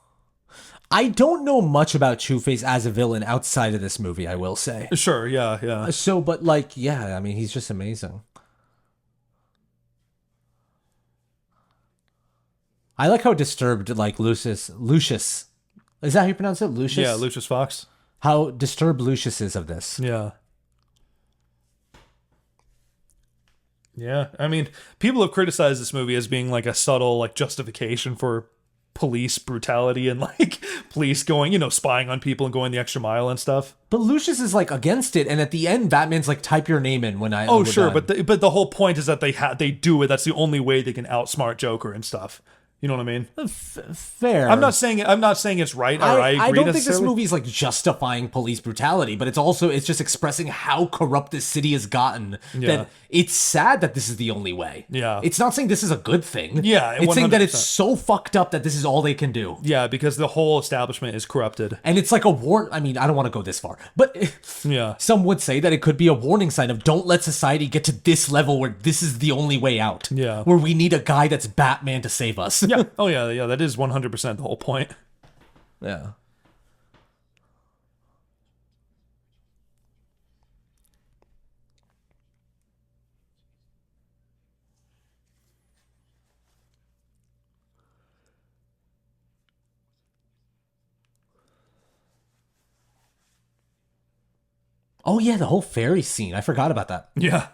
I don't know much about Two-Face as a villain outside of this movie, I will say. Sure, yeah. So, but like, yeah, I mean, he's just amazing. I like how disturbed, like, Lucius, is that how you pronounce it? Lucius? Yeah, Lucius Fox. How disturbed Lucius is of this. Yeah. Yeah, I mean, people have criticized this movie as being like a subtle like justification for police brutality and like police going, spying on people and going the extra mile and stuff. But Lucius is like against it, and at the end, Batman's like, type your name in when I. Oh, sure, but the whole point is that they do it. That's the only way they can outsmart Joker and stuff. You know what I mean? Fair. I'm not saying it's right or I agree. I don't think this movie is like justifying police brutality, but it's just expressing how corrupt this city has gotten. Yeah. That it's sad that this is the only way. Yeah. It's not saying this is a good thing. Yeah, It's saying that it's 100%. so fucked up that this is all they can do. Yeah, because the whole establishment is corrupted. And it's like a warn. I mean, I don't want to go this far, but Yeah. some would say that it could be a warning sign of don't let society get to this level where this is the only way out. Yeah. Where we need a guy that's Batman to save us. Yeah. Oh yeah. That is 100% the whole point. Yeah. Oh yeah, the whole ferry scene. I forgot about that. Yeah.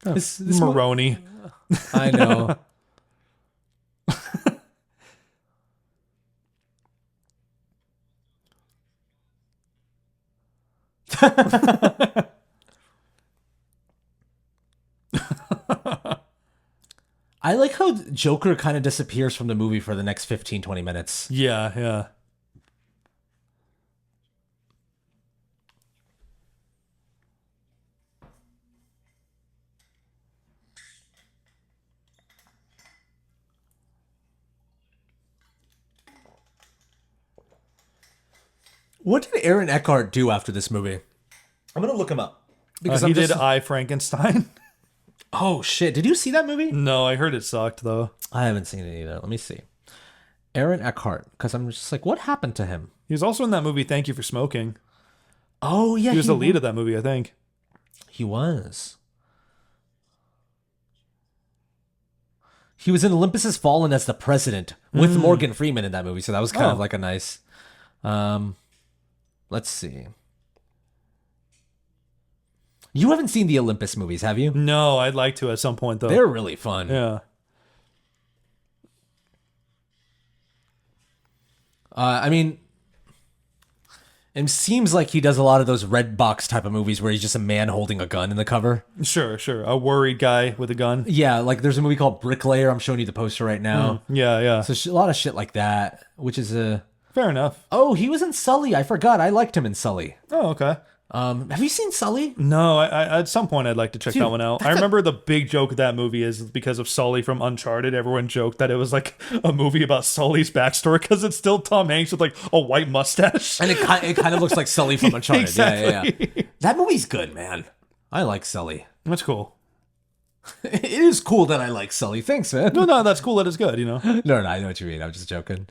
This Maroney. I know. I like how Joker kind of disappears from the movie for the next 15, 20 minutes. Yeah. What did Aaron Eckhart do after this movie? I'm going to look him up. Because he did I, Frankenstein. Oh, shit. Did you see that movie? No, I heard it sucked, though. I haven't seen it either. Let me see. Aaron Eckhart, because I'm just like, what happened to him? He was also in that movie Thank You for Smoking. Oh yeah, He was the lead of that movie, I think. He was. He was in Olympus Has Fallen as the president with Morgan Freeman in that movie, so that was kind of like a nice. Let's see. You haven't seen the Olympus movies, have you? No, I'd like to at some point though. They're really fun. Yeah. I mean, it seems like he does a lot of those red box type of movies where he's just a man holding a gun in the cover. Sure. A worried guy with a gun. Yeah, like there's a movie called Bricklayer. I'm showing you the poster right now. Yeah. So a lot of shit like that, which is a... Fair enough. Oh, he was in Sully. I forgot. I liked him in Sully. Oh, okay. Have you seen Sully? No, I at some point I'd like to check that one out. I remember the big joke of that movie is because of Sully from Uncharted. Everyone joked that it was like a movie about Sully's backstory because it's still Tom Hanks with like a white mustache. And it kind of looks like Sully from Uncharted. Exactly. Yeah. That movie's good, man. I like Sully. That's cool. It is cool that I like Sully. Thanks, man. No, that's cool. That is good, you know? No, I know what you mean. I'm just joking.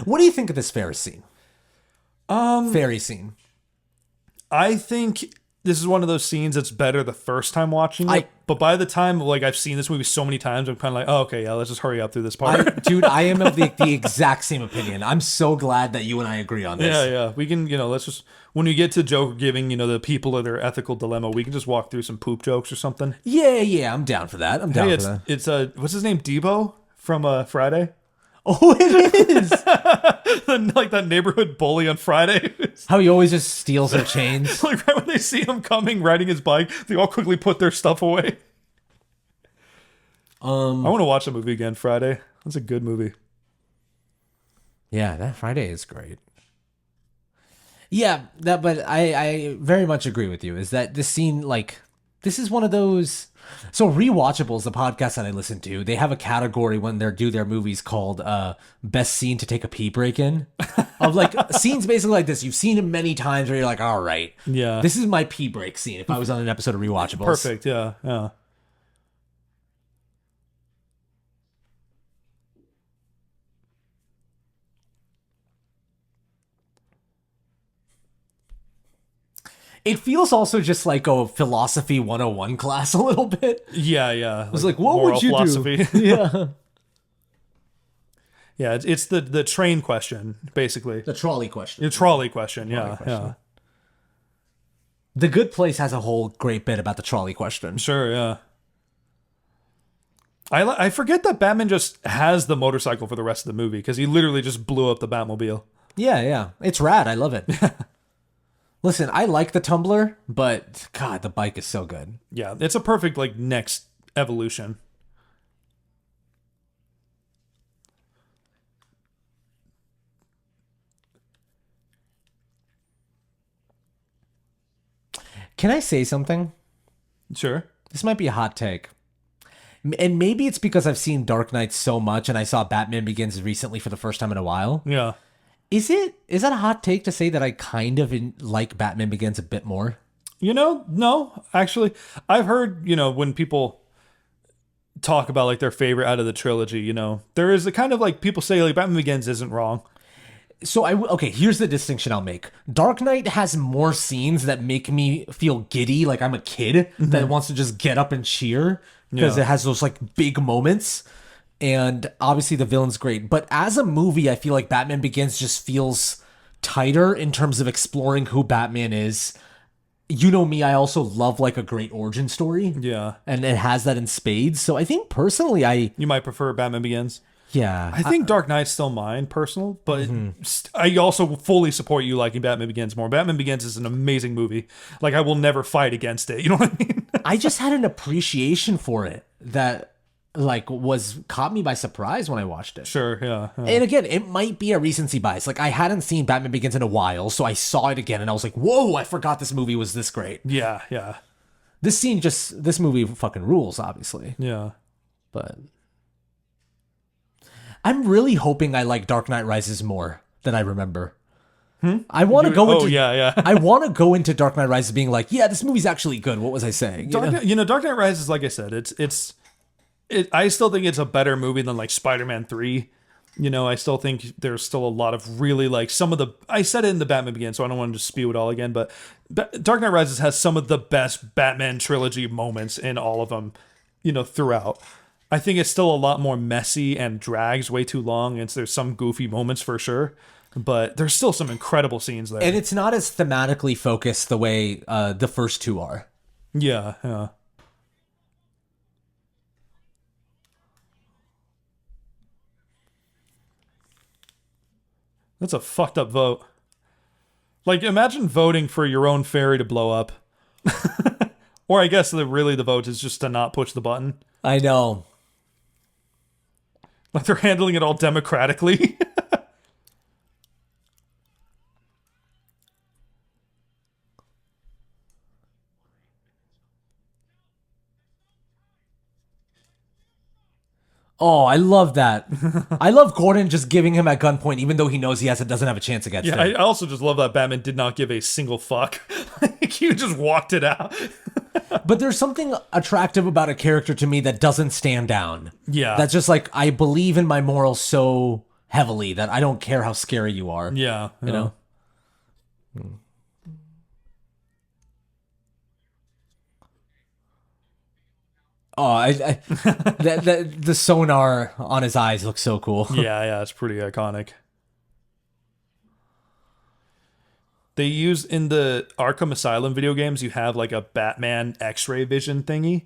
What do you think of this Ferris scene? Ferry scene. I think this is one of those scenes that's better the first time watching it. But by the time like I've seen this movie so many times, I'm kind of like, oh, okay, yeah, let's just hurry up through this part. Dude, I am of the exact same opinion. I'm so glad that you and I agree on this. Yeah. We can, let's just, when we get to Joker giving, the people their ethical dilemma, we can just walk through some poop jokes or something. Yeah, I'm down for that. I'm down for that. It's what's his name? Debo from Friday? Oh, it is. Like that neighborhood bully on Friday. How he always just steals their chains. Like right when they see him coming, riding his bike, they all quickly put their stuff away. I want to watch the movie again, Friday. That's a good movie. Yeah, that Friday is great. Yeah, but I very much agree with you. Is that this scene, like, this is one of those... So Rewatchables, the podcast that I listen to, they have a category when they do their movies called Best Scene to Take a Pee Break In. Of like scenes basically like this. You've seen them many times where you're like, all right. Yeah. This is my pee break scene if I was on an episode of Rewatchables. Perfect, yeah. It feels also just like a philosophy 101 class a little bit. Yeah. I was like, what would you philosophy. do? Yeah. Yeah, it's the train question, basically. The trolley question. The trolley question, yeah. The Good Place has a whole great bit about the trolley question. Sure, yeah. I forget that Batman just has the motorcycle for the rest of the movie because he literally just blew up the Batmobile. Yeah. It's rad. I love it. Listen, I like the Tumbler, but God, the bike is so good. Yeah, it's a perfect like next evolution. Can I say something? Sure. This might be a hot take. And maybe it's because I've seen Dark Knight so much and I saw Batman Begins recently for the first time in a while. Yeah. Is that a hot take to say that I kind of like Batman Begins a bit more? No. Actually, I've heard, when people talk about like their favorite out of the trilogy, there is a kind of like people say like Batman Begins isn't wrong. So okay, here's the distinction I'll make. Dark Knight has more scenes that make me feel giddy, like I'm a kid that wants to just get up and cheer because it has those like big moments. And obviously the villain's great. But as a movie, I feel like Batman Begins just feels tighter in terms of exploring who Batman is. You know me, I also love like a great origin story. Yeah. And it has that in spades. So I think personally You might prefer Batman Begins. Yeah. I think Dark Knight's still mine, personal, but I also fully support you liking Batman Begins more. Batman Begins is an amazing movie. Like, I will never fight against it. You know what I mean? I just had an appreciation for it that like caught me by surprise when I watched it. Sure, yeah. And again, it might be a recency bias. Like I hadn't seen Batman Begins in a while, so I saw it again and I was like, whoa, I forgot this movie was this great. Yeah. This movie fucking rules, obviously. Yeah. But I'm really hoping I like Dark Knight Rises more than I remember. I want to go into yeah. I want to go into Dark Knight Rises being like, yeah, this movie's actually good. What was I saying? Dark Knight Rises, like I said, it's I still think it's a better movie than like Spider-Man 3. You know, I still think there's still a lot of really like some of the. I said it in the Batman Begins, so I don't want to just spew it all again. But Dark Knight Rises has some of the best Batman trilogy moments in all of them. You know, throughout. I think it's still a lot more messy and drags way too long. And there's some goofy moments for sure, but there's still some incredible scenes there. And it's not as thematically focused the way the first two are. Yeah, yeah. That's a fucked up vote. Like, imagine voting for your own ferry to blow up. Or I guess really the vote is just to not push the button. I know. Like they're handling it all democratically. Oh, I love that. I love Gordon just giving him at gunpoint, even though he knows doesn't have a chance against Yeah, him. I also just love that Batman did not give a single fuck. Like, he just walked it out. But there's something attractive about a character to me that doesn't stand down. Yeah. That's just like, I believe in my morals so heavily that I don't care how scary you are. Yeah. You know? Oh, the sonar on his eyes looks so cool. Yeah, it's pretty iconic. They use in the Arkham Asylum video games, you have like a Batman X-ray vision thingy.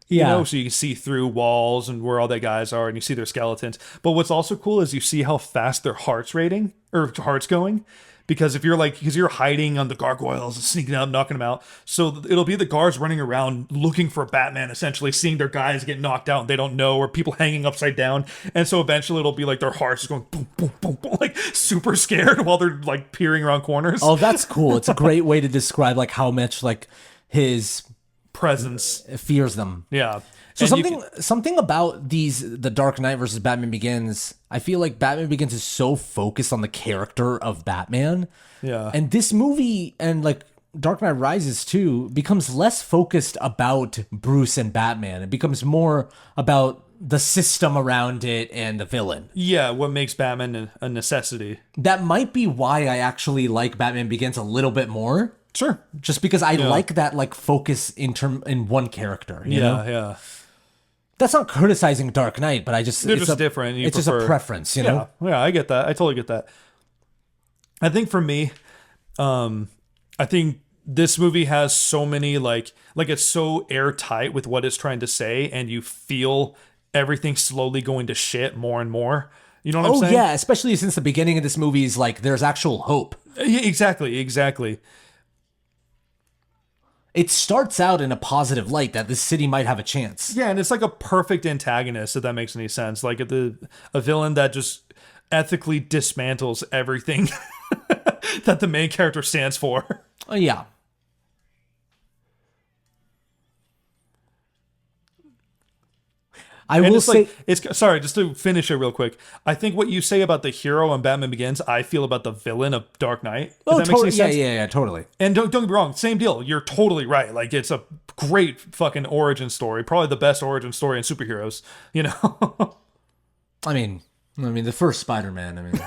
You know, so you can see through walls and where all the guys are, and you see their skeletons. But what's also cool is you see how fast their heart's going. Because if you're because you're hiding on the gargoyles and sneaking out, knocking them out. So it'll be the guards running around looking for Batman, essentially seeing their guys get knocked out and they don't know, or people hanging upside down. And so eventually it'll be like their hearts just going boom, boom, boom, boom, like super scared while they're like peering around corners. Oh, that's cool. It's a great way to describe like how much like his presence fears them. Yeah. So And something about the Dark Knight versus Batman Begins, I feel like Batman Begins is so focused on the character of Batman. Yeah. And this movie and like Dark Knight Rises too becomes less focused about Bruce and Batman. It becomes more about the system around it and the villain. Yeah, what makes Batman a necessity. That might be why I actually like Batman Begins a little bit more. Sure. Just because I like that like focus in one character. You know? Yeah. That's not criticizing Dark Knight, but They're just different. It's just a preference, you know? Yeah, I get that. I totally get that. I think for me, I think this movie has so many like it's so airtight with what it's trying to say, and you feel everything slowly going to shit more and more. You know what I'm saying? Yeah, especially since the beginning of this movie is like there's actual hope. Yeah, exactly. It starts out in a positive light that this city might have a chance. Yeah, and it's like a perfect antagonist, if that makes any sense. Like a villain that just ethically dismantles everything that the main character stands for. Yeah. I will say, sorry, just to finish it real quick. I think what you say about the hero in Batman Begins, I feel about the villain of Dark Knight. If that makes any sense. Yeah, totally. And don't get me wrong, same deal. You're totally right. Like, it's a great fucking origin story. Probably the best origin story in superheroes, you know? I mean, the first Spider-Man,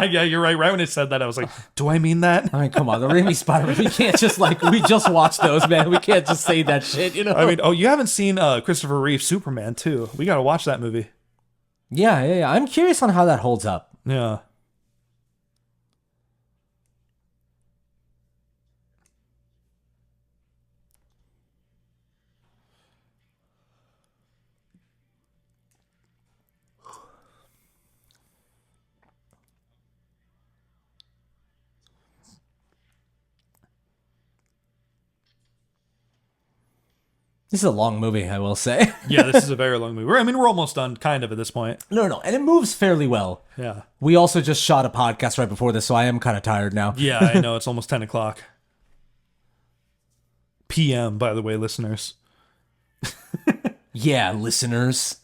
Yeah, you're right. Right when it said that, I was like, do I mean that? come on, the Raimi Spider-Man, we can't just we just watched those, man. We can't just say that shit, you know? I mean, you haven't seen Christopher Reeve Superman, too. We got to watch that movie. Yeah. I'm curious on how that holds up. Yeah. This is a long movie, I will say. Yeah, this is a very long movie. We're almost done, kind of, at this point. No, and it moves fairly well. Yeah. We also just shot a podcast right before this, so I am kind of tired now. Yeah, I know. It's almost 10 o'clock. PM, by the way, listeners. Yeah, listeners.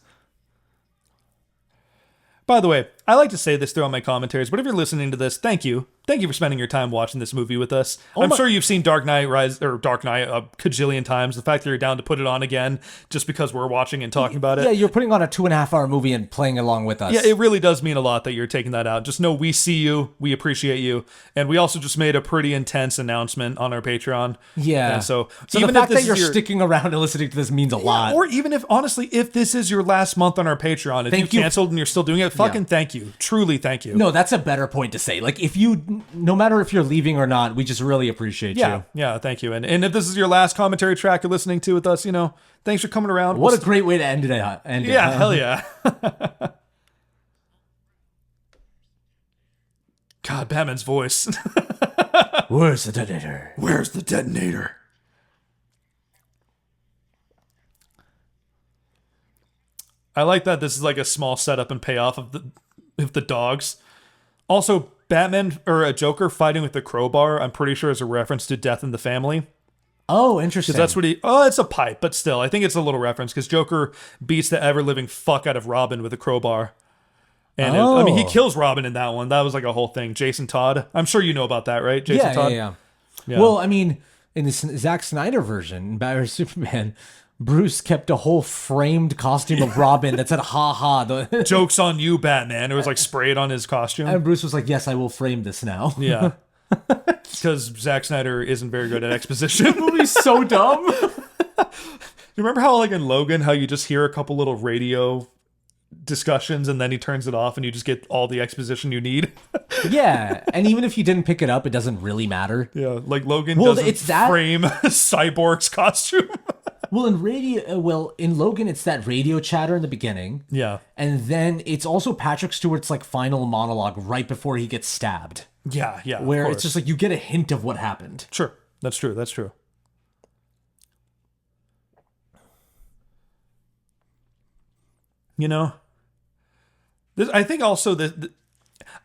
By the way, I like to say this throughout my commentaries, but if you're listening to this, thank you. thank you for spending your time watching this movie with us. I'm sure you've seen Dark Knight a cajillion times. The fact that you're down to put it on again just because we're watching and talking about it. Yeah, you're putting on a 2.5-hour movie and playing along with us. Yeah, it really does mean a lot that you're taking that out. Just know we see you, we appreciate you, and we also just made a pretty intense announcement on our Patreon. Yeah. And so even the fact that you're sticking around and listening to this means a lot. Or even if, honestly, if this is your last month on our Patreon, if you canceled and you're still doing it, fucking thank you. Truly thank you. No, that's a better point to say. Like, no matter if you're leaving or not, we just really appreciate you. Yeah, thank you. And if this is your last commentary track you're listening to with us, thanks for coming around. What a great way to end it. Hell yeah. God, Batman's voice. Where's the detonator? Where's the detonator? I like that this is like a small setup and payoff of the dogs. Also, Batman or a Joker fighting with the crowbar, I'm pretty sure is a reference to Death in the Family. Oh, interesting. Because that's what it's a pipe, but still, I think it's a little reference because Joker beats the ever-living fuck out of Robin with a crowbar. And he kills Robin in that one. That was like a whole thing. Jason Todd. I'm sure you know about that, right? Jason Todd? Yeah. Well, I mean, in the Zack Snyder version, Batman vs Superman, Bruce kept a whole framed costume of Robin that said "ha ha." Joke's on you, Batman. It was like sprayed on his costume. And Bruce was like, "Yes, I will frame this now." Yeah. Because Zack Snyder isn't very good at exposition. The movie's so dumb. You remember how, like in Logan, how you just hear a couple little radio discussions and then he turns it off and you just get all the exposition you need? Yeah, and even if you didn't pick it up, it doesn't really matter. Yeah, like Logan doesn't frame Cyborg's costume. In Logan, it's that radio chatter in the beginning. Yeah. And then it's also Patrick Stewart's like final monologue right before he gets stabbed. Yeah. Where it's just like you get a hint of what happened. Sure. That's true. I think also that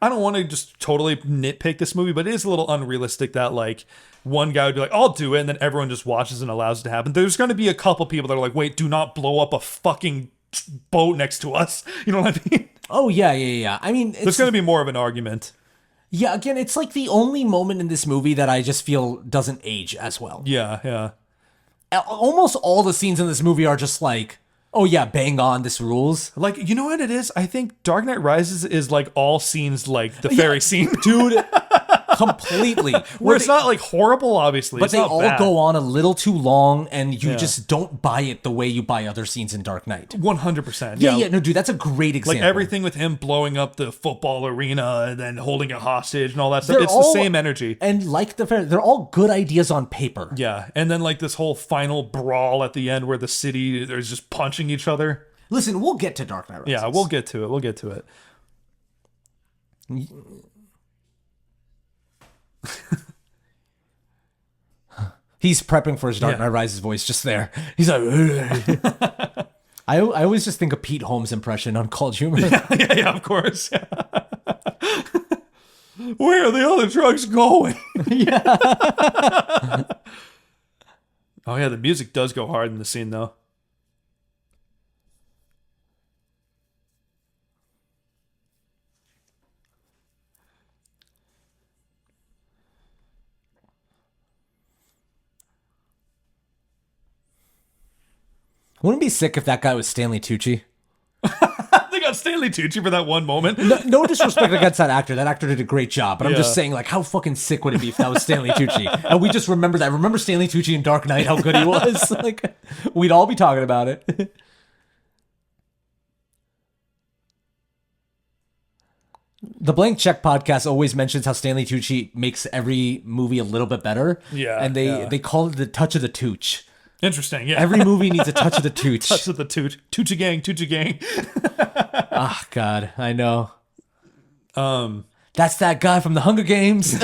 I don't want to just totally nitpick this movie, but it is a little unrealistic that like one guy would be like, I'll do it, and then everyone just watches and allows it to happen. There's going to be a couple people that are like, wait, do not blow up a fucking boat next to us. You know what I mean? Oh, yeah. I mean, there's going to be more of an argument. Yeah, again, it's like the only moment in this movie that I just feel doesn't age as well. Yeah. Almost all the scenes in this movie are just like, oh yeah, bang on, this rules. Like, you know what it is? I think Dark Knight Rises is like all scenes like the ferry scene. Dude, completely. Where it's not like horrible, obviously. But it's they not all bad. go on a little too long and you just don't buy it the way you buy other scenes in Dark Knight. 100%. Yeah, no, dude, that's a great example. Like everything with him blowing up the football arena and then holding a hostage and all that stuff. It's the same energy. And like they're all good ideas on paper. Yeah. And then like this whole final brawl at the end where the city is just punching each other. Listen, we'll get to Dark Knight Rises. Yeah, we'll get to it. He's prepping for his Dark Knight Rises voice just there. He's like, I always just think of Pete Holmes' impression on Cold Humor. Yeah, of course. Yeah. Where are the other trucks going? Yeah. Oh yeah, the music does go hard in the scene though. Wouldn't it be sick if that guy was Stanley Tucci? They got Stanley Tucci for that one moment. No disrespect against that actor. That actor did a great job. But I'm just saying, like, how fucking sick would it be if that was Stanley Tucci? And we just remember that. Remember Stanley Tucci in Dark Knight, how good he was? Like, we'd all be talking about it. The Blank Check podcast always mentions how Stanley Tucci makes every movie a little bit better. Yeah. And they call it the touch of the tooch. Interesting, yeah. Every movie needs a touch of the tooch. Touch of the tooch. Toochie gang. Ah, God, I know. That's that guy from the Hunger Games.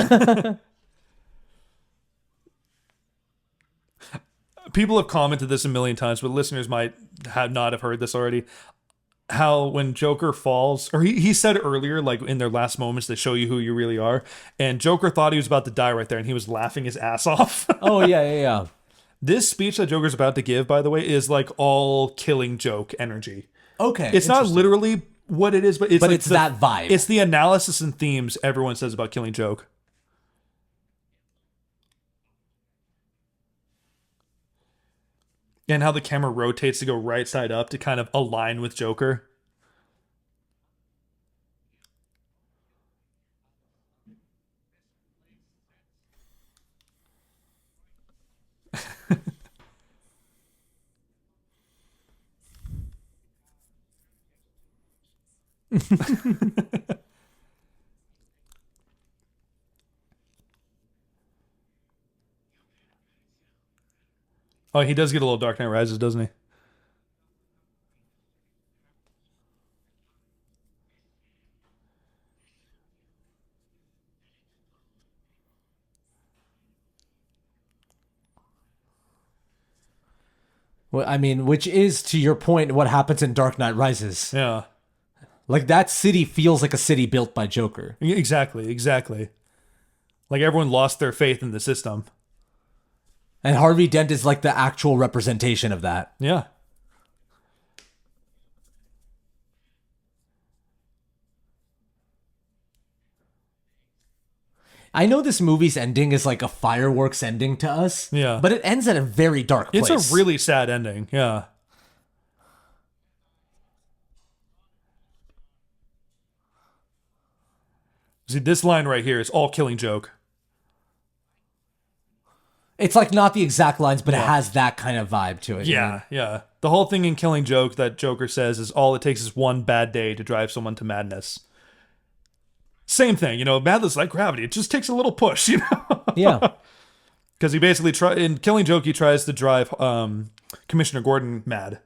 People have commented this a million times, but listeners might not have heard this already. How when Joker falls, or he said earlier, like in their last moments, they show you who you really are. And Joker thought he was about to die right there, and he was laughing his ass off. Oh, yeah. This speech that Joker's about to give, by the way, is like all Killing Joke energy. Okay. It's not literally what it is, but it's like that vibe. It's the analysis and themes everyone says about Killing Joke. And how the camera rotates to go right side up to kind of align with Joker. Oh, he does get a little Dark Knight Rises, doesn't he? Well, I mean, which is, to your point, what happens in Dark Knight Rises. Yeah. Like, that city feels like a city built by Joker. Exactly, exactly. Like everyone lost their faith in the system. And Harvey Dent is like the actual representation of that. Yeah. I know this movie's ending is like a fireworks ending to us. Yeah. But it ends at a very dark place. It's a really sad ending. Yeah. See, this line right here is all Killing Joke. It's like not the exact lines, but it has that kind of vibe to it. Yeah, yeah. The whole thing in Killing Joke that Joker says is all it takes is one bad day to drive someone to madness. Same thing, madness like gravity. It just takes a little push, Yeah. Because he basically in Killing Joke, he tries to drive Commissioner Gordon mad.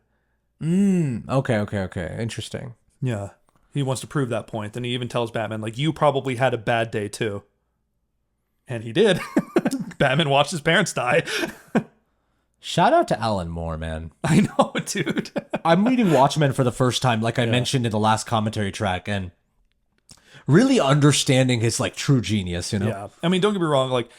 Okay. Interesting. Yeah. He wants to prove that point. Then he even tells Batman, like, you probably had a bad day too. And he did. Batman watched his parents die. Shout out to Alan Moore, man. I know, dude. I'm reading Watchmen for the first time, like I mentioned in the last commentary track, and really understanding his like true genius, Yeah. I mean, don't get me wrong, like,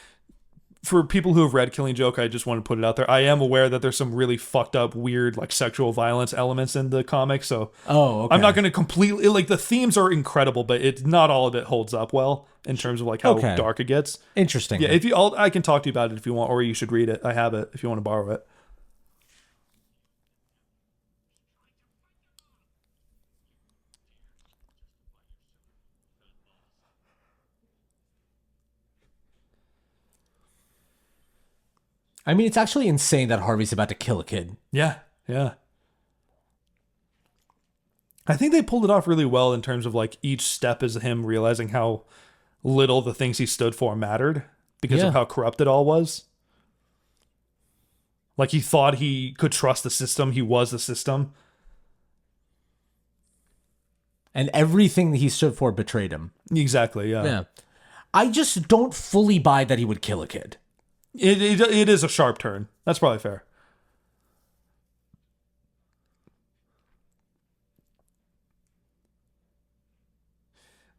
for people who have read Killing Joke, I just want to put it out there. I am aware that there's some really fucked up, weird, like sexual violence elements in the comic. So okay. I'm not going to completely like the themes are incredible, but it's not all of it holds up well in terms of like how dark it gets. Interesting. Yeah, if you, I can talk to you about it if you want, or you should read it. I have it if you want to borrow it. I mean, it's actually insane that Harvey's about to kill a kid. Yeah, yeah. I think they pulled it off really well in terms of like each step is him realizing how little the things he stood for mattered because of how corrupt it all was. Like he thought he could trust the system. He was the system. And everything that he stood for betrayed him. Exactly, yeah. Yeah. I just don't fully buy that he would kill a kid. It is a sharp turn. That's probably fair.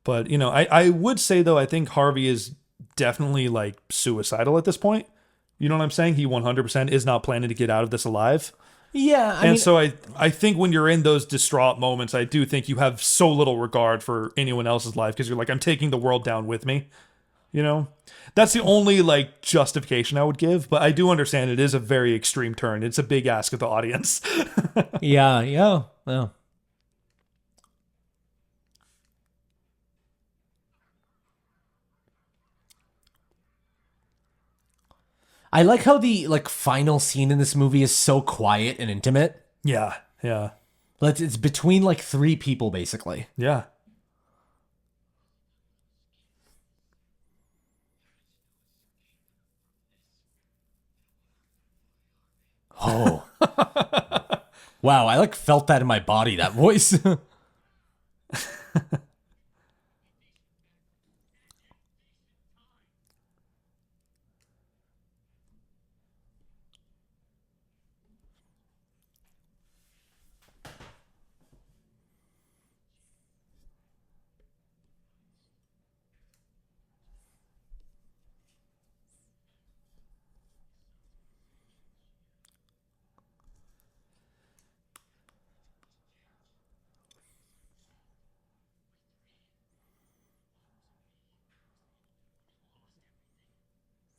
But, I would say, though, I think Harvey is definitely, like, suicidal at this point. You know what I'm saying? He 100% is not planning to get out of this alive. Yeah, I mean, so I think when you're in those distraught moments, I do think you have so little regard for anyone else's life because you're like, I'm taking the world down with me. That's the only like justification I would give, but I do understand it is a very extreme turn. It's a big ask of the audience. yeah. I like how the like final scene in this movie is so quiet and intimate. Yeah. It's between like three people basically. Yeah. Oh. Wow, I like felt that in my body, that voice.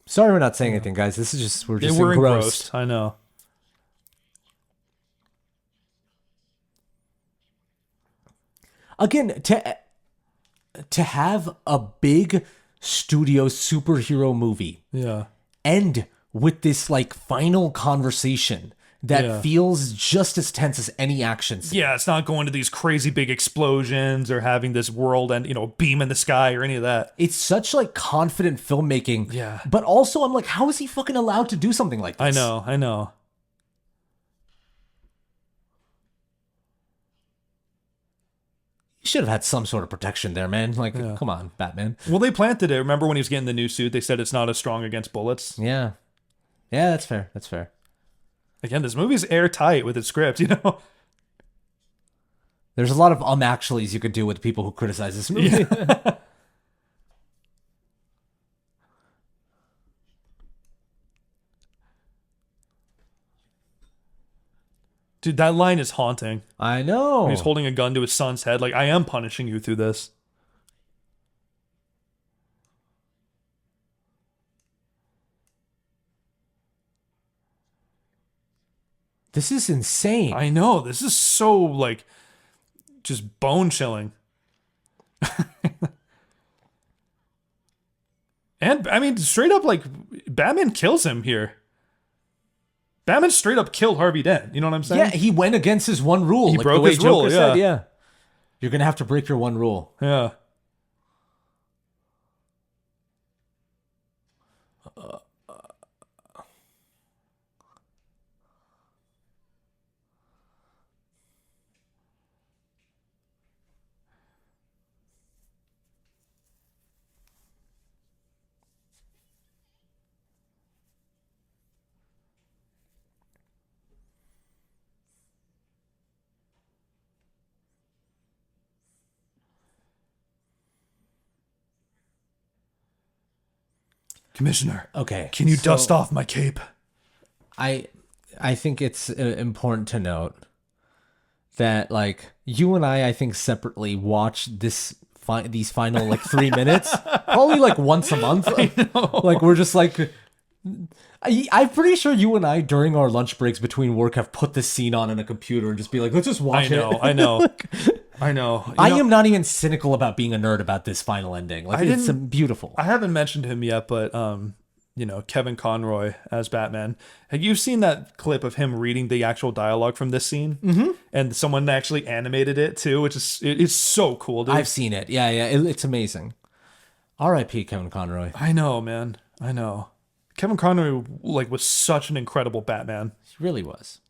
Sorry we're not saying anything, guys. This is just we're We're engrossed. I know. again, to have a big studio superhero movie Yeah. end with this like final conversation that Yeah. feels just as tense as any action scene. Yeah, it's not going to these crazy big explosions or having this world and, beam in the sky or any of that. It's such like confident filmmaking. Yeah. But also I'm like, how is he fucking allowed to do something like this? I know. You should have had some sort of protection there, man. Like, come on, Batman. Well, they planted it. Remember when he was getting the new suit, they said it's not as strong against bullets. Yeah. Yeah, that's fair. That's fair. Again, this movie's airtight with its script, There's a lot of actuallys you could do with people who criticize this movie. Dude, that line is haunting. I know. He's holding a gun to his son's head like, I am punishing you through this. This is insane. I know. This is so, like, just bone-chilling. And, I mean, straight up, like, Batman kills him here. Batman straight up killed Harvey Dent. You know what I'm saying? Yeah, he went against his one rule. He like broke the way his rule, Joker yeah. said, yeah. You're going to have to break your one rule. Yeah. Commissioner, Okay. can you so dust off my cape? I think it's important to note that like you and I think separately watch these final like 3 minutes probably like once a month. Like we're just like I'm pretty sure you and I during our lunch breaks between work have put this scene on in a computer and just be like, let's just watch it. I know. I know. I am not even cynical about being a nerd about this final ending. Like it's beautiful. I haven't mentioned him yet, but Kevin Conroy as Batman. Have you seen that clip of him reading the actual dialogue from this scene? Mm-hmm. And someone actually animated it too, which is it's so cool, dude. I've seen it. Yeah, it's amazing. R.I.P. Kevin Conroy. I know, man. I know. Kevin Conroy was such an incredible Batman. He really was.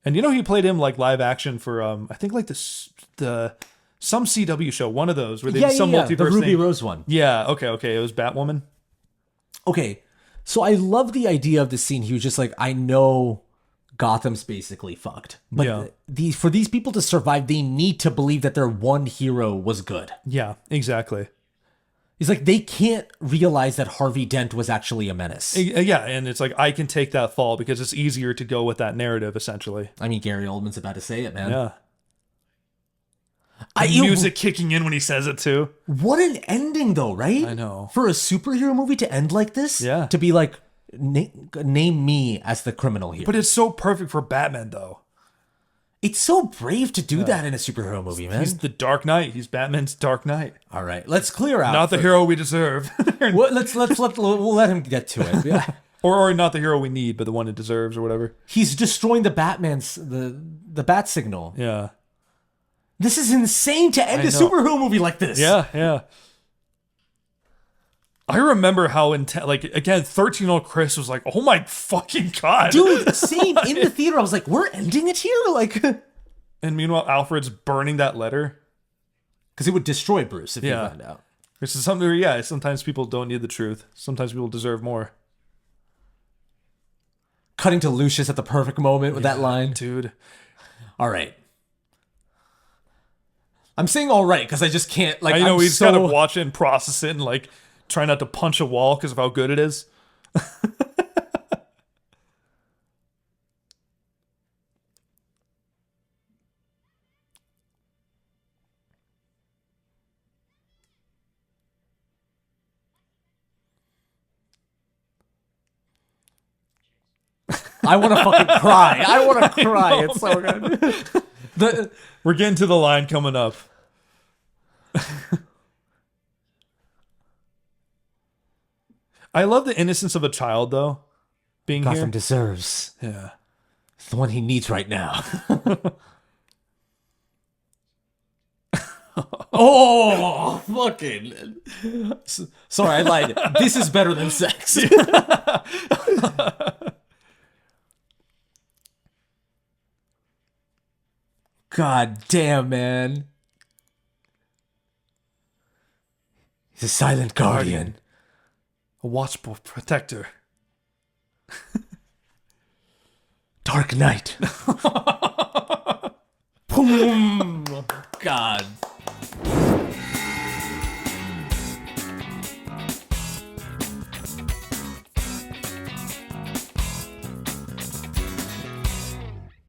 And he played him like live action for I think like some CW show, one of those where they did some multiverse the Ruby thing. Rose one. Yeah, okay. It was Batwoman. Okay, so I love the idea of the scene. He was just like, I know Gotham's basically fucked, but for these people to survive, they need to believe that their one hero was good. Yeah, exactly. He's like, they can't realize that Harvey Dent was actually a menace. Yeah, and it's like, I can take that fall because it's easier to go with that narrative, essentially. I mean, Gary Oldman's about to say it, man. Yeah. Music kicking in when he says it, too. What an ending, though, right? I know. For a superhero movie to end like this? Yeah. To be like, name me as the criminal here. But it's so perfect for Batman, though. It's so brave to do that in a superhero movie, man. He's the Dark Knight. He's Batman's Dark Knight. All right, let's clear out. Not the hero we deserve. We'll let him get to it. Yeah. or not the hero we need, but the one it deserves or whatever. He's destroying the bat signal. Yeah. This is insane to end a superhero movie like this. Yeah. I remember how intense, again, 13-year-old Chris was like, oh my fucking God. Dude, same. In the theater, I was like, we're ending it here? Like, and meanwhile, Alfred's burning that letter. Because it would destroy Bruce if you found out. This is something where, sometimes people don't need the truth. Sometimes people deserve more. Cutting to Lucius at the perfect moment with that line. Dude. All right. I'm saying all right because I just can't, like, I know, we just gotta watch it and process it and, try not to punch a wall because of how good it is. I want to fucking cry. I want to cry. It's so good. We're getting to the line coming up. I love the innocence of a child, though, being Gotham here. deserves Yeah. the one he needs right now. Oh, fucking. Sorry, I lied. This is better than sex. God damn, man. He's a silent guardian. A watchful protector. Dark Knight. Boom. God